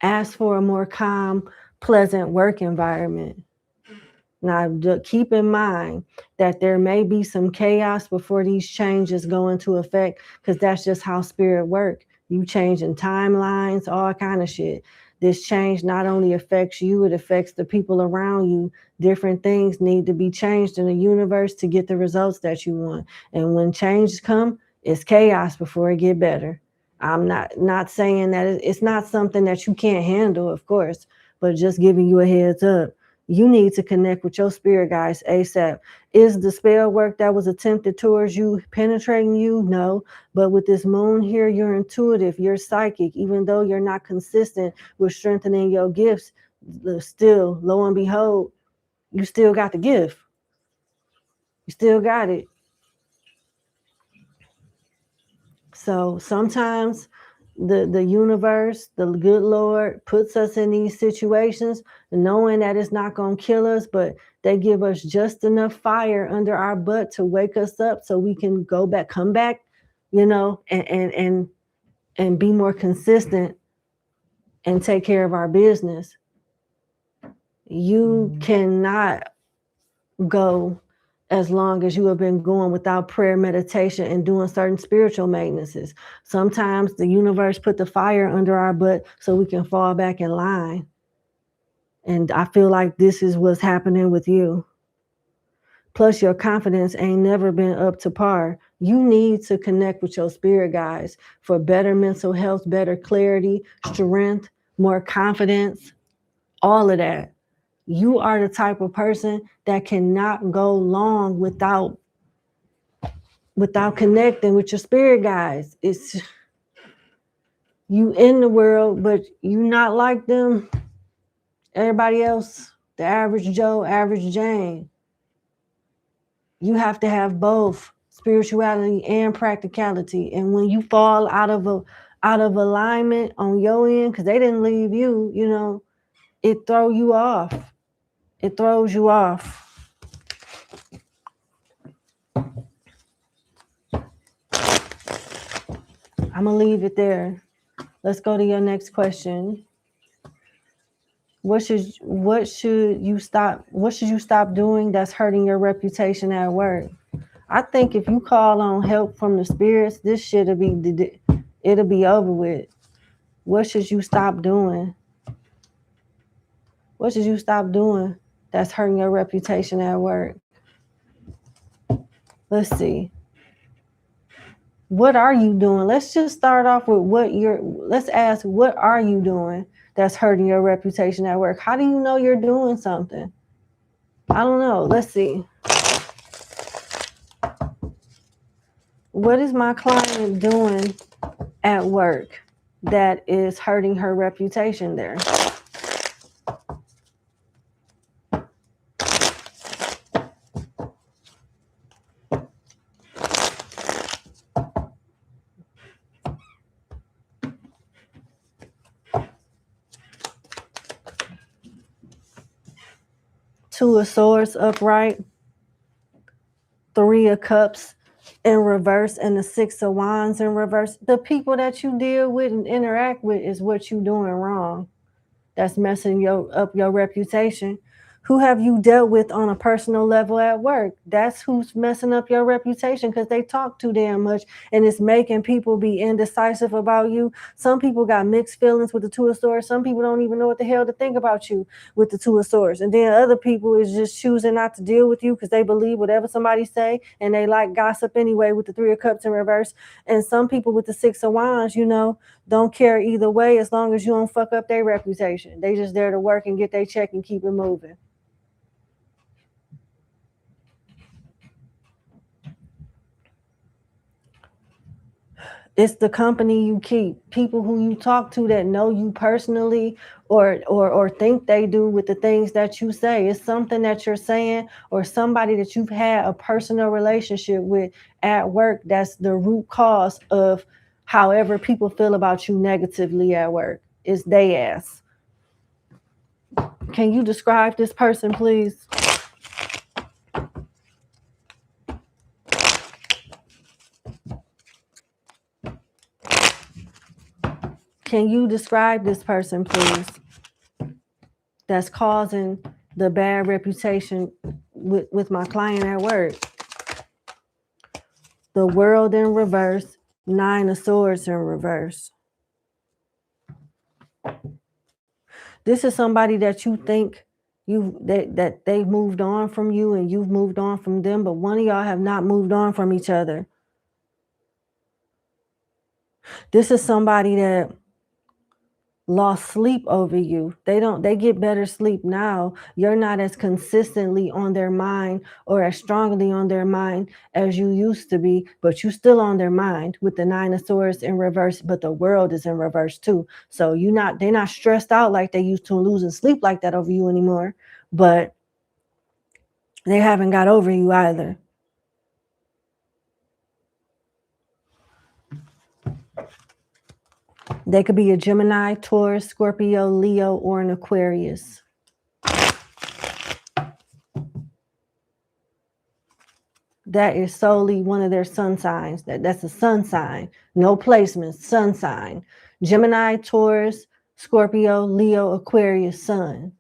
Ask for a more calm, pleasant work environment. Now, keep in mind that there may be some chaos before these changes go into effect, because that's just how spirit work. You changing timelines, all kind of shit. This change not only affects you, it affects the people around you. Different things need to be changed in the universe to get the results that you want. And when changes come, it's chaos before it get better. I'm not saying that it's not something that you can't handle, of course, but just giving you a heads up. You need to connect with your spirit guides ASAP. Is the spell work that was attempted towards you penetrating you? No. But with this moon here, you're intuitive, you're psychic. Even though you're not consistent with strengthening your gifts, still, lo and behold, you still got the gift. You still got it. So sometimes the universe, the good Lord, puts us in these situations knowing that it's not going to kill us, but they give us just enough fire under our butt to wake us up so we can come back, and be more consistent and take care of our business. You cannot go as long as you have been going without prayer, meditation, and doing certain spiritual maintenances. Sometimes the universe put the fire under our butt so we can fall back in line. And I feel like this is what's happening with you. Plus, your confidence ain't never been up to par. You need to connect with your spirit guides for better mental health, better clarity, strength, more confidence, all of that. You are the type of person that cannot go long without connecting with your spirit guides. It's you in the world, but you not like them. Everybody else, the average Joe, average Jane. You have to have both spirituality and practicality. And when you fall out of alignment on your end, because they didn't leave you, it throws you off. It throws you off. I'm gonna leave it there. Let's go to your next question. What should you stop doing that's hurting your reputation at work? I think if you call on help from the spirits, this shit'll be over with. What should you stop doing? What should you stop doing that's hurting your reputation at work? Let's see. What are you doing? Let's just start off with let's ask, what are you doing that's hurting your reputation at work? How do you know you're doing something? I don't know. Let's see. What is my client doing at work that is hurting her reputation there? Two of Swords upright, Three of Cups in reverse, and the Six of Wands in reverse. The people that you deal with and interact with is what you're doing wrong. That's messing up your reputation. Who have you dealt with on a personal level at work? That's who's messing up your reputation, because they talk too damn much and it's making people be indecisive about you. Some people got mixed feelings with the Two of Swords. Some people don't even know what the hell to think about you with the Two of Swords. And then other people is just choosing not to deal with you because they believe whatever somebody say, and they like gossip anyway with the Three of Cups in reverse. And some people with the Six of Wands, don't care either way as long as you don't fuck up their reputation. They just there to work and get their check and keep it moving. It's the company you keep, people who you talk to that know you personally or think they do with the things that you say. It's something that you're saying or somebody that you've had a personal relationship with at work that's the root cause of however people feel about you negatively at work. It's they ass. Can you describe this person, please? Can you describe this person, please, that's causing the bad reputation with my client at work? The World in reverse, 9 of Swords in reverse. This is somebody that you think that they've moved on from you and you've moved on from them, but one of y'all have not moved on from each other. This is somebody that lost sleep over you. They get better sleep now. You're not as consistently on their mind or as strongly on their mind as you used to be, but you still on their mind with the 9 of Swords in reverse, but the World is in reverse too. So they're not stressed out like they used to, losing sleep like that over you anymore, but they haven't got over you either. They could be a Gemini, Taurus, Scorpio, Leo, or an Aquarius. That is solely one of their sun signs. That's a sun sign. No placements, sun sign. Gemini, Taurus, Scorpio, Leo, Aquarius, sun.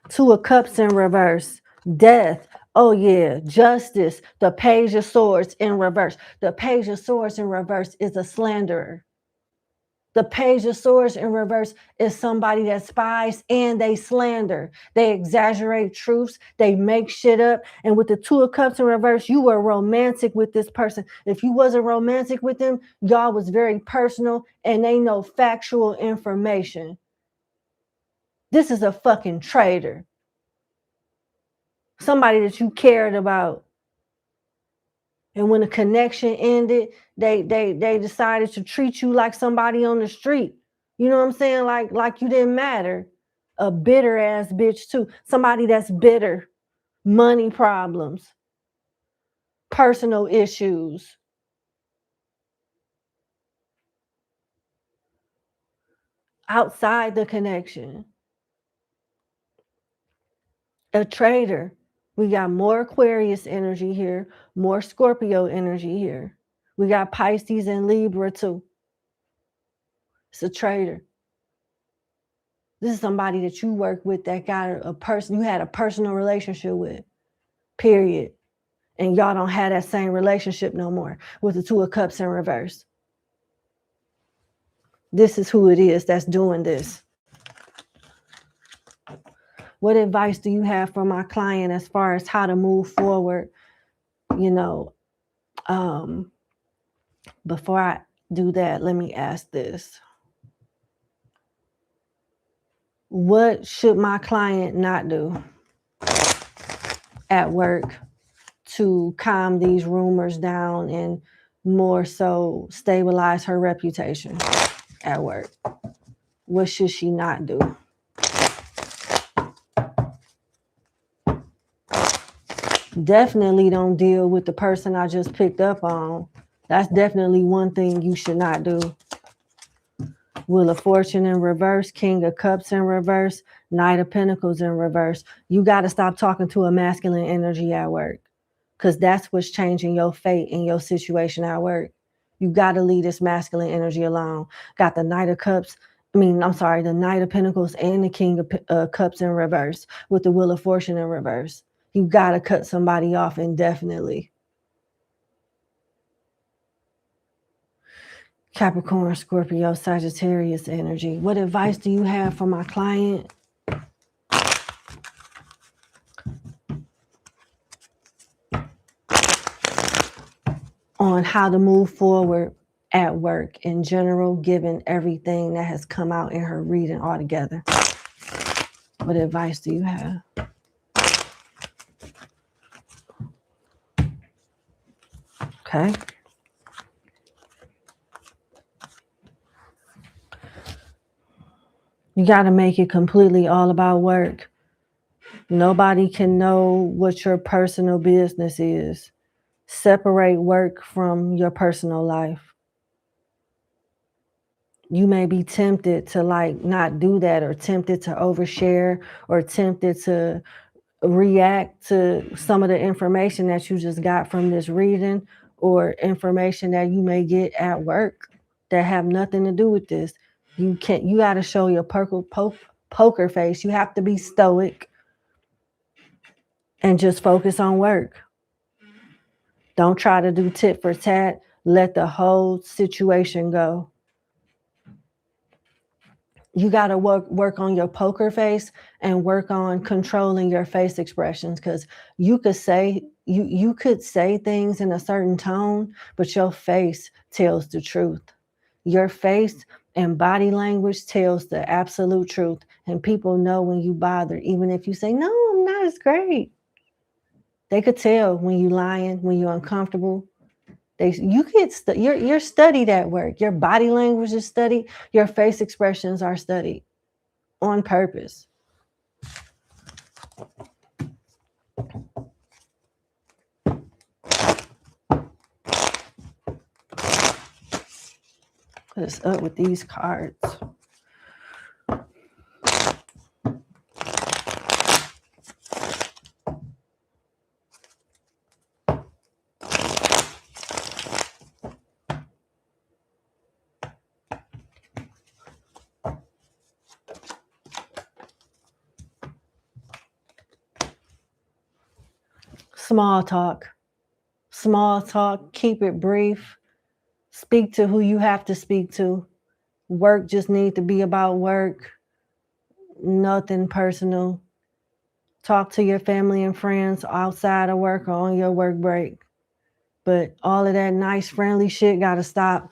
Two of Cups in reverse. Death. Oh yeah, justice. The Page of Swords in reverse. The Page of Swords in reverse is a slanderer. The Page of Swords in reverse is somebody that spies and they slander. They exaggerate truths. They make shit up. And with the Two of Cups in reverse, you were romantic with this person. If you wasn't romantic with them, y'all was very personal and they know factual information. This is a fucking traitor. Somebody that you cared about. And when the connection ended, they decided to treat you like somebody on the street. You know what I'm saying? Like you didn't matter. A bitter ass bitch too. Somebody that's bitter. Money problems. Personal issues. Outside the connection. A traitor. We got more Aquarius energy here. More Scorpio energy here. We got Pisces and Libra too. It's a traitor. This is somebody that you work with that got a person you had a personal relationship with, period. And y'all don't have that same relationship no more with the Two of Cups in reverse. This is who it is that's doing this. What advice do you have for my client as far as how to move forward? You know, before I do that, let me ask this. What should my client not do at work to calm these rumors down and more so stabilize her reputation at work? What should she not do? Definitely don't deal with the person I just picked up on. That's definitely one thing you should not do. Wheel of Fortune in reverse, King of Cups in reverse, Knight of Pentacles in reverse. You got to stop talking to a masculine energy at work, because that's what's changing your fate in your situation at work. You got to leave this masculine energy alone. Got the Knight of Cups. The Knight of Pentacles and the King of Cups in reverse with the Wheel of Fortune in reverse. You got to cut somebody off indefinitely. Capricorn, Scorpio, Sagittarius energy. What advice do you have for my client? On how to move forward at work in general, given everything that has come out in her reading altogether? What advice do you have? Okay. You got to make it completely all about work. Nobody can know what your personal business is. Separate work from your personal life. You may be tempted to like not do that, or tempted to overshare, or tempted to react to some of the information that you just got from this reading, or information that you may get at work that have nothing to do with this. You got to show your poker face. You have to be stoic and just focus on work. Don't try to do tit for tat. Let the whole situation go. You got to work on your poker face and work on controlling your face expressions, because you could say you could say things in a certain tone, but your face tells the truth. Your face and body language tells the absolute truth, and people know when you bother, even if you say, no, I'm not as great. They could tell when you lying, when you're uncomfortable. You're studied at work. Your body language is studied. Your face expressions are studied on purpose. What is up with these cards? Small talk. Small talk. Keep it brief. Speak to who you have to speak to. Work just need to be about work. Nothing personal. Talk to your family and friends outside of work or on your work break. But all of that nice, friendly shit got to stop.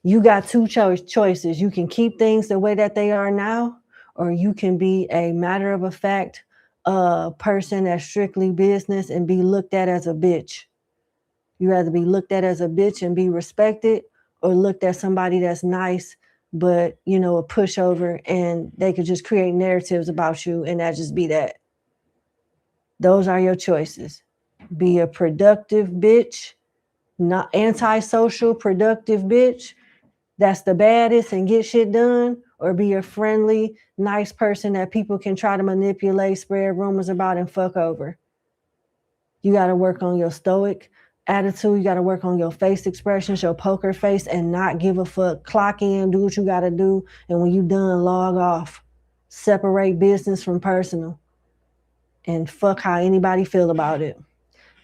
You got two choices. You can keep things the way that they are now, or you can be a matter of fact person that's strictly business and be looked at as a bitch. You rather be looked at as a bitch and be respected, or looked at somebody that's nice, but a pushover, and they could just create narratives about you, and that just be that. Those are your choices. Be a productive bitch, not antisocial, productive bitch that's the baddest and get shit done, or be a friendly, nice person that people can try to manipulate, spread rumors about, and fuck over. You got to work on your stoic attitude. You got to work on your face expressions, your poker face, and not give a fuck. Clock in, do what you got to do, and when you done, log off. Separate business from personal, and fuck how anybody feel about it.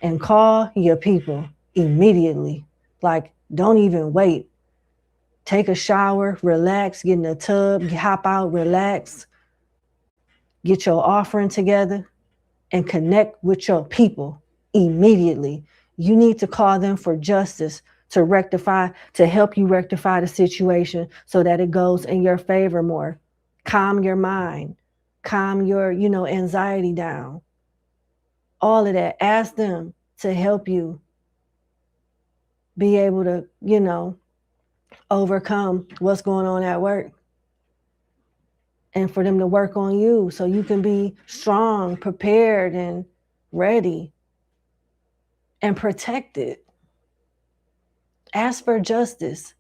And call your people immediately. Like, don't even wait. Take a shower, relax, get in the tub, hop out, relax, get your offering together, and connect with your people immediately. You need to call them for justice, to help you rectify the situation so that it goes in your favor more. Calm your mind, calm your, anxiety down. All of that. Ask them to help you be able to, overcome what's going on at work, and for them to work on you so you can be strong, prepared, and ready and protected. Ask for justice.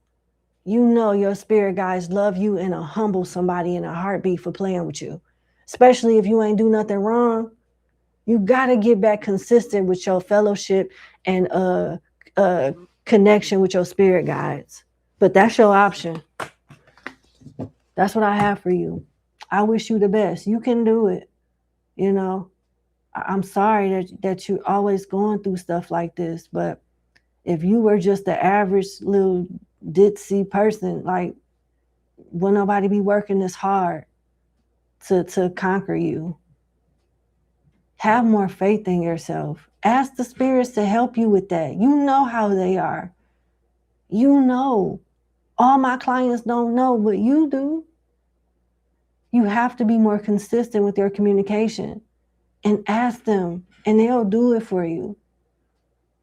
Your spirit guides love you and will humble somebody in a heartbeat for playing with you, especially if you ain't do nothing wrong. You got to get back consistent with your fellowship and connection with your spirit guides. But that's your option. That's what I have for you. I wish you the best. You can do it. I'm sorry that you're always going through stuff like this, but if you were just the average little ditzy person, like, will nobody be working this hard to conquer you? Have more faith in yourself. Ask the spirits to help you with that. You know how they are. You know. All my clients don't know, but you do. You have to be more consistent with your communication and ask them, and they'll do it for you.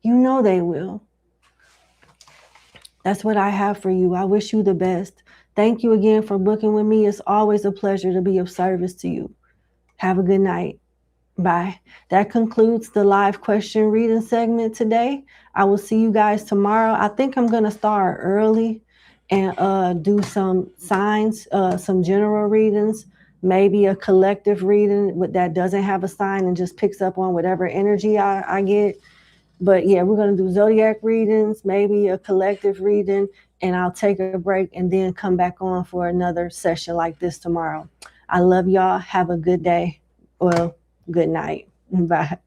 You know they will. That's what I have for you. I wish you the best. Thank you again for booking with me. It's always a pleasure to be of service to you. Have a good night. Bye. That concludes the live question reading segment today. I will see you guys tomorrow. I think I'm going to start early and do some signs, some general readings, maybe a collective reading that doesn't have a sign and just picks up on whatever energy I get. But yeah, we're going to do zodiac readings, maybe a collective reading, and I'll take a break and then come back on for another session like this tomorrow. I love y'all. Have a good day. Well, good night. Bye.